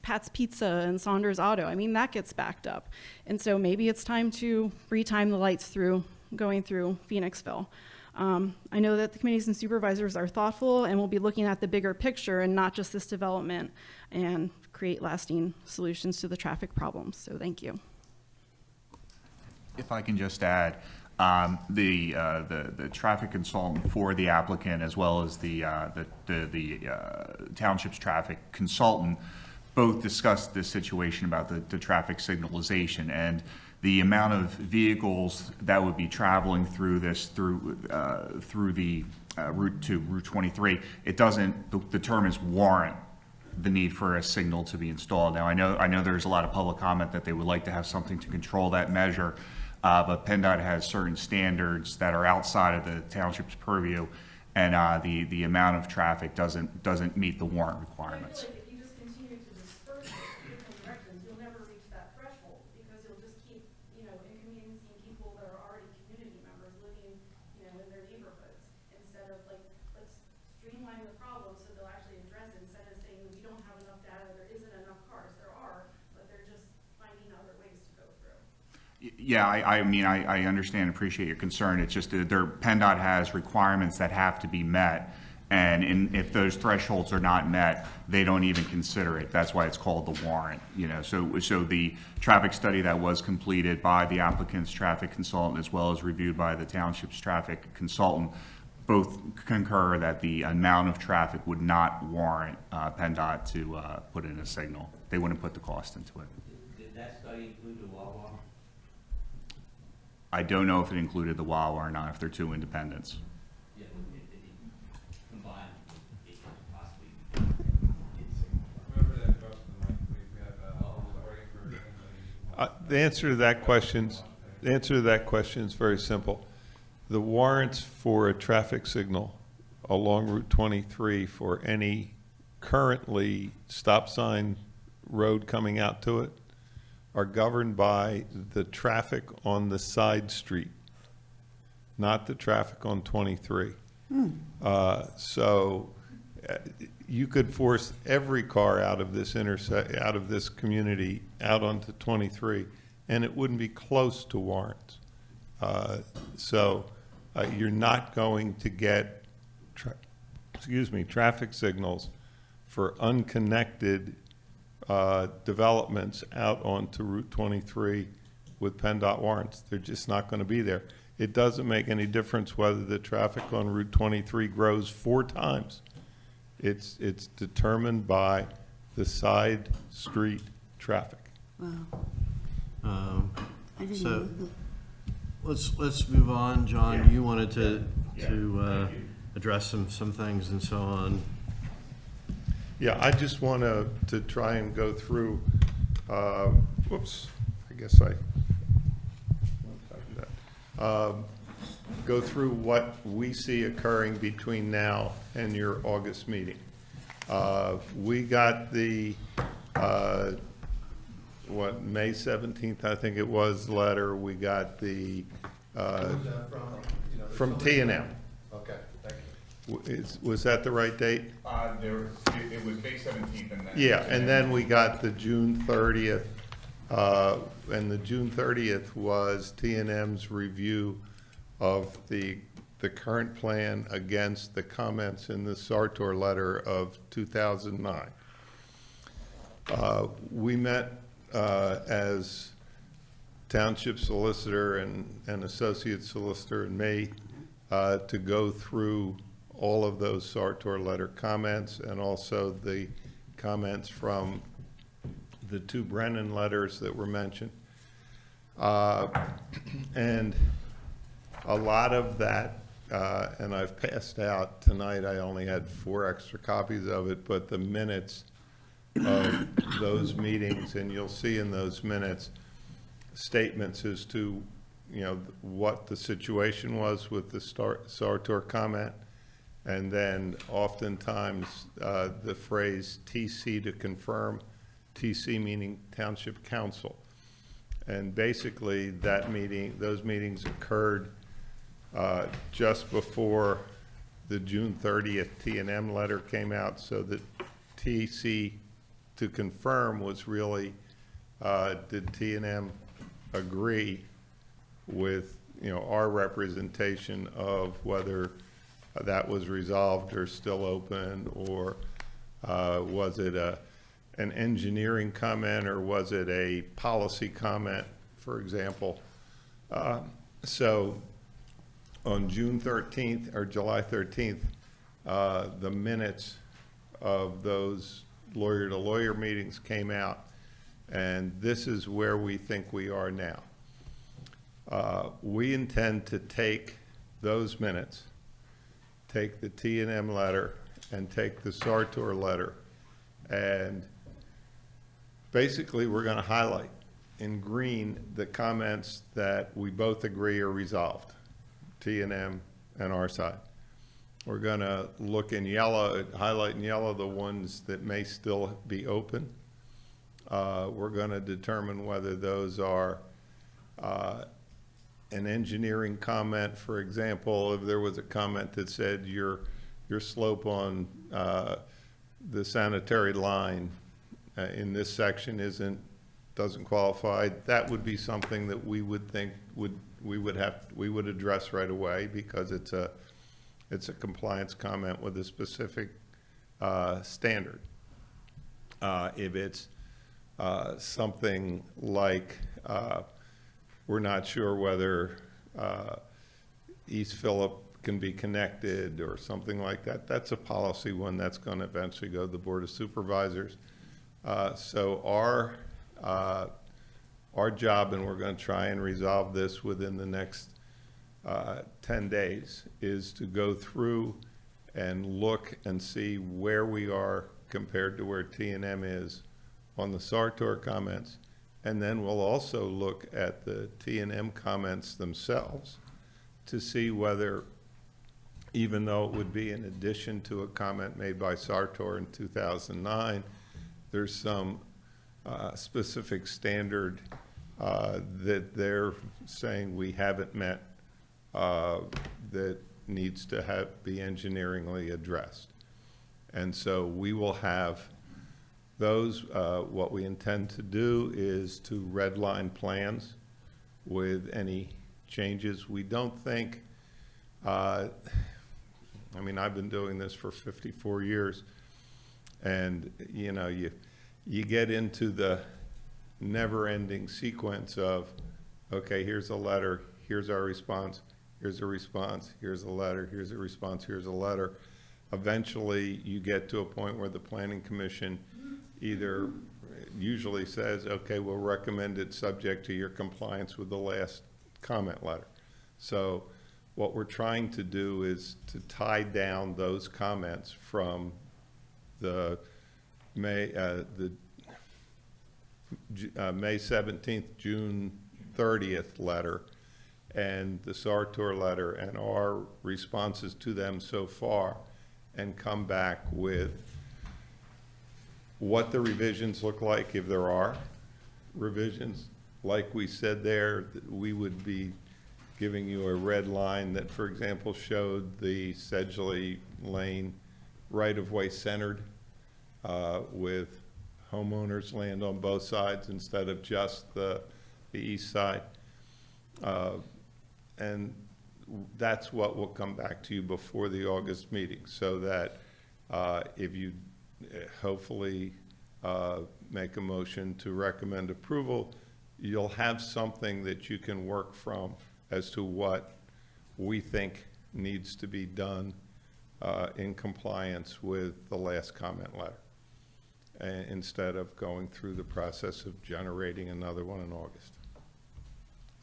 Pat's Pizza and Saunders Auto, that gets backed up. And so maybe it's time to retime the lights going through Phoenixville. I know that the committees and supervisors are thoughtful and will be looking at the bigger picture and not just this development, and create lasting solutions to the traffic problems. So thank you. If I can just add, the traffic consultant for the applicant, as well as the township's traffic consultant, both discussed this situation about the traffic signalization, and the amount of vehicles that would be traveling through this, through the Route 23, it doesn't, the term is warrant the need for a signal to be installed. Now, I know there's a lot of public comment that they would like to have something to control that measure, but PennDOT has certain standards that are outside of the township's purview, and the amount of traffic doesn't meet the warrant requirements. I feel like if you just continue to disperse it in different directions, you'll never reach that threshold, because you'll just keep, inconveniencing people that are already community members living, in their neighborhoods, instead of like, let's streamline the problem so they'll actually address it, instead of saying we don't have enough data, there isn't enough cars. There are, but they're just finding other ways to go through. Yeah, I mean, I understand and appreciate your concern. It's just that PennDOT has requirements that have to be met, and if those thresholds are not met, they don't even consider it. That's why it's called the warrant, So the traffic study that was completed by the applicant's traffic consultant as well as reviewed by the township's traffic consultant both concur that the amount of traffic would not warrant PennDOT to put in a signal. They wouldn't put the cost into it. Did that study include the Wawa? I don't know if it included the Wawa or not, if they're two independents. Yeah, combined, it could possibly. The answer to that question is very simple. The warrants for a traffic signal along Route 23 for any currently stop sign road coming out to it are governed by the traffic on the side street, not the traffic on 23. You could force every car out of this community out onto 23, and it wouldn't be close to warrants. You're not going to get traffic signals for unconnected developments out onto Route 23 with PennDOT warrants. They're just not going to be there. It doesn't make any difference whether the traffic on Route 23 grows 4 times. It's determined by the side street traffic. Wow. So let's move on. John, you wanted to address some things and so on. Yeah, I just want to try and go through, whoops, I guess go through what we see occurring between now and your August meeting. We got the, May 17th, I think it was, letter. We got the, from T&M. Okay, thank you. Was that the right date? It was May 17th. And then Yeah, and then we got the June 30th, and the June 30th was T&M's review of the current plan against the comments in the Sartor letter of 2009. We met as township solicitor and associate solicitor in May to go through all of those Sartor letter comments and also the comments from the 2 Brennan letters that were mentioned. And a lot of that, and I've passed out tonight, I only had 4 extra copies of it, but the minutes of those meetings, and you'll see in those minutes statements as to, what the situation was with the Sartor comment, and then oftentimes the phrase TC to confirm, TC meaning Township Council. And basically those meetings occurred just before the June 30th T&M letter came out, so that TC to confirm was really, did T&M agree with, our representation of whether that was resolved or still open, or was it an engineering comment, or was it a policy comment, for example. So on June 13th or July 13th, the minutes of those lawyer-to-lawyer meetings came out, and this is where we think we are now. We intend to take those minutes, take the T&M letter, and take the Sartor letter, and basically, we're going to highlight in green the comments that we both agree are resolved, T&M and our side. We're going to look in yellow, highlight in yellow the ones that may still be open. We're going to determine whether those are an engineering comment. For example, if there was a comment that said your slope on the sanitary line in this section doesn't qualify, that would be something that we would think we would address right away, because it's a compliance comment with a specific standard. If it's something like we're not sure whether East Phillip can be connected or something like that, that's a policy one that's going to eventually go to the Board of Supervisors. So our job, and we're going to try and resolve this within the next 10 days, is to go through and look and see where we are compared to where T&M is on the Sartor comments. And then we'll also look at the T&M comments themselves to see whether, even though it would be in addition to a comment made by Sartor in 2009, there's some specific standard that they're saying we haven't met that needs to be engineeringly addressed. And so we will have those. What we intend to do is to redline plans with any changes. We don't think, I mean, I've been doing this for 54 years, and you know, you get into the never-ending sequence of, okay, here's a letter, here's our response, here's a response, here's a letter, here's a response, here's a letter. Eventually, you get to a point where the Planning Commission either usually says, okay, we'll recommend it subject to your compliance with the last comment letter. So what we're trying to do is to tie down those comments from the May 17th, June 30th letter and the Sartor letter and our responses to them so far, and come back with what the revisions look like, if there are revisions. Like we said there, we would be giving you a red line that, for example, showed the Sedgley Lane right-of-way centered with homeowners' land on both sides instead of just the east side. And that's what will come back to you before the August meeting, so that if you hopefully make a motion to recommend approval, you'll have something that you can work from as to what we think needs to be done in compliance with the last comment letter, instead of going through the process of generating another one in August.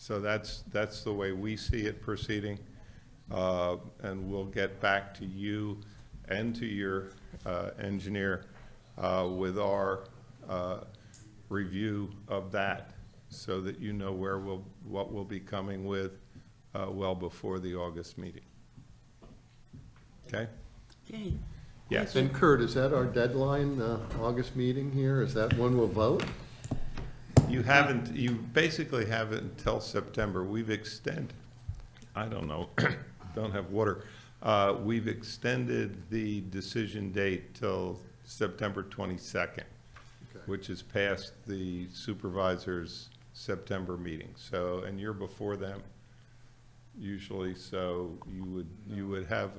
So that's the way we see it proceeding, and we'll get back to you and to your engineer with our review of that, so that you know what we'll be coming with well before the August meeting. Okay? Okay. Yes. And Kurt, is that our deadline, August meeting here? Is that when we'll vote? You basically have it until September. We've extended, I don't know, don't have water. We've extended the decision date till September 22nd, which is past the supervisor's September meeting. So, and you're before them usually, so you would have.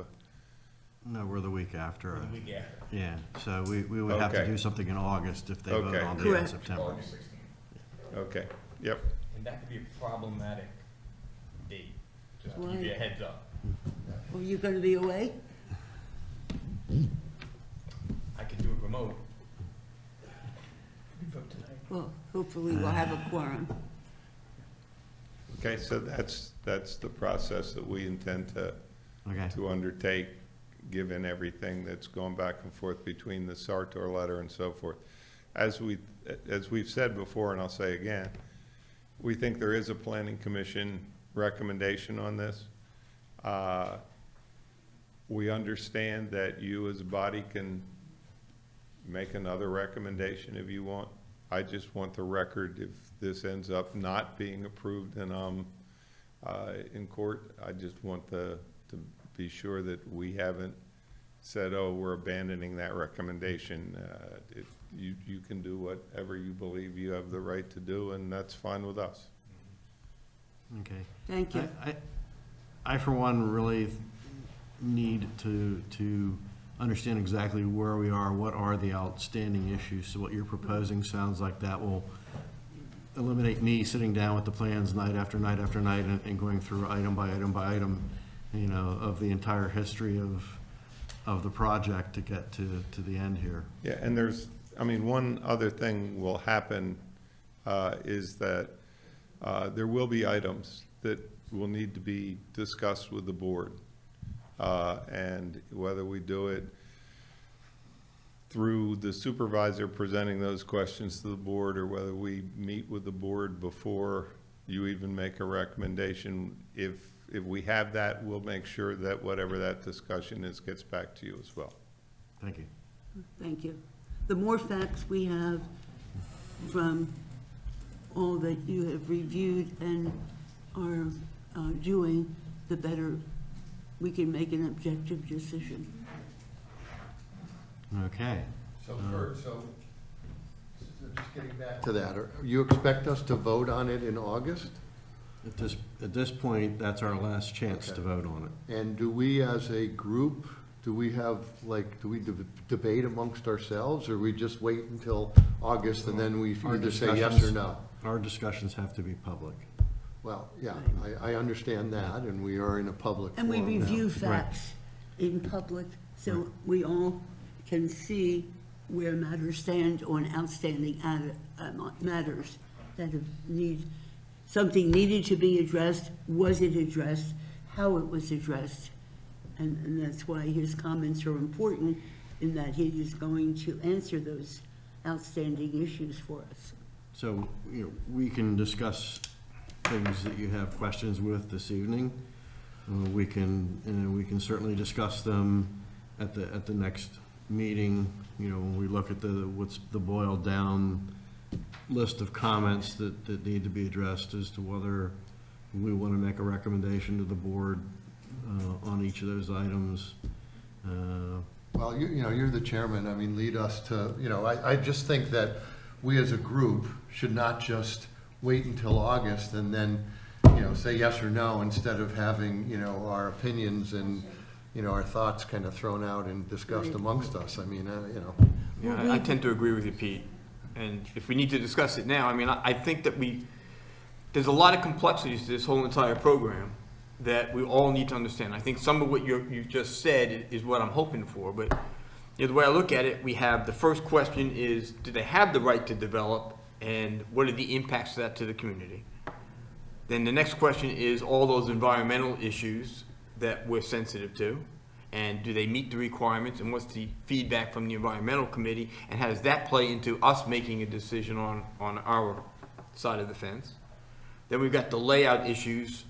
No, we're the week after. We're the week after. Yeah, so we would have to Okay. do something in August if they vote Okay. on it in Correct. September. August 16th. Okay, yep. And that could be a problematic date, just to Why? give you a heads up. Are you going to be away? I can do it remote. We vote tonight. Well, hopefully we'll have a quorum. Okay, so that's the process that we intend to undertake, given everything that's gone back and forth between the Sartor letter and so forth. As we've said before, and I'll say again, we think there is a planning commission recommendation on this. We understand that you as a body can make another recommendation if you want. I just want the record, if this ends up not being approved and in court, I just want to be sure that we haven't said, oh, we're abandoning that recommendation. You can do whatever you believe you have the right to do, and that's fine with us. Okay. Thank you. I for one, really need to understand exactly where we are, what are the outstanding issues. So what you're proposing sounds like that will eliminate me sitting down with the plans night after night after night and going through item by item by item, you know, of the entire history of the project to get to the end here. Yeah, and there's, I mean, one other thing will happen is that there will be items that will need to be discussed with the board. And whether we do it through the supervisor presenting those questions to the board, or whether we meet with the board before you even make a recommendation, if we have that, we'll make sure that whatever that discussion is gets back to you as well. Thank you. Thank you. The more facts we have from all that you have reviewed and are doing, the better we can make an objective decision. Okay. So just getting back to that, you expect us to vote on it in August? At this point, that's our last chance to vote on it. And do we, as a group, do we have, like, do we debate amongst ourselves, or we just wait until August and then we either say yes or no? Our discussions have to be public. Well, yeah, I understand that, and we are in a public And we forum now. review facts in public, so we all can see where matters stand on outstanding matters that have something needed to be addressed, was it addressed, how it was addressed. And that's why his comments are important, in that he is going to answer those outstanding issues for us. So, you know, we can discuss things that you have questions with this evening. We can certainly discuss them at the next meeting. You know, when we look at what's the boiled down list of comments that need to be addressed as to whether we want to make a recommendation to the board on each of those items. Well, you know, you're the chairman. I mean, lead us to, you know, I just think that we as a group should not just wait until August and then, you know, say yes or no, instead of having, you know, our opinions and, you know, our thoughts kind of thrown out and discussed amongst us. I mean, you know. Yeah, I tend to agree with you, Pete. And if we need to discuss it now, I mean, I think that there's a lot of complexities to this whole entire program that we all need to understand. I think some of what you just said is what I'm hoping for, but you know, the way I look at it, we have the first question is, do they have the right to develop, and what are the impacts of that to the community? Then the next question is all those environmental issues that we're sensitive to, and do they meet the requirements, and what's the feedback from the environmental committee, and how does that play into us making a decision on our side of the fence? Then we've got the layout issues,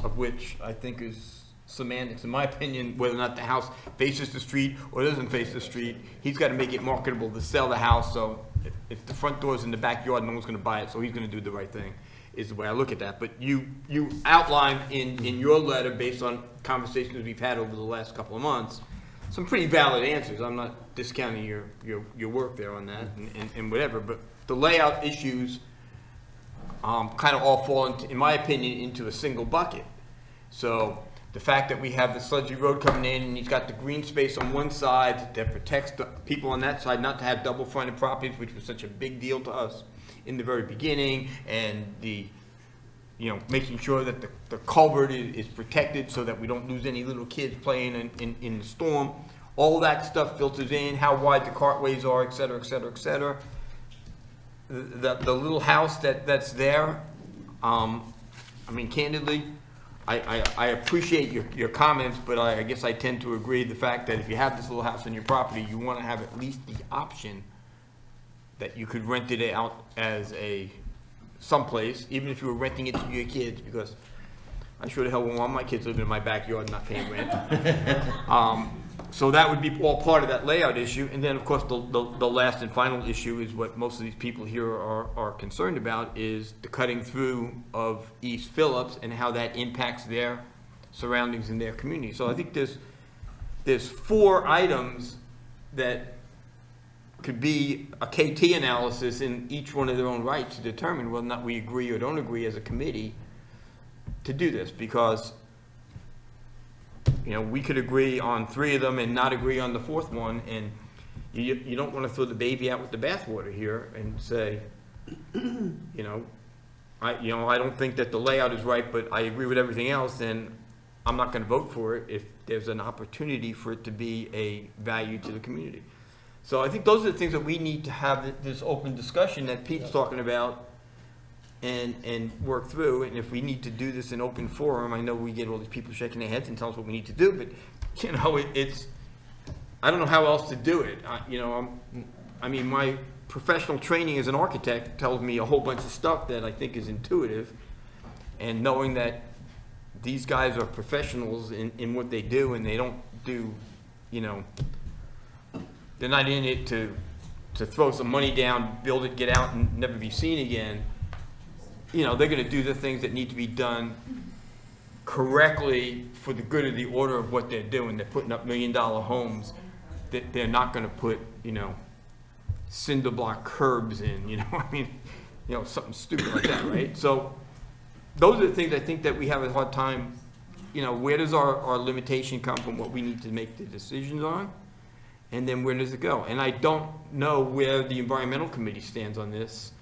of which I think is semantics. In my opinion, whether or not the house faces the street or doesn't face the street, he's got to make it marketable to sell the house. So if the front door's in the backyard, no one's going to buy it, so he's going to do the right thing, is the way I look at that. But you outlined in your letter, based on conversations we've had over the last couple of months, some pretty valid answers. I'm not discounting your work there on that and whatever, but the layout issues kind of all fall, in my opinion, into a single bucket. So the fact that we have the sludgy road coming in, and he's got the green space on one side that protects the people on that side not to have double fronted properties, which was such a big deal to us in the very beginning, and making sure that the culvert is protected so that we don't lose any little kids playing in the storm. All that stuff filters in, how wide the cartways are, et cetera, et cetera, et cetera. The little house that's there, I mean, candidly, I appreciate your comments, but I guess I tend to agree the fact that if you have this little house on your property, you want to have at least the option that you could rent it out as someplace, even if you were renting it to your kids, because I sure the hell wouldn't want my kids living in my backyard not paying rent. So that would be all part of that layout issue. And then, of course, the last and final issue is what most of these people here are concerned about, is the cutting through of East Phillips and how that impacts their surroundings in their community. So I think there's 4 items that could be a KT analysis in each one of their own right to determine whether or not we agree or don't agree as a committee to do this, because we could agree on 3 of them and not agree on the 4th one, and you don't want to throw the baby out with the bathwater here and say, I don't think that the layout is right, but I agree with everything else, then I'm not going to vote for it if there's an opportunity for it to be a value to the community. So I think those are the things that we need to have this open discussion that Pete's talking about and work through. And if we need to do this in open forum, I know we get all these people shaking their heads and tell us what we need to do, but it's I don't know how else to do it. I mean, my professional training as an architect tells me a whole bunch of stuff that I think is intuitive, and knowing that these guys are professionals in what they do, and they don't do, they're not in it to throw some money down, build it, get out, and never be seen again. They're going to do the things that need to be done correctly for the good of the order of what they're doing. They're putting up $1 million homes. That they're not going to put, cinder block curbs in, something stupid like that, right? So those are the things I think that we have a hard time, where does our limitation come from, what we need to make the decisions on, and then where does it go? And I don't know where the environmental committee stands on this,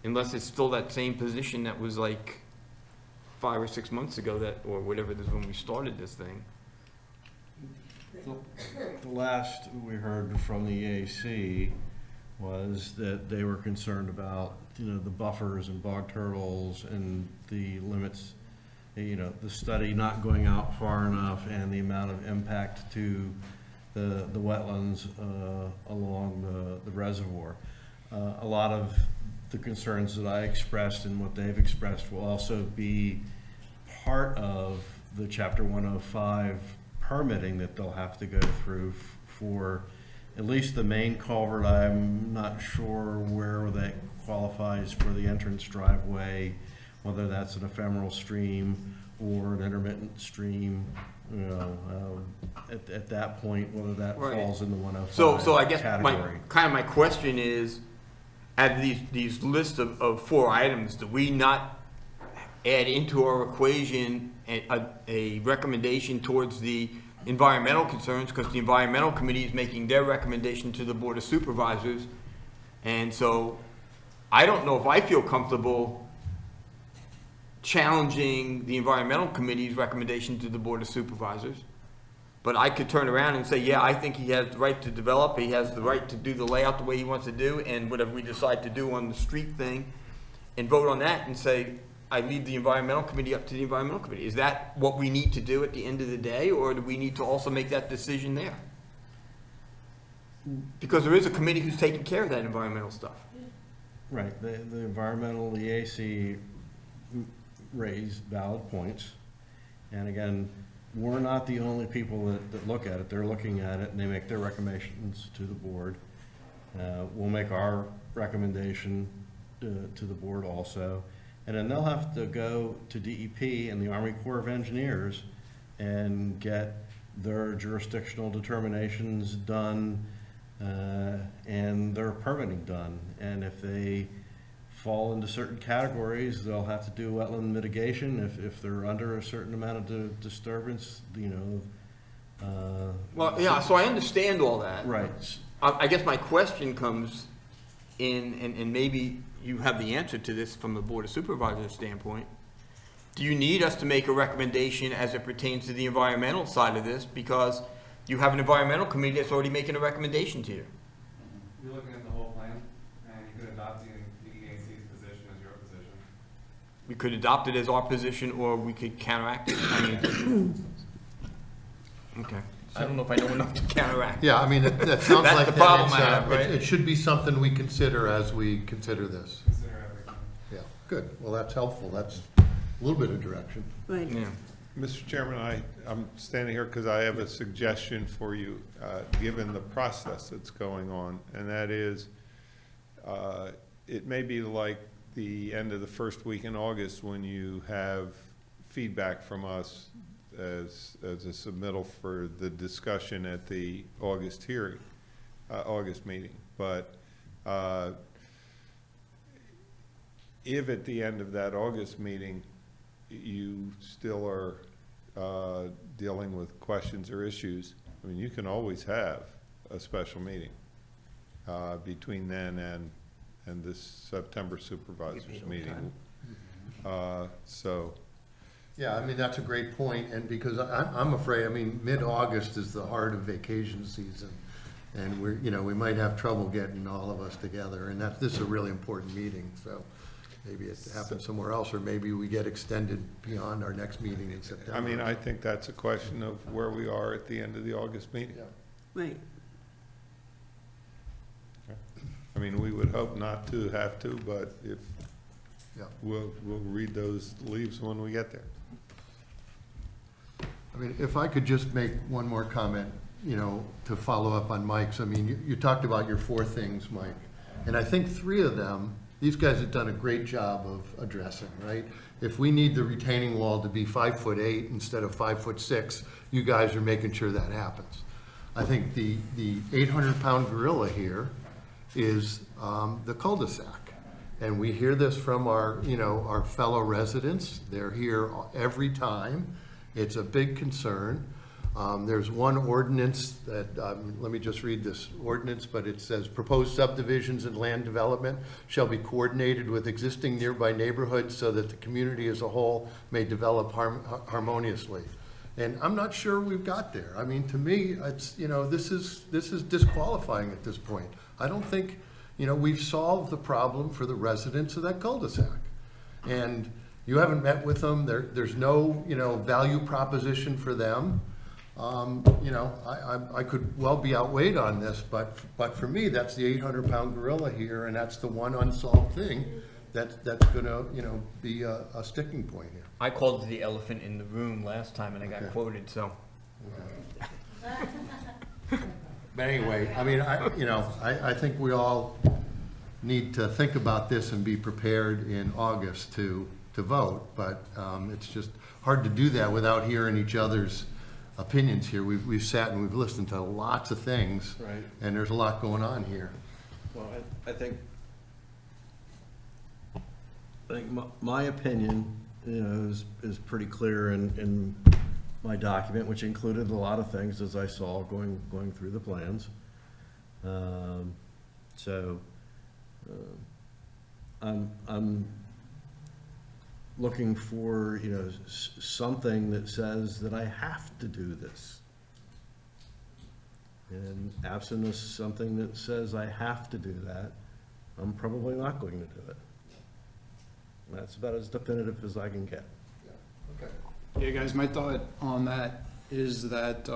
unless it's still that same position that was like 5 or 6 months ago, or whatever it is when we started this thing. The last we heard from the EAC was that they were concerned about, the buffers and bog turtles and the limits, the study not going out far enough and the amount of impact to the wetlands along the reservoir. A lot of the concerns that I expressed and what they've expressed will also be part of the Chapter 105 permitting that they'll have to go through for at least the main culvert. I'm not sure where that qualifies for the entrance driveway, whether that's an ephemeral stream or an intermittent stream. At that point, whether that falls in the 105 So I guess category. my question is, out of these lists of 4 items, do we not add into our equation a recommendation towards the environmental concerns, because the environmental committee is making their recommendation to the Board of Supervisors? And so I don't know if I feel comfortable challenging the environmental committee's recommendation to the Board of Supervisors, but I could turn around and say, yeah, I think he has the right to develop, he has the right to do the layout the way he wants to do, and whatever we decide to do on the street thing, and vote on that and say, I leave the environmental committee up to the environmental committee. Is that what we need to do at the end of the day, or do we need to also make that decision there? Because there is a committee who's taking care of that environmental stuff. Right, the environmental EAC raised valid points, and again, we're not the only people that look at it. They're looking at it and they make their recommendations to the board. We'll make our recommendation to the board also, and then they'll have to go to DEP and the Army Corps of Engineers and get their jurisdictional determinations done and their permitting done. And if they fall into certain categories, they'll have to do wetland mitigation. If they're under a certain amount of disturbance, Well, yeah, so I understand all that. Right. I guess my question comes in, and maybe you have the answer to this from the Board of Supervisors standpoint. Do you need us to make a recommendation as it pertains to the environmental side of this, because you have an environmental committee that's already making a recommendation to you? You're looking at the whole plan, and you could adopt the EAC's position as your position. we could adopt it as our position, or we could counteract it. I mean, okay. I don't know if I know enough to counteract. Yeah, I mean, that sounds That's like the that problem it's, I have, right? it should be something we consider as we consider this. Yeah, good. Well, that's helpful. That's a little bit of direction. Right. Yeah. Mr. Chairman, I'm standing here because I have a suggestion for you, given the process that's going on, and that is, it may be like the end of the first week in August when you have feedback from us as a submittal for the discussion at the August hearing, August meeting. But if at the end of that August meeting you still are dealing with questions or issues, I mean, you can always have a special meeting between then and this September supervisors meeting. So. Yeah, I mean, that's a great point, and because I'm afraid, I mean, mid-August is the heart of vacation season, and we might have trouble getting all of us together, and this is a really important meeting, so maybe it happens somewhere else, or maybe we get extended beyond our next meeting in September. I mean, I think that's a question of where we are at the end of the August meeting. Yeah. Right. I mean, we would hope not to have to, but if, Yeah. we'll read those leaves when we get there. I mean, if I could just make one more comment, to follow up on Mike's. I mean, you talked about your 4 things, Mike, and I think 3 of them, these guys have done a great job of addressing, right? If we need the retaining wall to be 5'8" instead of 5'6", you guys are making sure that happens. I think the 800-pound gorilla here is the cul-de-sac. And we hear this from our fellow residents. They're here every time. It's a big concern. There's one ordinance that, let me just read this ordinance, but it says, proposed subdivisions and land development shall be coordinated with existing nearby neighborhoods so that the community as a whole may develop harmoniously. And I'm not sure we've got there. I mean, to me, it's, this is disqualifying at this point. I don't think, we've solved the problem for the residents of that cul-de-sac. And you haven't met with them. There's no, value proposition for them. I could well be outweighed on this, but for me, that's the 800-pound gorilla here, and that's the one unsolved thing that's gonna, be a sticking point here. I called it the elephant in the room last time, and I got quoted, so. But anyway, I mean, I think we all need to think about this and be prepared in August to vote, but it's just hard to do that without hearing each other's opinions here. We've sat and we've listened to lots of things, Right. and there's a lot going on here. Well, I think my opinion, is pretty clear in my document, which included a lot of things as I saw going through the plans. I'm looking for, something that says that I have to do this. And absent of something that says I have to do that, I'm probably not going to do it. That's about as definitive as I can get. Okay. Yeah, guys, my thought on that is that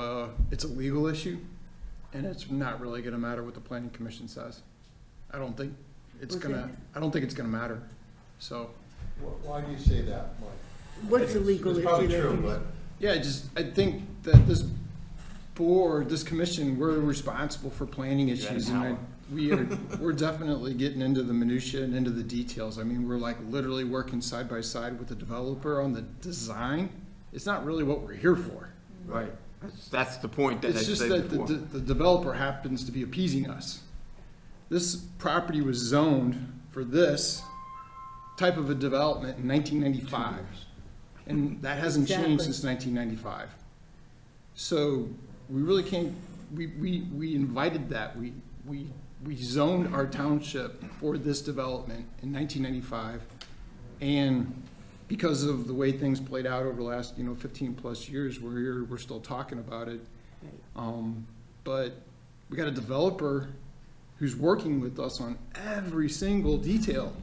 it's a legal issue, and it's not really gonna matter what the planning commission says. I don't think it's gonna matter, so. Why do you say that, Mike? What's a legal issue? It's probably true, but. Yeah, I think that this board, this commission, we're responsible for planning issues, and we're definitely getting into the minutia and into the details. I mean, we're like literally working side by side with the developer on the design. It's not really what we're here for. Right. That's the point that I It's just said that before. the developer happens to be appeasing us. This property was zoned for this type of a development in 1995. And that hasn't changed Exactly. since 1995. So we really can't, we invited that. We zoned our township for this development in 1995. And because of the way things played out over the last, 15 plus years, we're still talking about it. But we got a developer who's working with us on every single detail.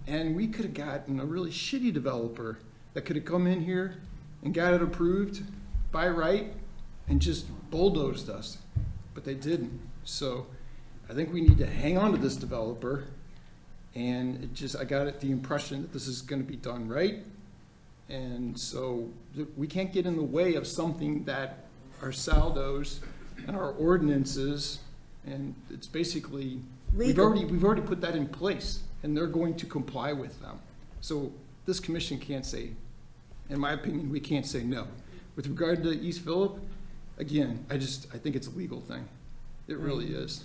And we could have gotten a really shitty developer that could have come in here and got it approved by right and just bulldozed us, but they didn't. So I think we need to hang on to this developer. And I got the impression that this is gonna be done right. And so we can't get in the way of something that our saldos and our ordinances, and it's basically, we've already put that in place, and they're going to comply with them. So this commission can't say, in my opinion, we can't say no. With regard to East Phillip, again, I think it's a legal thing. It really is.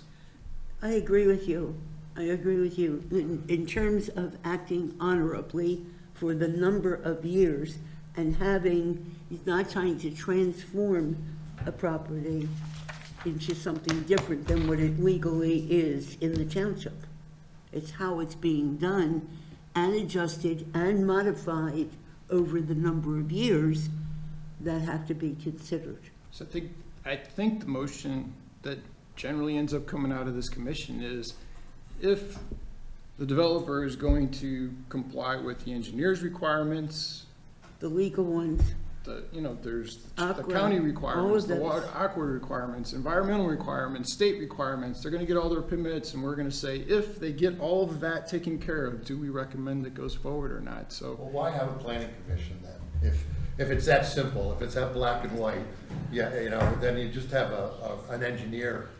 I agree with you. I agree with you. In terms of acting honorably for the number of years and not trying to transform a property into something different than what it legally is in the township. It's how it's being done and adjusted and modified over the number of years that have to be considered. So I think the motion that generally ends up coming out of this commission is, if the developer is going to comply with the engineer's requirements, the legal ones, there's Aqua, the county requirements, the all of water, aqua requirements, environmental requirements, state requirements, they're gonna get all their permits, and we're gonna say, if they get all of that taken care of, do we recommend it goes forward or not? So, Well, why have a planning commission then? If it's that simple, if it's that black and white, then you just have an engineer,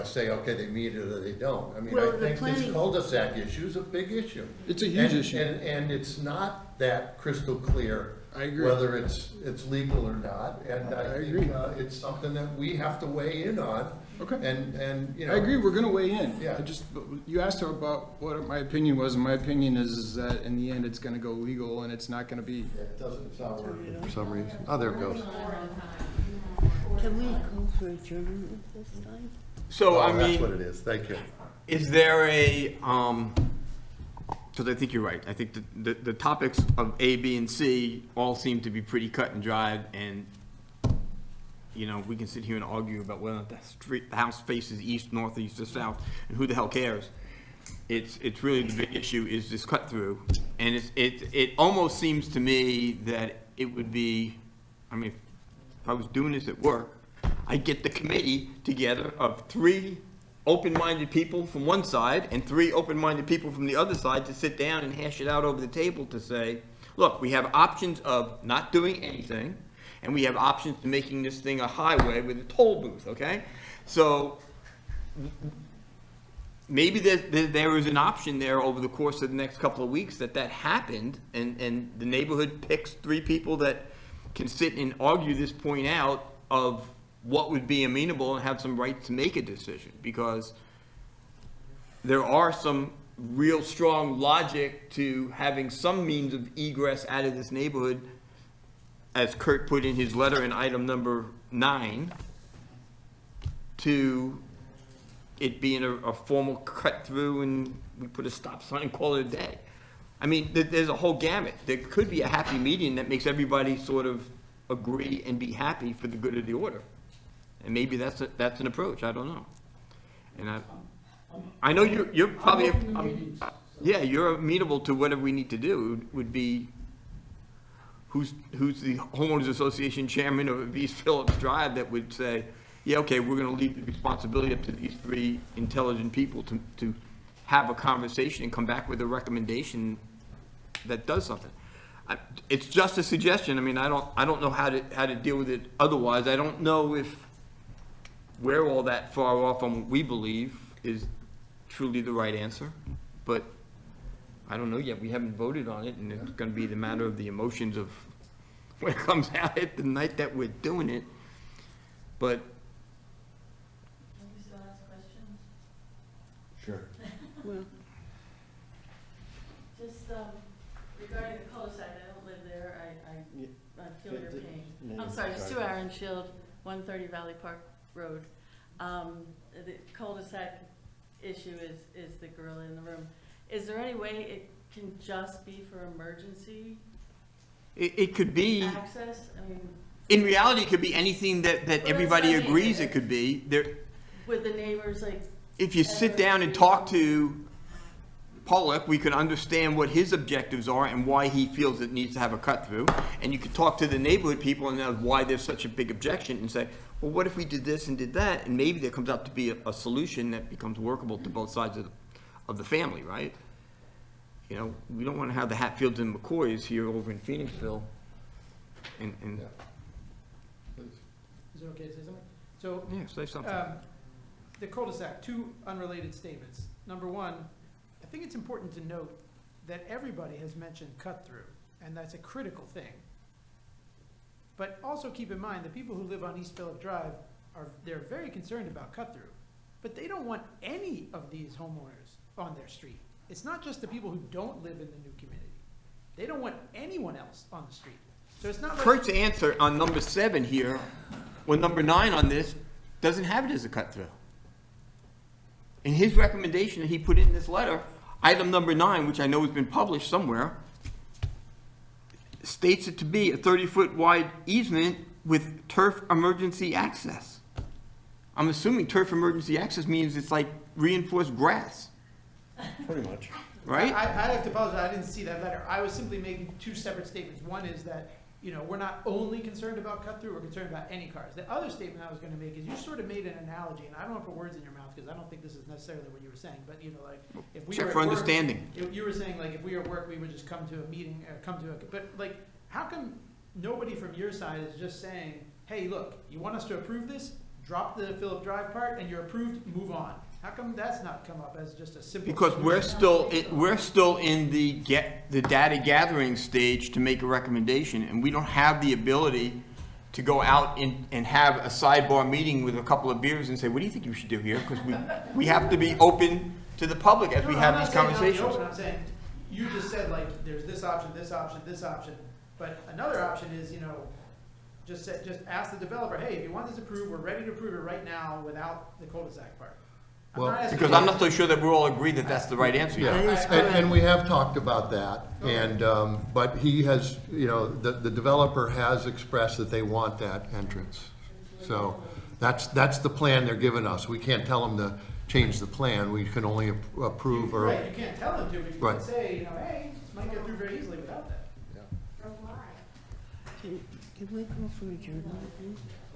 say, okay, they meet it or they don't. I mean, Well, I think this cul-de-sac issue is a big issue. It's a huge issue. And it's not that crystal clear. I agree. Whether it's legal or not, and I think it's something that we have to weigh in on. Okay. And I agree, we're gonna weigh in. Yeah. You asked her about what my opinion was, and my opinion is that in the end, it's gonna go legal, and it's not gonna be. It doesn't, it's not working for some reason. Oh, there it goes. Can we go for adjournment this time? So, I mean. That's what it is, thank you. Is there because I think you're right. I think the topics of A, B, and C all seem to be pretty cut and dried, and, we can sit here and argue about whether or not the house faces east, northeast, or south, and who the hell cares? It's really the big issue is this cut through, and it almost seems to me that it would be, if I was doing this at work, I'd get the committee together of 3 open-minded people from one side and 3 open-minded people from the other side to sit down and hash it out over the table to say, look, we have options of not doing anything, and we have options to making this thing a highway with a toll booth, okay? So maybe there is an option there over the course of the next couple of weeks that happened, and the neighborhood picks 3 people that can sit and argue this point out of what would be amenable and have some right to make a decision, because there are some real strong logic to having some means of egress out of this neighborhood, as Kurt put in his letter in item number 9, to it being a formal cut through and we put a stop sign and call it a day. I mean, there's a whole gamut. There could be a happy medium that makes everybody sort of agree and be happy for the good of the order. And maybe that's an approach. I don't know. And I know you're probably you're amenable to whatever we need to do. It would be who's the homeowners association chairman of East Phillips Drive that would say, yeah, okay, we're going to leave the responsibility up to these 3 intelligent people to have a conversation and come back with a recommendation that does something. It's just a suggestion. I mean, I don't know how to deal with it otherwise. I don't know if we're all that far off on what we believe is truly the right answer, but I don't know yet. We haven't voted on it, and it's going to be the matter of the emotions of when it comes out at the night that we're doing it. But Can we still ask questions? Sure. Well, Just regarding the cul-de-sac, I don't live there, I feel your pain. I'm sorry, Sue Aaron Shield, 130 Valley Park Road. The cul-de-sac issue is the gorilla in the room. Is there any way it can just be for emergency it could be, access? I mean, in reality, it could be anything that everybody what I mean. agrees it could be. with the neighbors, like, If you sit down and talk to Pollock, we could understand what his objectives are and why he feels it needs to have a cut-through. And you could talk to the neighborhood people and know why there's such a big objection and say, well, what if we did this and did that? And maybe there comes out to be a solution that becomes workable to both sides of the family, right? You know, we don't want to have the Hatfields and McCoys here over in Phoenixville. And Is it okay to say something? So. yeah, say something. The cul-de-sac, two unrelated statements. Number one, I think it's important to note that everybody has mentioned cut-through, and that's a critical thing. But also keep in mind, the people who live on East Phillip Drive they're very concerned about cut-through, but they don't want any of these homeowners on their street. It's not just the people who don't live in the new community. They don't want anyone else on the street. So it's not like. Kurt's answer on number 7 here, or number 9 on this, doesn't have it as a cut-through. In his recommendation that he put in this letter, item number 9, which I know has been published somewhere, states it to be a 30-foot wide easement with turf emergency access. I'm assuming turf emergency access means it's like reinforced grass. Pretty much. Right? I have to apologize, I didn't see that letter. I was simply making two separate statements. One is that, you know, we're not only concerned about cut-through, we're concerned about any cars. The other statement I was gonna make is you sort of made an analogy, and I don't want to put words in your mouth, because I don't think this is necessarily what you were saying, but, you know, like, if we Check were for at work, understanding. You were saying, like, if we were at work, we would just come to a meeting, but, like, how come nobody from your side is just saying, hey, look, you want us to approve this? Drop the Phillip Drive part, and you're approved, move on. How come that's not come up as just a simple? Because we're still in the data gathering stage to make a recommendation, and we don't have the ability to go out and have a sidebar meeting with a couple of beers and say, what do you think you should do here? Because we have to be open to the public as we have these conversations. I'm saying, you just said, like, there's this option, this option, this option, but another option is, you know, just ask the developer, hey, if you want this approved, we're ready to approve it right now without the cul-de-sac part. Because I'm not so sure that we're all agreed that that's the right answer. Yeah, and we have talked about that, and, but he has, you know, the developer has expressed that they want that entrance. So that's the plan they're giving us. We can't tell them to change the plan, we can only approve or. Right, you can't tell them to, but you Right. can say, you know, hey, this might get through very easily without that. Can we go for adjournment?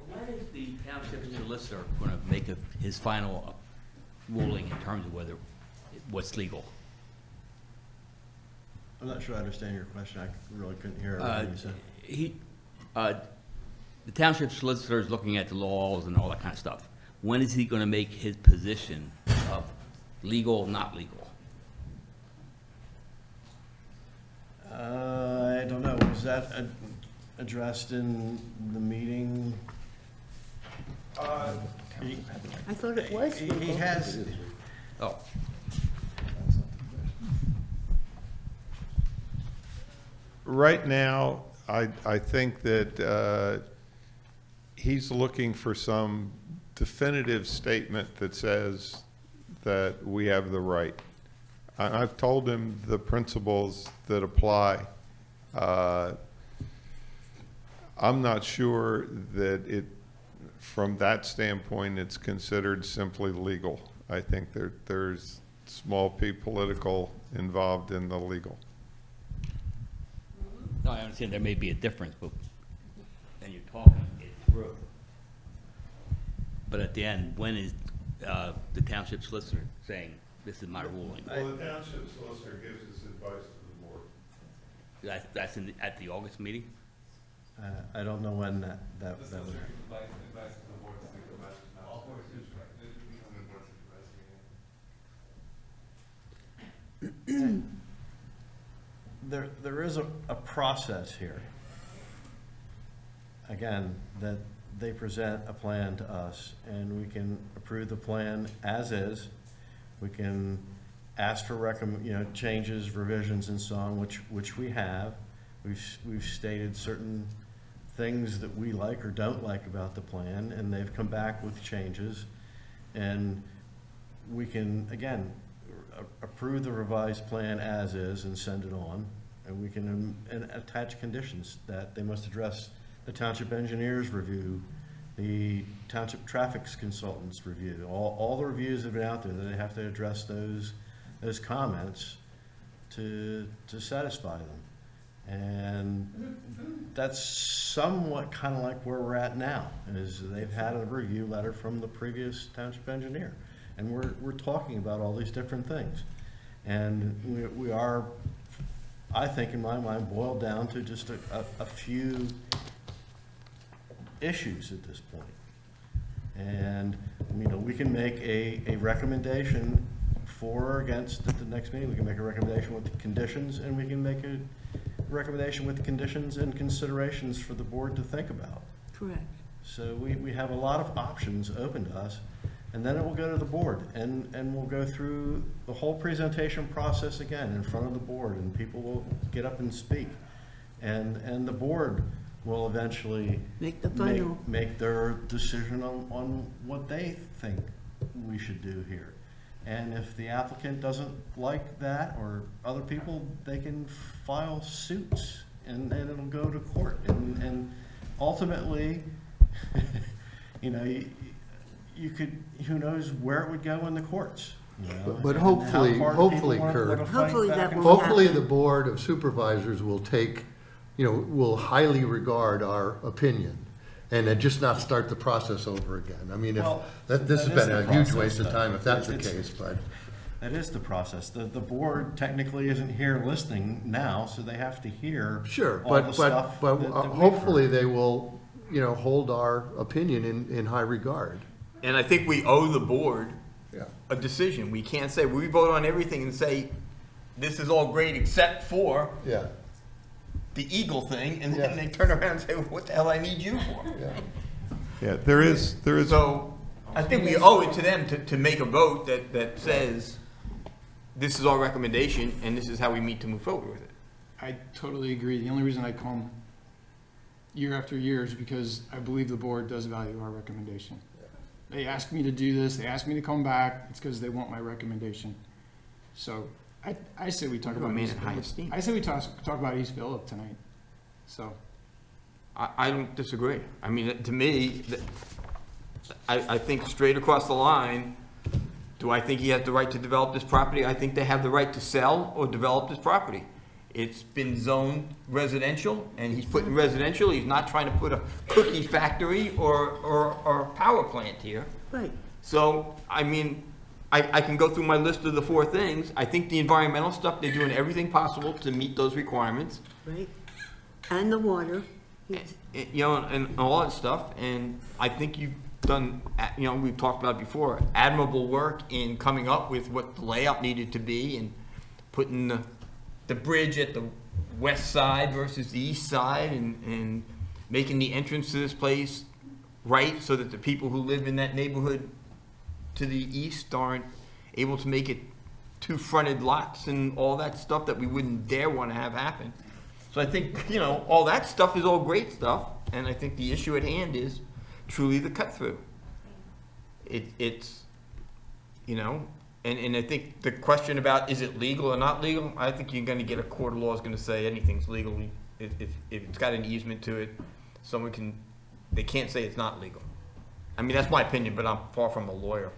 When is the township solicitor going to make his final ruling in terms of what's legal? I'm not sure I understand your question. I really couldn't hear everything you said. The township solicitor is looking at the laws and all that kind of stuff. When is he going to make his position of legal, not legal? I don't know. Was that addressed in the meeting? I thought it was legal. He has. Oh. Right now, I think that he's looking for some definitive statement that says that we have the right. I've told him the principles that apply. I'm not sure that from that standpoint, it's considered simply legal. I think there's small p political involved in the legal. No, I understand there may be a difference, but then you're talking it through. But at the end, when is the township solicitor saying, this is my ruling? Well, the township solicitor gives his advice to the board. That's at the August meeting? I don't know when that was. There is a process here. Again, that they present a plan to us, and we can approve the plan as is. We can ask for changes, revisions, and so on, which we have. We've stated certain things that we like or don't like about the plan, and they've come back with changes. And we can, again, approve the revised plan as is and send it on. And we can attach conditions that they must address the township engineer's review, the township traffic consultant's review, all the reviews that have been out there, that they have to address those comments. to satisfy them. And that's somewhat kind of like where we're at now, is they've had a review letter from the previous township engineer. And we're talking about all these different things. And we are, I think in my mind, boiled down to just a few issues at this point. And, you know, we can make a recommendation for or against at the next meeting. We can make a recommendation with the conditions, and we can make a recommendation with the conditions and considerations for the board to think about. Correct. So we have a lot of options open to us, and then it will go to the board, and we'll go through the whole presentation process again in front of the board, and people will get up and speak. And the board will eventually Make the final. make their decision on what they think we should do here. And if the applicant doesn't like that, or other people, they can file suits, and it'll go to court. And ultimately, you know, you could, who knows where it would go in the courts. You know, But and how hopefully, far hopefully, people Kurt, wanna fight Hopefully back that and will forth. hopefully happen. the Board of Supervisors will take, you know, will highly regard our opinion and then just not start the process over again. I mean, if, Well, this has that is been the a huge process, waste of though. time if that's the It's- case, but. That is the process. The board technically isn't here listening now, so they have to hear Sure, all the but stuff that we've hopefully heard. they will, you know, hold our opinion in high regard. And I think we owe the board Yeah. a decision. We can't say, we vote on everything and say, this is all great except for Yeah, the Eagle thing, and then Yeah. they turn around and say, what the hell I need you for? yeah. Yeah, there is, So, I think we owe it to them to make a vote that says, this is our recommendation, and this is how we meet to move forward with it. I totally agree. The only reason I come year after year is because I believe the board does value our recommendation. They ask me to do this, they ask me to come back, it's because they want my recommendation. So, I say we talk You're a about man East in high Phillip. esteem. I say we talk about East Phillip tonight, so. I don't disagree. I mean, to me, I think straight across the line, do I think he has the right to develop this property? I think they have the right to sell or develop this property. It's been zoned residential, and he's putting residential, he's not trying to put a cookie factory or power plant here. Right. So, I mean, I can go through my list of the 4 things. I think the environmental stuff, they're doing everything possible to meet those requirements. Right. And the water. You know, and all that stuff, and I think you've done, you know, we've talked about it before, admirable work in coming up with what the layout needed to be, and putting the bridge at the west side versus the east side, and making the entrance to this place right, so that the people who live in that neighborhood to the east aren't able to make it 2 fronted lots and all that stuff that we wouldn't dare want to have happen. So I think, you know, all that stuff is all great stuff, and I think the issue at hand is truly the cut through. It's, you know, and I think the question about is it legal or not legal, I think you're gonna get a court of law is gonna say anything's legal. If it's got an easement to it, they can't say it's not legal. I mean, that's my opinion, but I'm far from a lawyer.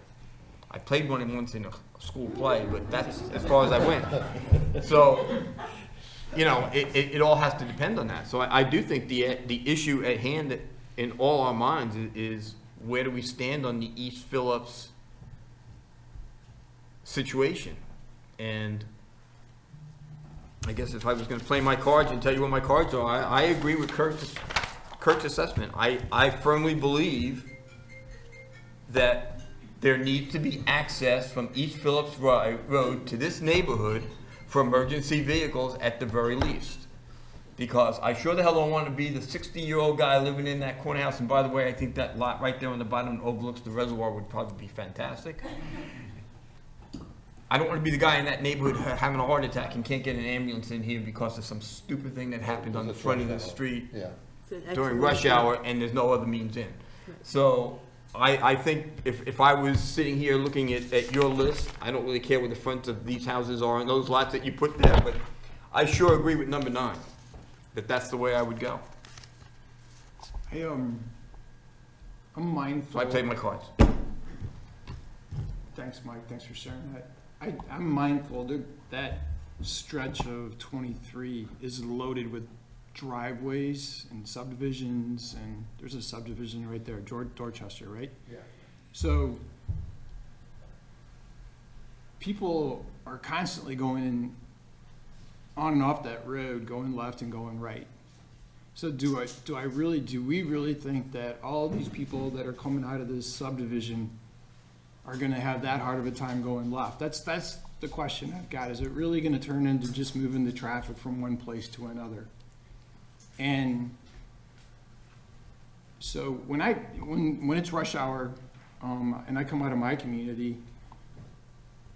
I played one once in a school play, but that's as far as I went. So, you know, it all has to depend on that. So I do think the issue at hand in all our minds is where do we stand on the East Phillips situation? And I guess if I was going to play my cards and tell you what my cards are, I agree with Kurt's assessment. I firmly believe that there needs to be access from East Phillips Road to this neighborhood for emergency vehicles at the very least. Because I sure the hell don't want to be the 60-year-old guy living in that corner house. And by the way, I think that lot right there on the bottom overlooks the reservoir would probably be fantastic. I don't want to be the guy in that neighborhood having a heart attack and can't get an ambulance in here because of some stupid thing that happened on the front of the street during rush hour and there's no other means in. So I think if I was sitting here looking at your list, I don't really care where the fronts of these houses are and those lots that you put there, but I sure agree with number 9, that that's the way I would go. I'm mindful. So I played my cards. Thanks, Mike. Thanks for sharing that. I'm mindful that stretch of 23 is loaded with driveways and subdivisions, and there's a subdivision right there, Dorchester, right? Yeah. So people are constantly going on and off that road, going left and going right. So do we really think that all these people that are coming out of this subdivision are gonna have that hard of a time going left? That's the question I've got. Is it really gonna turn into just moving the traffic from one place to another? And so when it's rush hour, and I come out of my community,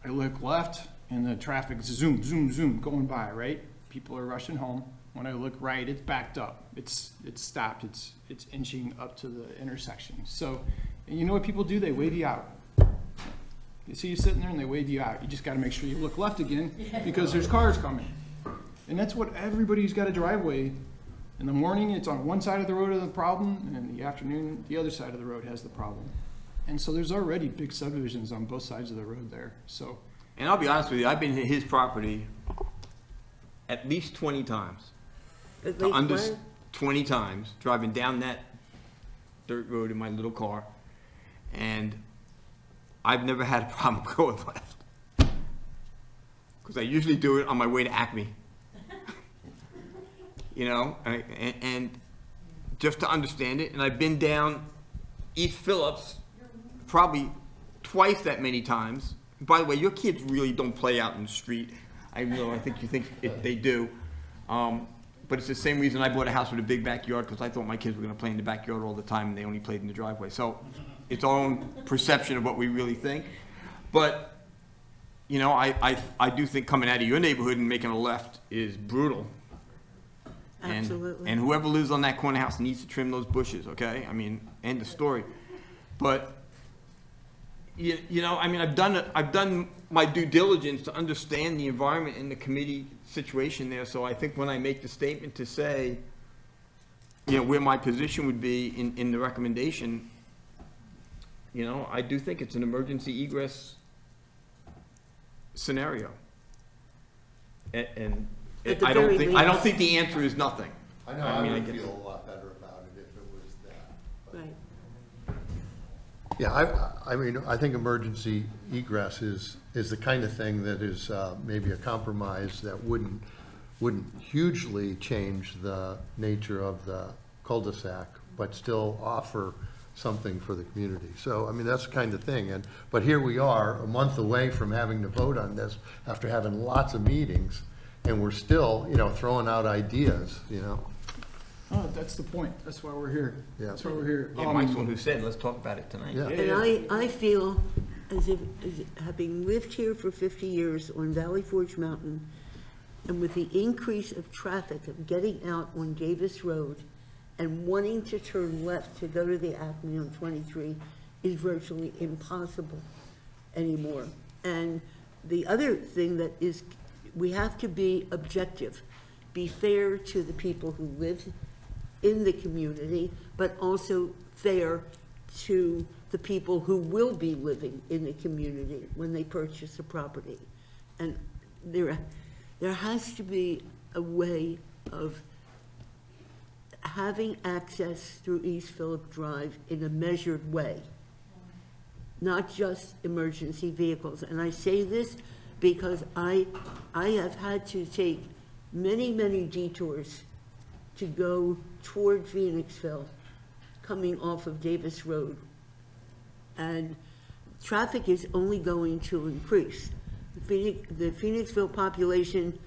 I look left and the traffic is zoom, zoom, zoom going by, right? People are rushing home. When I look right, it's backed up. It's stopped. It's inching up to the intersection. So, and you know what people do? They wave you out. They see you sitting there and they wave you out. You just got to make sure you look left again because there's cars coming. And that's what everybody who's got a driveway. In the morning, it's on one side of the road of the problem, and in the afternoon, the other side of the road has the problem. And so there's already big subdivisions on both sides of the road there. So, And I'll be honest with you, I've been to his property at least 20 times. At least what? 20 times, driving down that dirt road in my little car. And I've never had a problem going left. Because I usually do it on my way to Acme. You know, and just to understand it, and I've been down East Phillips probably twice that many times. By the way, your kids really don't play out in the street. I know, I think you think they do. But it's the same reason I bought a house with a big backyard, because I thought my kids were going to play in the backyard all the time, and they only played in the driveway. So it's our own perception of what we really think. But, you know, I do think coming out of your neighborhood and making a left is brutal. Absolutely. And whoever lives on that corner house needs to trim those bushes, okay? I mean, end of story. But, you know, I mean, I've done my due diligence to understand the environment and the committee situation there. So I think when I make the statement to say, you know, where my position would be in the recommendation, you know, I do think it's an emergency egress scenario. And At the I don't very think least. the answer is nothing. I know I would guess- feel a lot better about it if it was that. but- Right. Yeah, I mean, I think emergency egress is the kind of thing that is maybe a compromise that wouldn't hugely change the nature of the cul-de-sac, but still offer something for the community. So, I mean, that's the kind of thing. But here we are, a month away from having to vote on this, after having lots of meetings, and we're still, you know, throwing out ideas, you know? oh, that's the point. That's why we're here. Yeah. That's why we're here. Yeah, Mike's the one who said, let's talk about it tonight. Yeah. And I feel as if having lived here for 50 years on Valley Forge Mountain, and with the increase of traffic of getting out on Davis Road and wanting to turn left to go to the Acme on 23 is virtually impossible anymore. And the other thing that is, we have to be objective, be fair to the people who live in the community, but also fair to the people who will be living in the community when they purchase a property. And there has to be a way of having access through East Phillip Drive in a measured way, not just emergency vehicles. And I say this because I have had to take many, many detours to go toward Phoenixville, coming off of Davis Road. And traffic is only going to increase. The Phoenixville population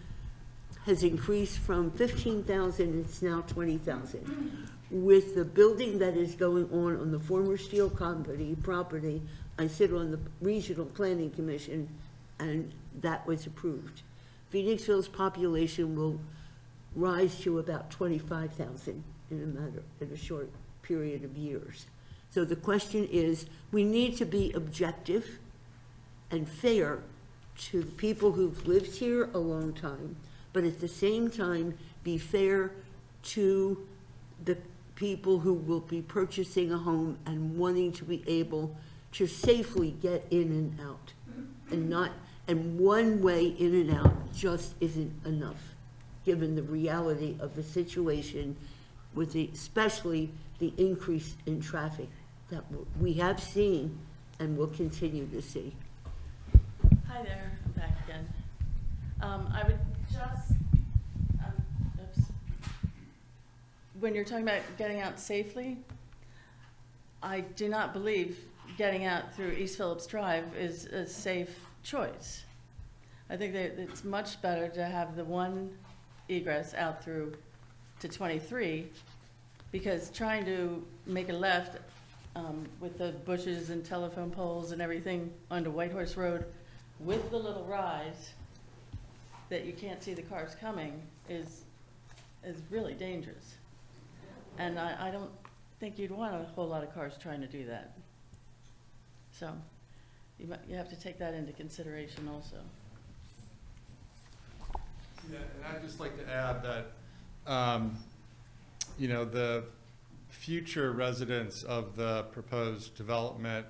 has increased from 15,000, it's now 20,000. With the building that is going on the former steel company property, I sit on the Regional Planning Commission, and that was approved. Phoenixville's population will rise to about 25,000 in a short period of years. So the question is, we need to be objective and fair to the people who've lived here a long time, but at the same time, be fair to the people who will be purchasing a home and wanting to be able to safely get in and out, and not And one way in and out just isn't enough, given the reality of the situation with especially the increase in traffic that we have seen and will continue to see. Hi there, I'm back again. I would just, oops. When you're talking about getting out safely, I do not believe getting out through East Phillips Drive is a safe choice. I think that it's much better to have the one egress out through to 23, because trying to make a left with the bushes and telephone poles and everything onto Whitehorse Road with the little rise that you can't see the cars coming is really dangerous. And I don't think you'd want a whole lot of cars trying to do that. So you have to take that into consideration also. Yeah, and I'd just like to add that, you know, the future residents of the proposed development,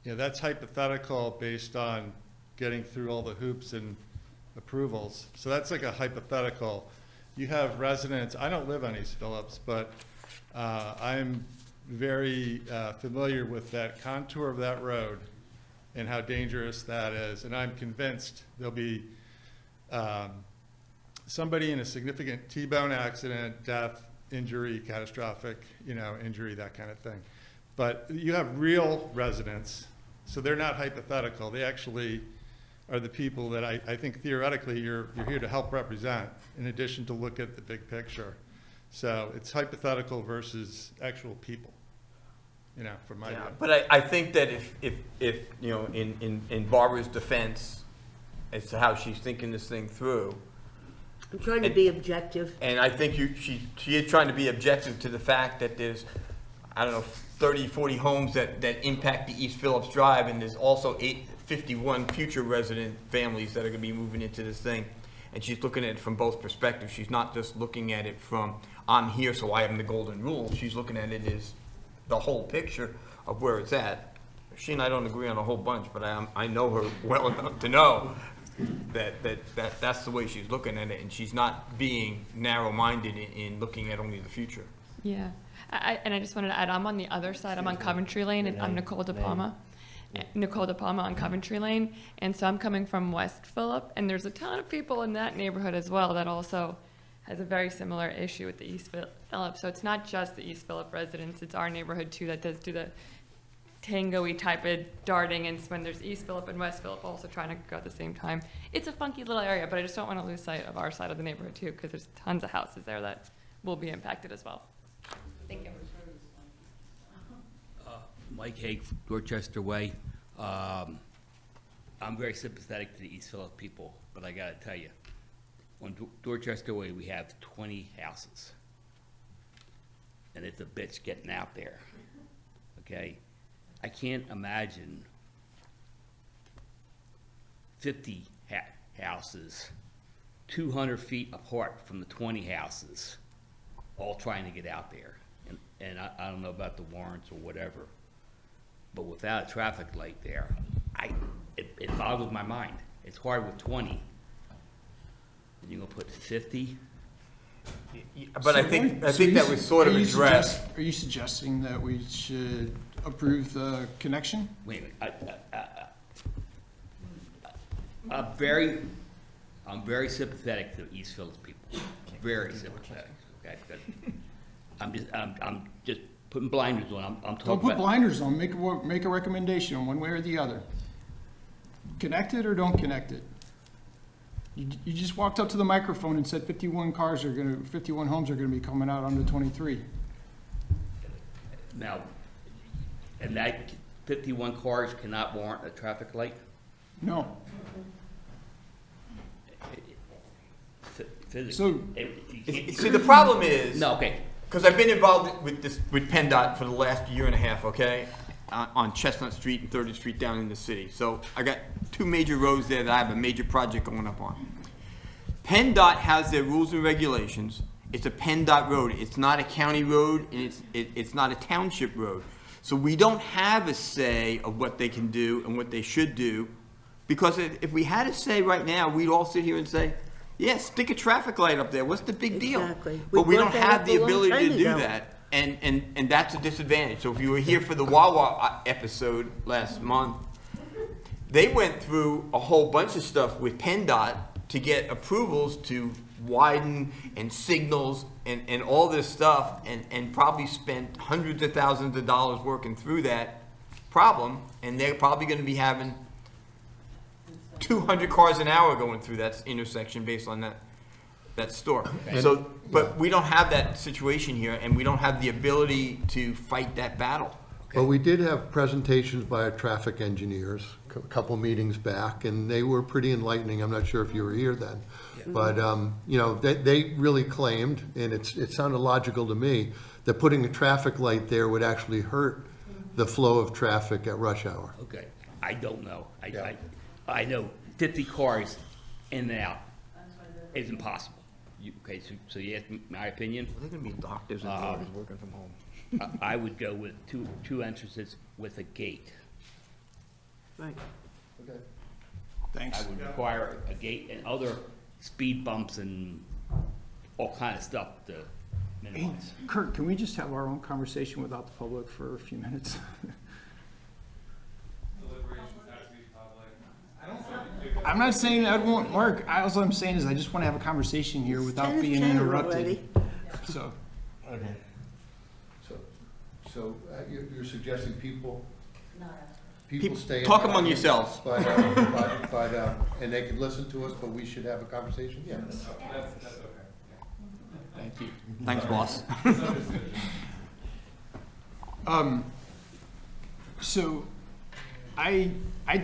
you know, that's hypothetical based on getting through all the hoops and approvals. So that's like a hypothetical. You have residents, I don't live on East Phillips, but I'm very familiar with that contour of that road and how dangerous that is. And I'm convinced there'll be somebody in a significant T-bone accident, death, injury, catastrophic, you know, injury, that kind of thing. But you have real residents, so they're not hypothetical. They actually are the people that I think theoretically you're here to help represent, in addition to look at the big picture. So it's hypothetical versus actual people, you know, from my view. But I think that if you know, in Barbara's defense as to how she's thinking this thing through, I'm trying to be objective. and I think she is trying to be objective to the fact that there's, I don't know, 30, 40 homes that impact the East Phillips Drive, and there's also 51 future resident families that are going to be moving into this thing. And she's looking at it from both perspectives. She's not just looking at it from, I'm here so I am the golden rule. She's looking at it as the whole picture of where it's at. She and I don't agree on a whole bunch, but I know her well enough to know that's the way she's looking at it, and she's not being narrow-minded in looking at only the future. Yeah, and I just wanted to add, I'm on the other side. I'm on Coventry Lane, and I'm Nicole De Palma. Nicole De Palma on Coventry Lane, and so I'm coming from West Phillip, and there's a ton of people in that neighborhood as well that also has a very similar issue with the East Phillip. So it's not just the East Phillip residents, it's our neighborhood too that does do the tango-y type of darting, and when there's East Phillip and West Phillip also trying to go at the same time. It's a funky little area, but I just don't want to lose sight of our side of the neighborhood too, because there's tons of houses there that will be impacted as well. Thank you. Mike Hague, Dorchester Way. I'm very sympathetic to the East Phillips people, but I gotta tell you, on Dorchester Way, we have 20 houses. And it's a bitch getting out there, okay? I can't imagine 50 houses, 200 feet apart from the 20 houses, all trying to get out there. And I don't know about the warrants or whatever, but without a traffic light there, it boggles my mind. It's hard with 20. And you're gonna put 50? But so I think that was sort of addressed. Are you suggesting that we should approve the connection? Wait a minute. I'm very sympathetic to East Phillips people. Very sympathetic. Okay, I'm just putting blinders on. I'm talking. Don't put blinders on. Make a recommendation on one way or the other. Connect it or don't connect it. You just walked up to the microphone and said 51 homes are gonna be coming out under 23. Now, and that 51 cars cannot warrant a traffic light? No. So, see, the problem is, no, okay, because I've been involved with PennDOT for the last year and a half, okay, on Chestnut Street and 30th Street down in the city. So I got two major roads there that I have a major project going up on. PennDOT has their rules and regulations. It's a PennDOT road. It's not a county road, and it's not a township road. So we don't have a say of what they can do and what they should do, Because if we had to say right now, we'd all sit here and say, yeah, stick a traffic light up there. What's the big deal? Exactly. But we brought don't that have up the a long ability to time do ago. that. And that's a disadvantage. So if you were here for the Wawa episode last month, they went through a whole bunch of stuff with PennDOT to get approvals to widen and signals and all this stuff, and probably spent hundreds of thousands of dollars working through that problem, and they're probably gonna be having 200 cars an hour going through that intersection based on that store. So, but we don't have that situation here, and we don't have the ability to fight that battle. Well, we did have presentations by our traffic engineers a couple meetings back, and they were pretty enlightening. I'm not sure if you were here then. But, you know, they really claimed, and it sounded logical to me, that putting a traffic light there would actually hurt the flow of traffic at rush hour. Okay, I don't know. I know 50 cars in and out is impossible. Okay, so you asked me my opinion? They're gonna be doctors and lawyers working from home. I would go with two entrances with a gate. Right. Okay. Thanks. I would require a gate and other speed bumps and all kind of stuff to minimize. Kurt, can we just have our own conversation without the public for a few minutes? I'm not saying I won't, Mark. All I'm saying is I just want to have a conversation here without being interrupted. So. Okay. So you're suggesting people stay in. Talk among yourselves. But, and they can listen to us, but we should have a conversation? Yeah. That's okay. Thank you. Thanks, boss. So I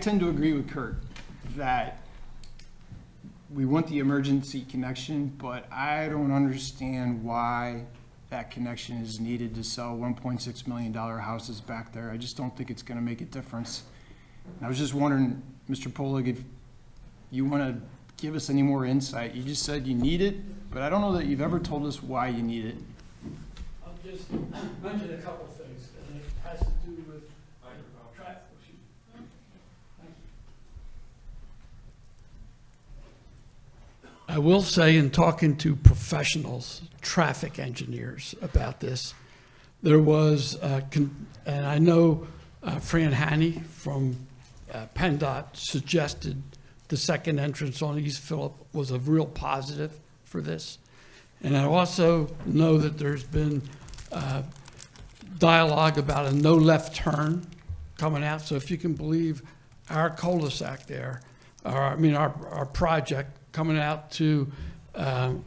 tend to agree with Kurt that we want the emergency connection, but I don't understand why that connection is needed to sell $1.6 million houses back there. I just don't think it's gonna make a difference. And I was just wondering, Mr. Polig, if you wanna give us any more insight. You just said you need it, but I don't know that you've ever told us why you need it. I'll just mention a couple things, and it has to do with traffic. I will say, in talking to professionals, traffic engineers about this, there was, and I know Fran Haney from PennDOT suggested the second entrance on East Phillip was a real positive for this. And I also know that there's been dialogue about a no left turn coming out. So if you can believe our cul-de-sac there, our project coming out to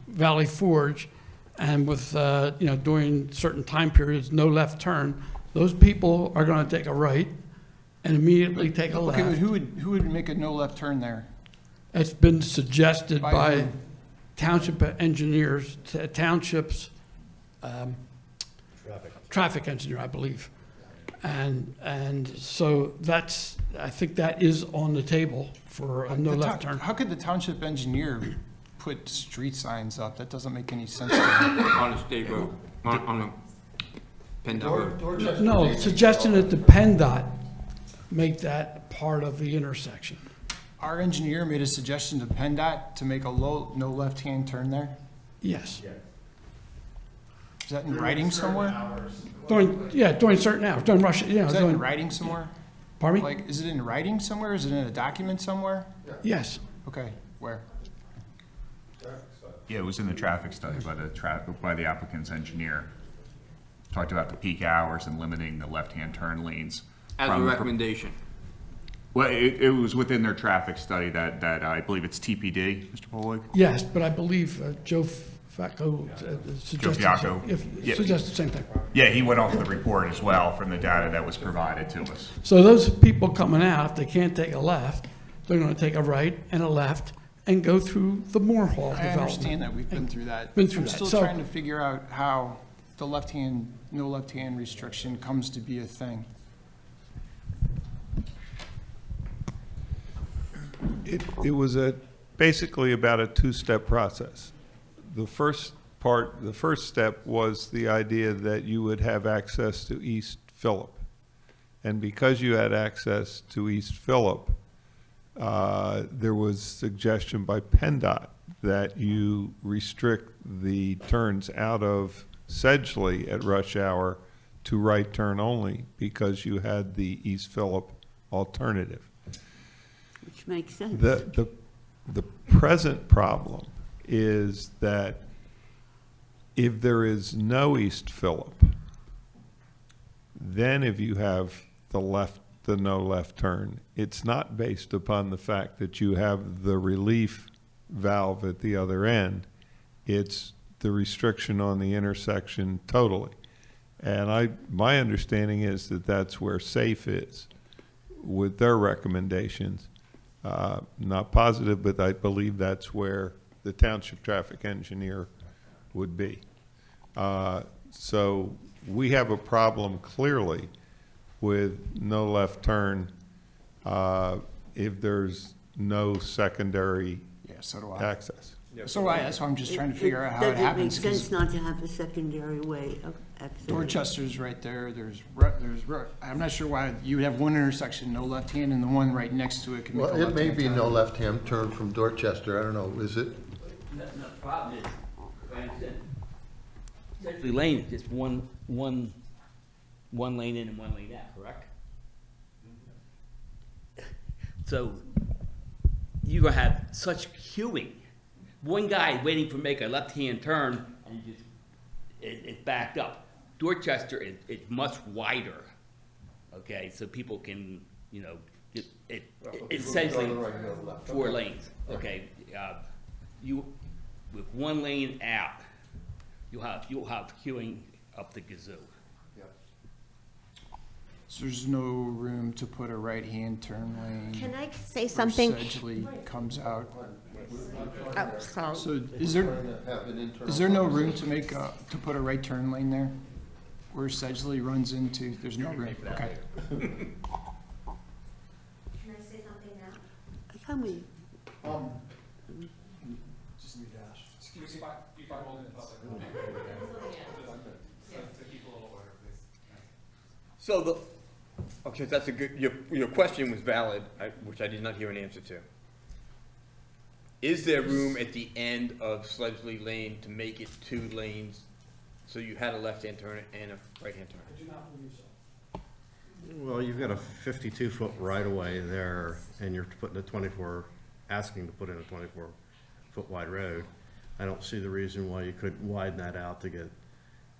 Valley Forge, and with, during certain time periods, no left turn, those people are gonna take a right and immediately take a left. Okay, but who would make a no left turn there? It's been suggested By by who? township engineers, townships, traffic engineer, I believe. And so that's, I think that is on the table for a no left turn. How could the township engineer put street signs up? That doesn't make any sense to me. On a state road, on a PennDOT road. No, suggesting that the PennDOT make that part of the intersection. Our engineer made a suggestion to PennDOT to make a no left-hand turn there? Yes. Is that in writing somewhere? During certain hours, during rush, Is that in writing somewhere? Pardon me? Like, is it in writing somewhere? Is it in a document somewhere? Yes. Okay, where? Yeah, it was in the traffic study by the applicant's engineer. Talked about the peak hours and limiting the left-hand turn lanes. As a recommendation. Well, it was within their traffic study that I believe it's TPD, Mr. Polig? Yes, but I believe Joe Facco suggested the same thing. Yeah, he went off the report as well from the data that was provided to us. So those people coming out, if they can't take a left, they're gonna take a right and a left and go through the Moore Hall I development. understand that, we've been through that. Been through I'm that. still So- trying to figure out how the no left-hand restriction comes to be a thing. It was basically about a two-step process. The first step was the idea that you would have access to East Phillip. And because you had access to East Phillip, there was suggestion by PennDOT that you restrict the turns out of Sedgley at rush hour to right turn only because you had the East Phillip alternative. Which makes sense. The present problem is that if there is no East Phillip, then if you have the no left turn, it's not based upon the fact that you have the relief valve at the other end. It's the restriction on the intersection totally. And my understanding is that that's where SAFE is with their recommendations. Not positive, but I believe that's where the township traffic engineer would be. So we have a problem clearly with no left turn if there's no secondary So do I. access. So I, that's why I'm just trying to figure out how it happens. Does it make sense not to have a secondary way of access? Dorchester's right there, I'm not sure why you would have one intersection, no left hand, and the one right next to it can make a Well, it may left-hand be turn. no left-hand turn from Dorchester, I don't know, is it? No, the problem is, Sedgley Lane is just one lane in and one lane out, correct? So you're gonna have such queuing. One guy waiting for make a left-hand turn and it's backed up. Dorchester is much wider, okay, so people can, it's essentially 4 lanes, okay? You, with one lane out, you'll have queuing up the gazoo. So there's no room to put a right-hand turn lane. Can I say where something? Sedgley comes out. Oh, sorry. So is there no room to make to put a right turn lane there? Where Sedgley runs into, there's no room, okay. Can I say something now? Can we? Just need dash. Excuse me, if I'm holding the public. To keep a little order, please. So okay, that's a good, your question was valid, which I did not hear an answer to. Is there room at the end of Sedgley Lane to make it 2 lanes, so you had a left-hand turn and a right-hand turn? I do not believe so. Well, you've got a 52-foot right-of-way there, and you're putting asking to put in a 24-foot wide road. I don't see the reason why you couldn't widen that out to get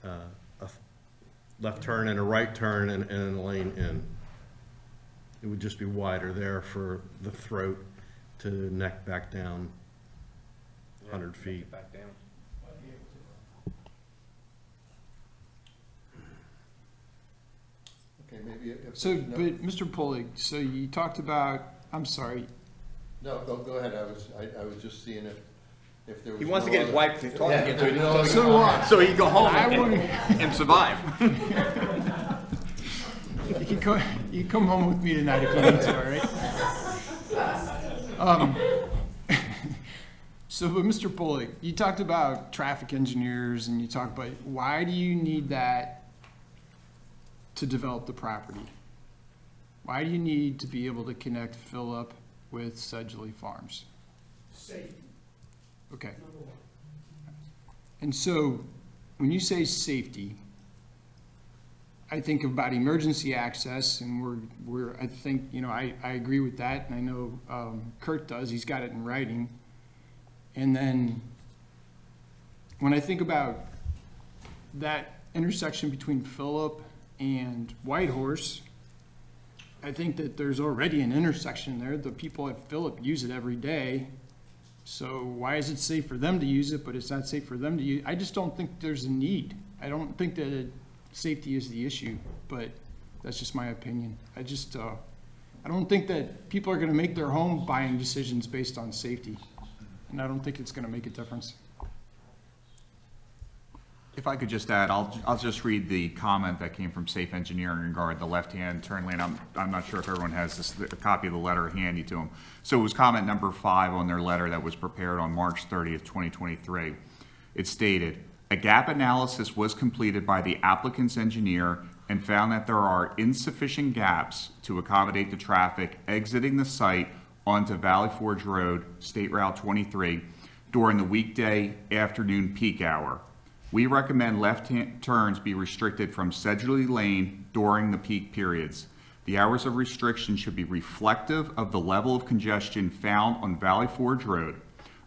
a left turn and a right turn and a lane in. It would just be wider there for the throat to neck back down 100 feet. Back down. Okay, maybe if. So, but Mr. Polig, so you talked about, I'm sorry, No, go ahead, I was just seeing if there was. He wants to no get his other- wife to talk Yeah, again, So do I. so he can go home I and survive. You can come home with me tonight if you need to, all right? So, but Mr. Polig, you talked about traffic engineers and you talked about, why do you need that to develop the property? Why do you need to be able to connect Phillip with Sedgley Farms? Safety. Okay. And so, when you say safety, I think about emergency access, and I think, I agree with that, and I know Kurt does, he's got it in writing. And then, when I think about that intersection between Phillip and Whitehorse, I think that there's already an intersection there. The people at Phillip use it every day. So why is it safe for them to use it, but it's not safe for them to use? I just don't think there's a need. I don't think that safety is the issue, but that's just my opinion. I don't think that people are gonna make their home buying decisions based on safety. And I don't think it's gonna make a difference. If I could just add, I'll just read the comment that came from Safe Engineering regarding the left-hand turn lane. I'm not sure if everyone has a copy of the letter handy to them. So it was comment number 5 on their letter that was prepared on March 30th, 2023. It stated, "A gap analysis was completed by the applicant's engineer and found that there are insufficient gaps to accommodate the traffic exiting the site onto Valley Forge Road, State Route 23, during the weekday afternoon peak hour. We recommend left-hand turns be restricted from Sedgley Lane during the peak periods. The hours of restriction should be reflective of the level of congestion found on Valley Forge Road.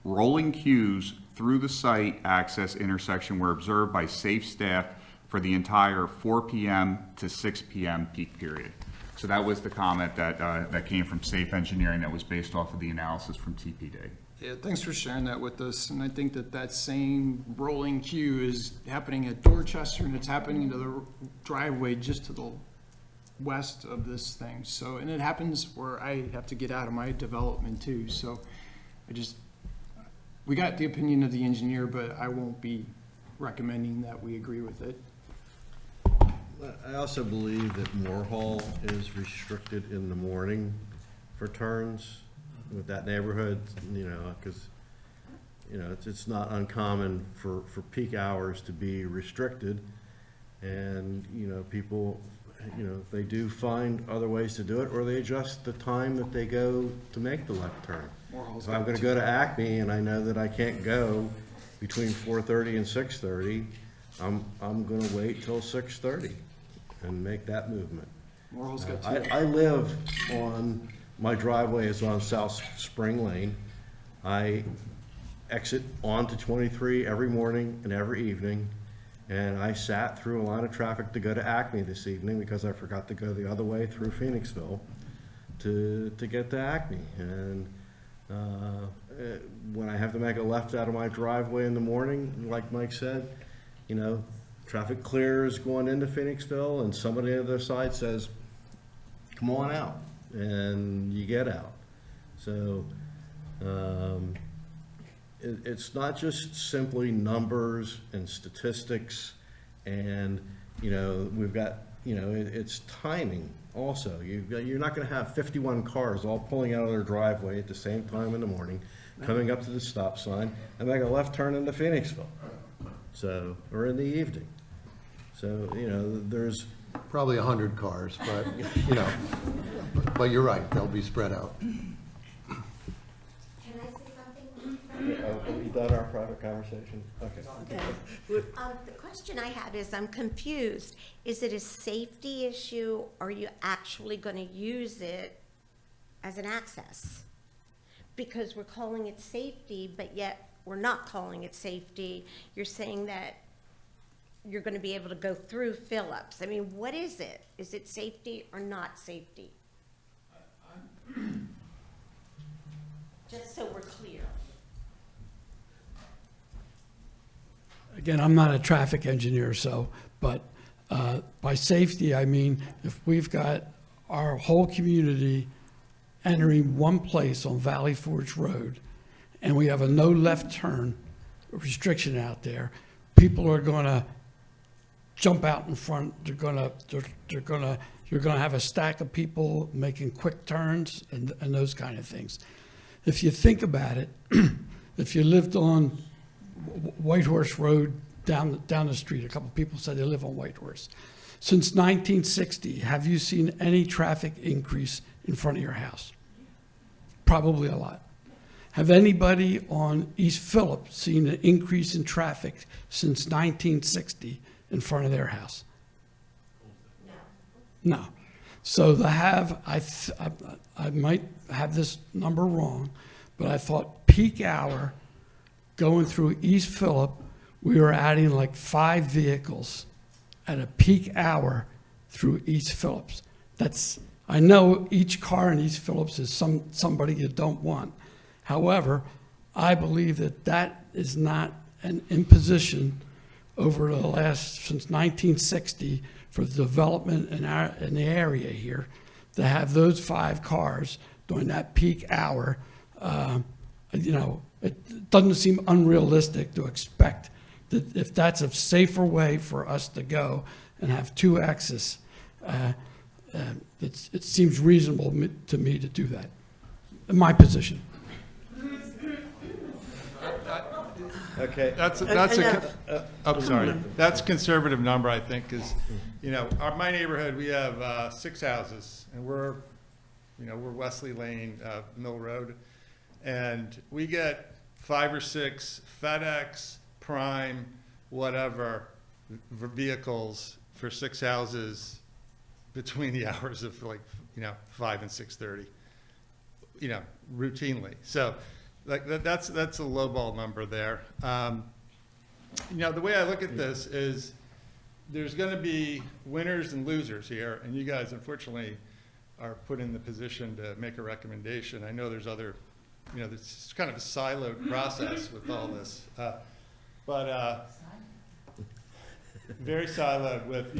Rolling queues through the site access intersection were observed by safe staff for the entire 4 p.m. to 6 p.m. peak period. So that was the comment that came from Safe Engineering that was based off of the analysis from TPD. Yeah, thanks for sharing that with us. And I think that that same rolling queue is happening at Dorchester, and it's happening to the driveway just to the west of this thing. So, and it happens where I have to get out of my development too. So we got the opinion of the engineer, but I won't be recommending that we agree with it. I also believe that Moorhall is restricted in the morning for turns with that neighborhood, because, it's not uncommon for peak hours to be restricted. And, people, they do find other ways to do it, or they adjust the time that they go to make the left turn. If I'm going to go to Acme and I know that I can't go between 4:30 and 6:30, I'm going to wait till 6:30 and make that movement. I live on, my driveway is on South Spring Lane. I exit onto 23 every morning and every evening, and I sat through a lot of traffic to go to Acme this evening because I forgot to go the other way through Phoenixville to get to Acme. And when I have to make a left out of my driveway in the morning, like Mike said, traffic clears going into Phoenixville, and somebody on the other side says, come on out, and you get out. So it's not just simply numbers and statistics, and we've got, it's timing also. You're not going to have 51 cars all pulling out of their driveway at the same time in the morning, coming up to the stop sign and make a left turn into Phoenixville. So, or in the evening. So, there's Probably 100 cars, but, but you're right, they'll be spread out. Can I say something? Have we done our private conversation? Okay. The question I have is, I'm confused. Is it a safety issue, or are you actually going to use it as an access? Because we're calling it safety, but yet we're not calling it safety. You're saying that you're going to be able to go through Phillips. I mean, what is it? Is it safety or not safety? Just so we're clear. Again, I'm not a traffic engineer, but by safety, I mean, if we've got our whole community entering one place on Valley Forge Road, and we have a no left turn restriction out there, people are going to jump out in front. You're going to have a stack of people making quick turns and those kind of things. If you think about it, if you lived on Whitehorse Road down the street, a couple people said they live on Whitehorse. Since 1960, have you seen any traffic increase in front of your house? Probably a lot. Have anybody on East Phillip seen an increase in traffic since 1960 in front of their house? No. So I might have this number wrong, but I thought peak hour going through East Phillip, we were adding like 5 vehicles at a peak hour through East Phillips. I know each car in East Phillips is somebody you don't want. However, I believe that is not an imposition over the since 1960 for the development in the area here to have those 5 cars during that peak hour. It doesn't seem unrealistic to expect that if that's a safer way for us to go and have 2 exits, it seems reasonable to me to do that, in my position. Okay. I'm sorry. That's a conservative number, I think, because, my neighborhood, we have 6 houses, and we're You know, we're Wesley Lane, Mill Road, and we get 5 or 6 FedEx, Prime, whatever, vehicles for 6 houses between the hours of 5 and 6:30, routinely. So that's a lowball number there. The way I look at this is there's going to be winners and losers here, and you guys unfortunately are put in the position to make a recommendation. I know there's other, there's kind of a siloed process with all this, but very siloed with,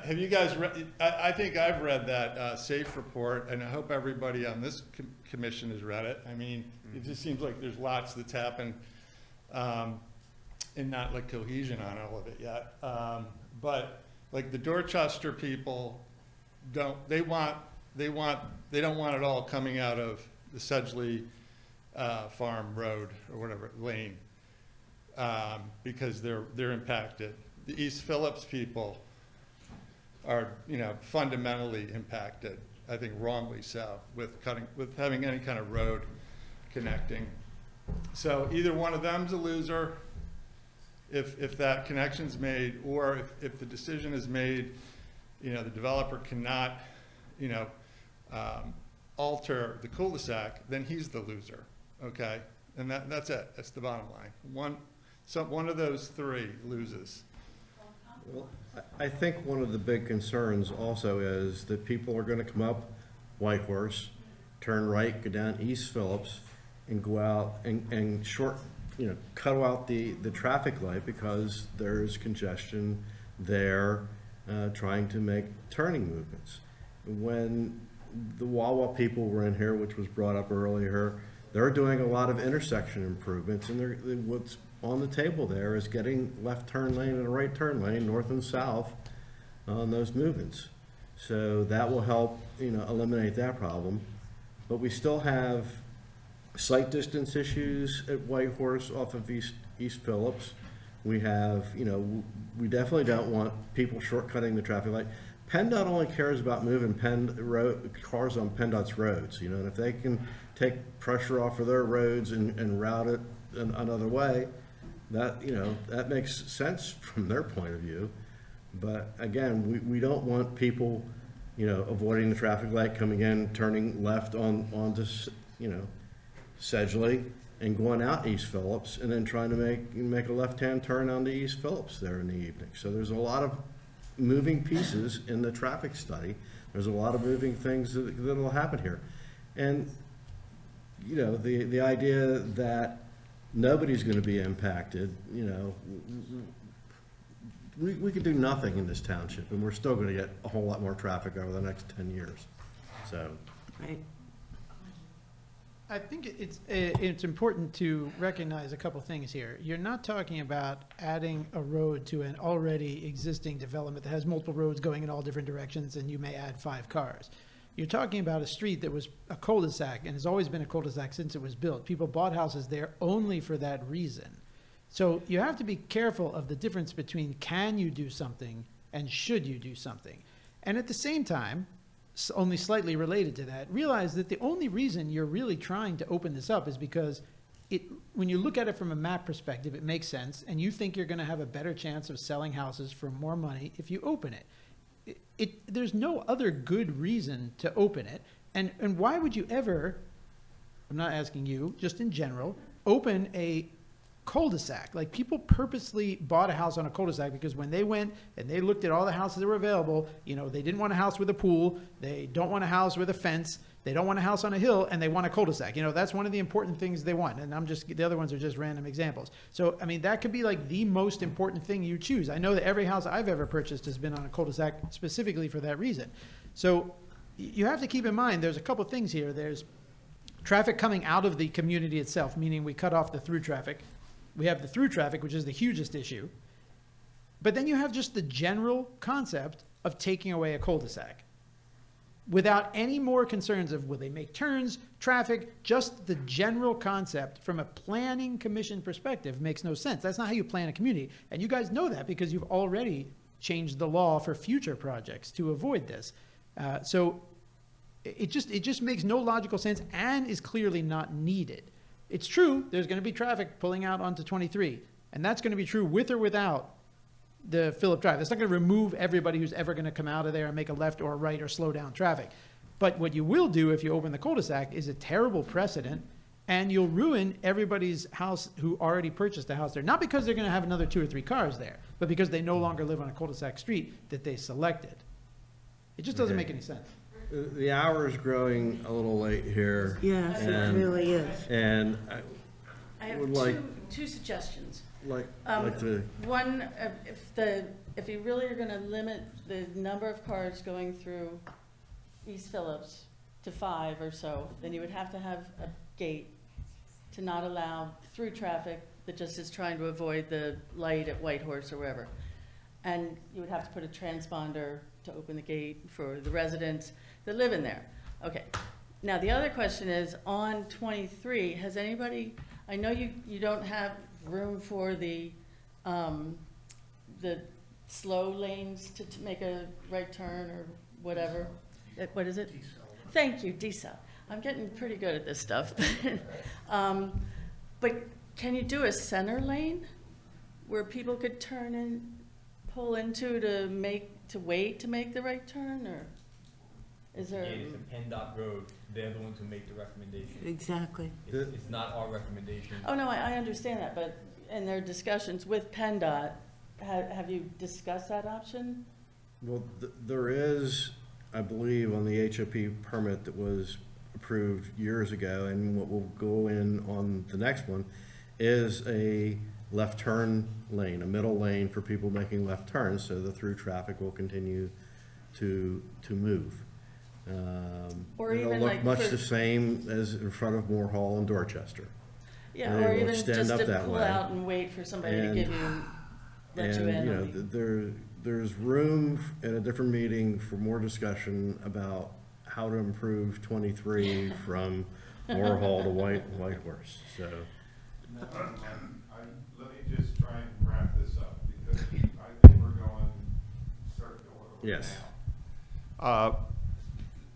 have you guys read, I think I've read that SAFE report, and I hope everybody on this commission has read it. I mean, it just seems like there's lots that's happened, and not like cohesion on all of it yet. But like the Dorchester people don't want it all coming out of the Sedgley Farm Road or whatever lane, because they're impacted. The East Phillips people are fundamentally impacted, I think wrongly so, with having any kind of road connecting. So either one of them's a loser if that connection's made, or if the decision is made, the developer cannot, alter the cul-de-sac, then he's the loser, okay? And that's it. That's the bottom line. One of those 3 loses. Well, I think one of the big concerns also is that people are going to come up Whitehorse, turn right, go down East Phillips, and go out and cut out the traffic light because there's congestion there trying to make turning movements. When the Wawa people were in here, which was brought up earlier, they're doing a lot of intersection improvements, and what's on the table there is getting left turn lane and a right turn lane, north and south, on those movements. So that will help, eliminate that problem. But we still have sight distance issues at Whitehorse off of East Phillips. We have, we definitely don't want people shortcutting the traffic light. PennDOT only cares about moving cars on PennDOT's roads, and if they can take pressure off of their roads and route it another way, that makes sense from their point of view. But again, we don't want people, avoiding the traffic light, coming in, turning left onto, Sedgley, and going out East Phillips, and then trying to make a left-hand turn onto East Phillips there in the evening. So there's a lot of moving pieces in the traffic study. There's a lot of moving things that will happen here. And, the idea that nobody's going to be impacted, we could do nothing in this township, and we're still going to get a whole lot more traffic over the next 10 years. So. Right. I think it's important to recognize a couple things here. You're not talking about adding a road to an already existing development that has multiple roads going in all different directions, and you may add 5 cars. You're talking about a street that was a cul-de-sac and has always been a cul-de-sac since it was built. People bought houses there only for that reason. So you have to be careful of the difference between can you do something and should you do something. And at the same time, only slightly related to that, realize that the only reason you're really trying to open this up is because when you look at it from a map perspective, it makes sense, and you think you're going to have a better chance of selling houses for more money if you open it. There's no other good reason to open it, and why would you ever, I'm not asking you, just in general, open a cul-de-sac? Like, people purposely bought a house on a cul-de-sac because when they went and they looked at all the houses that were available, they didn't want a house with a pool, they don't want a house with a fence, they don't want a house on a hill, and they want a cul-de-sac. That's one of the important things they want, and the other ones are just random examples. So, I mean, that could be like the most important thing you choose. I know that every house I've ever purchased has been on a cul-de-sac specifically for that reason. So you have to keep in mind there's a couple things here. There's traffic coming out of the community itself, meaning we cut off the through traffic. We have the through traffic, which is the hugest issue. But then you have just the general concept of taking away a cul-de-sac without any more concerns of will they make turns, traffic, just the general concept from a planning commission perspective makes no sense. That's not how you plan a community. And you guys know that because you've already changed the law for future projects to avoid this. So It just makes no logical sense and is clearly not needed. It's true, there's gonna be traffic pulling out onto 23, and that's gonna be true with or without the Phillip Drive. That's not gonna remove everybody who's ever gonna come out of there and make a left or a right or slow down traffic. But what you will do if you open the cul-de-sac is a terrible precedent, and you'll ruin everybody's house who already purchased a house there. Not because they're gonna have another 2 or 3 cars there, but because they no longer live on a cul-de-sac street that they selected. It just doesn't make any sense. The hour is growing a little late here. Yes, it and- really is. And I I have would like, two suggestions. like to, One, if you really are gonna limit the number of cars going through East Phillips to 5 or so, then you would have to have a gate to not allow through traffic that just is trying to avoid the light at Whitehorse or wherever. And you would have to put a transponder to open the gate for the residents that live in there. Okay. Now, the other question is, on 23, has anybody, I know you don't have room for the slow lanes to make a right turn or whatever. What is it? Thank you, decel. I'm getting pretty good at this stuff. But can you do a center lane where people could turn in, pull into to wait to make the right turn, or is there? Again, it's a PennDOT road, they're the ones who make the recommendation. Exactly. It's not our recommendation. Oh, no, I understand that, but in their discussions with PennDOT, have you discussed that option? well, there is, I believe, on the HOP permit that was approved years ago, and what will go in on the next one is a left turn lane, a middle lane for people making left turns, so the through traffic will continue to move. Or It'll even look like much for- the same as in front of Moore Hall and Dorchester. Yeah, And it or will even extend just up to that pull way. out and wait for somebody to And- give you, let you And, in. you know, on the- there's room at a different meeting for more discussion about how to improve 23 from Moore Hall to Whitehorse, so. Let me just try and wrap this up, because I think we're going circular Yes. now.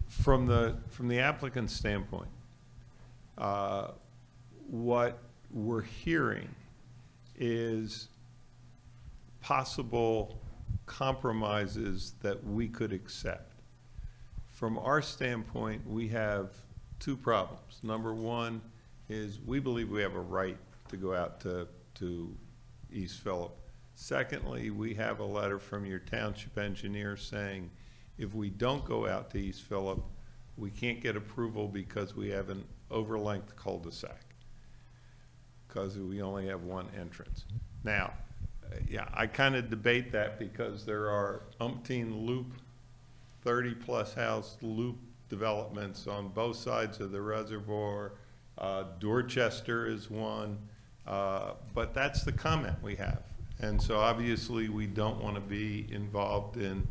From the applicant's standpoint, what we're hearing is possible compromises that we could accept. From our standpoint, we have 2 problems. Number one is we believe we have a right to go out to East Phillip. Secondly, we have a letter from your township engineer saying if we don't go out to East Phillip, we can't get approval because we have an overlength cul-de-sac, because we only have one entrance. Now, yeah, I kind of debate that because there are umpteen loop, 30-plus house loop developments on both sides of the reservoir. Dorchester is one, but that's the comment we have. And so obviously we don't want to be involved in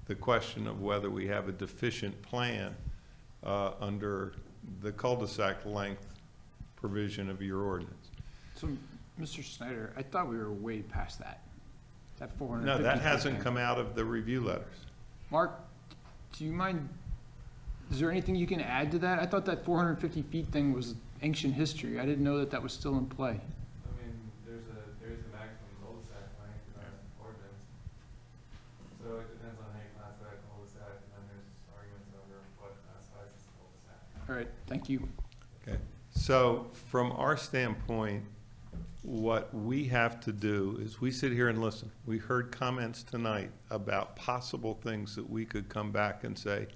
the question of whether we have a deficient plan under the cul-de-sac length provision of your ordinance. So, Mr. Snyder, I thought we were way past that. That 450. No, that feet hasn't thing. come out of the review letters. Mark, do you mind, is there anything you can add to that? I thought that 450 feet thing was ancient history. I didn't know that that was still in play. I mean, there's a maximum cul-de-sac length in our ordinance. So it depends on how you classify a cul-de-sac, and then there's arguments over what classifies as a cul-de-sac. All right, thank you. Okay, so from our standpoint, what we have to do is we sit here and listen. We heard comments tonight about possible things that we could come back and say,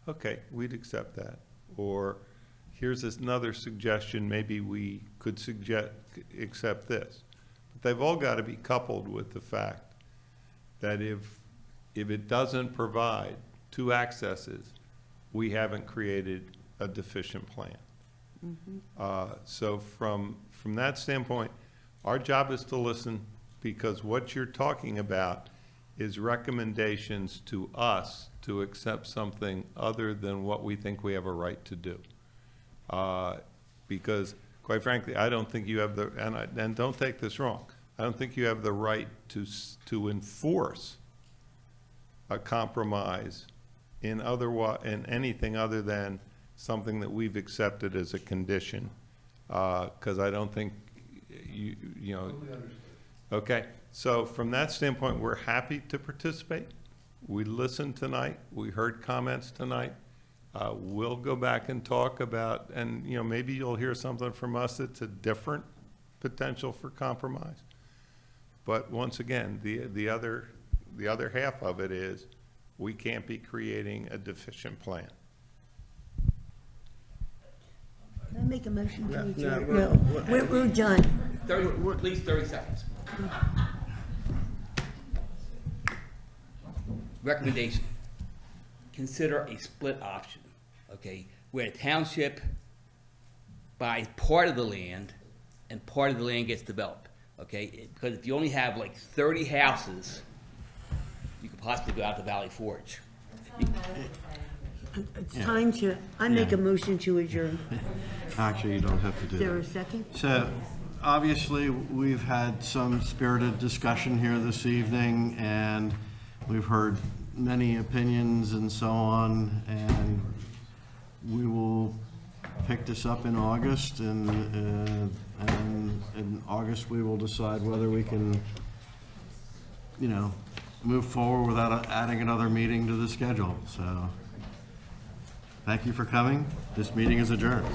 okay, we'd accept that. Or here's another suggestion, maybe we could accept this. But they've all got to be coupled with the fact that if it doesn't provide 2 accesses, we haven't created a deficient plan. So from that standpoint, our job is to listen, because what you're talking about is recommendations to us to accept something other than what we think we have a right to do. Because quite frankly, I don't think you have the, and don't take this wrong, I don't think you have the right to enforce a compromise in anything other than something that we've accepted as a condition, because I don't think you know. Okay, so from that standpoint, we're happy to participate. We listened tonight, we heard comments tonight. We'll go back and talk about, and you know, maybe you'll hear something from us that's a different potential for compromise. But once again, the other half of it is, we can't be creating a deficient plan. Can I make a motion to adjourn? no, No, we're done. 30 seconds. Recommendation, consider a split option, okay, where a township buys part of the land and part of the land gets developed, okay? Because if you only have like 30 houses, you could possibly go out to Valley Forge. It's time to, I make a motion to adjourn. Actually, you don't have to do Is that. there a second? So, obviously, we've had some spirited discussion here this evening, and we've heard many opinions and so on, and we will pick this up in August, and in August, we will decide whether we can, you know, move forward without adding another meeting to the schedule, so. Thank you for coming. This meeting is adjourned.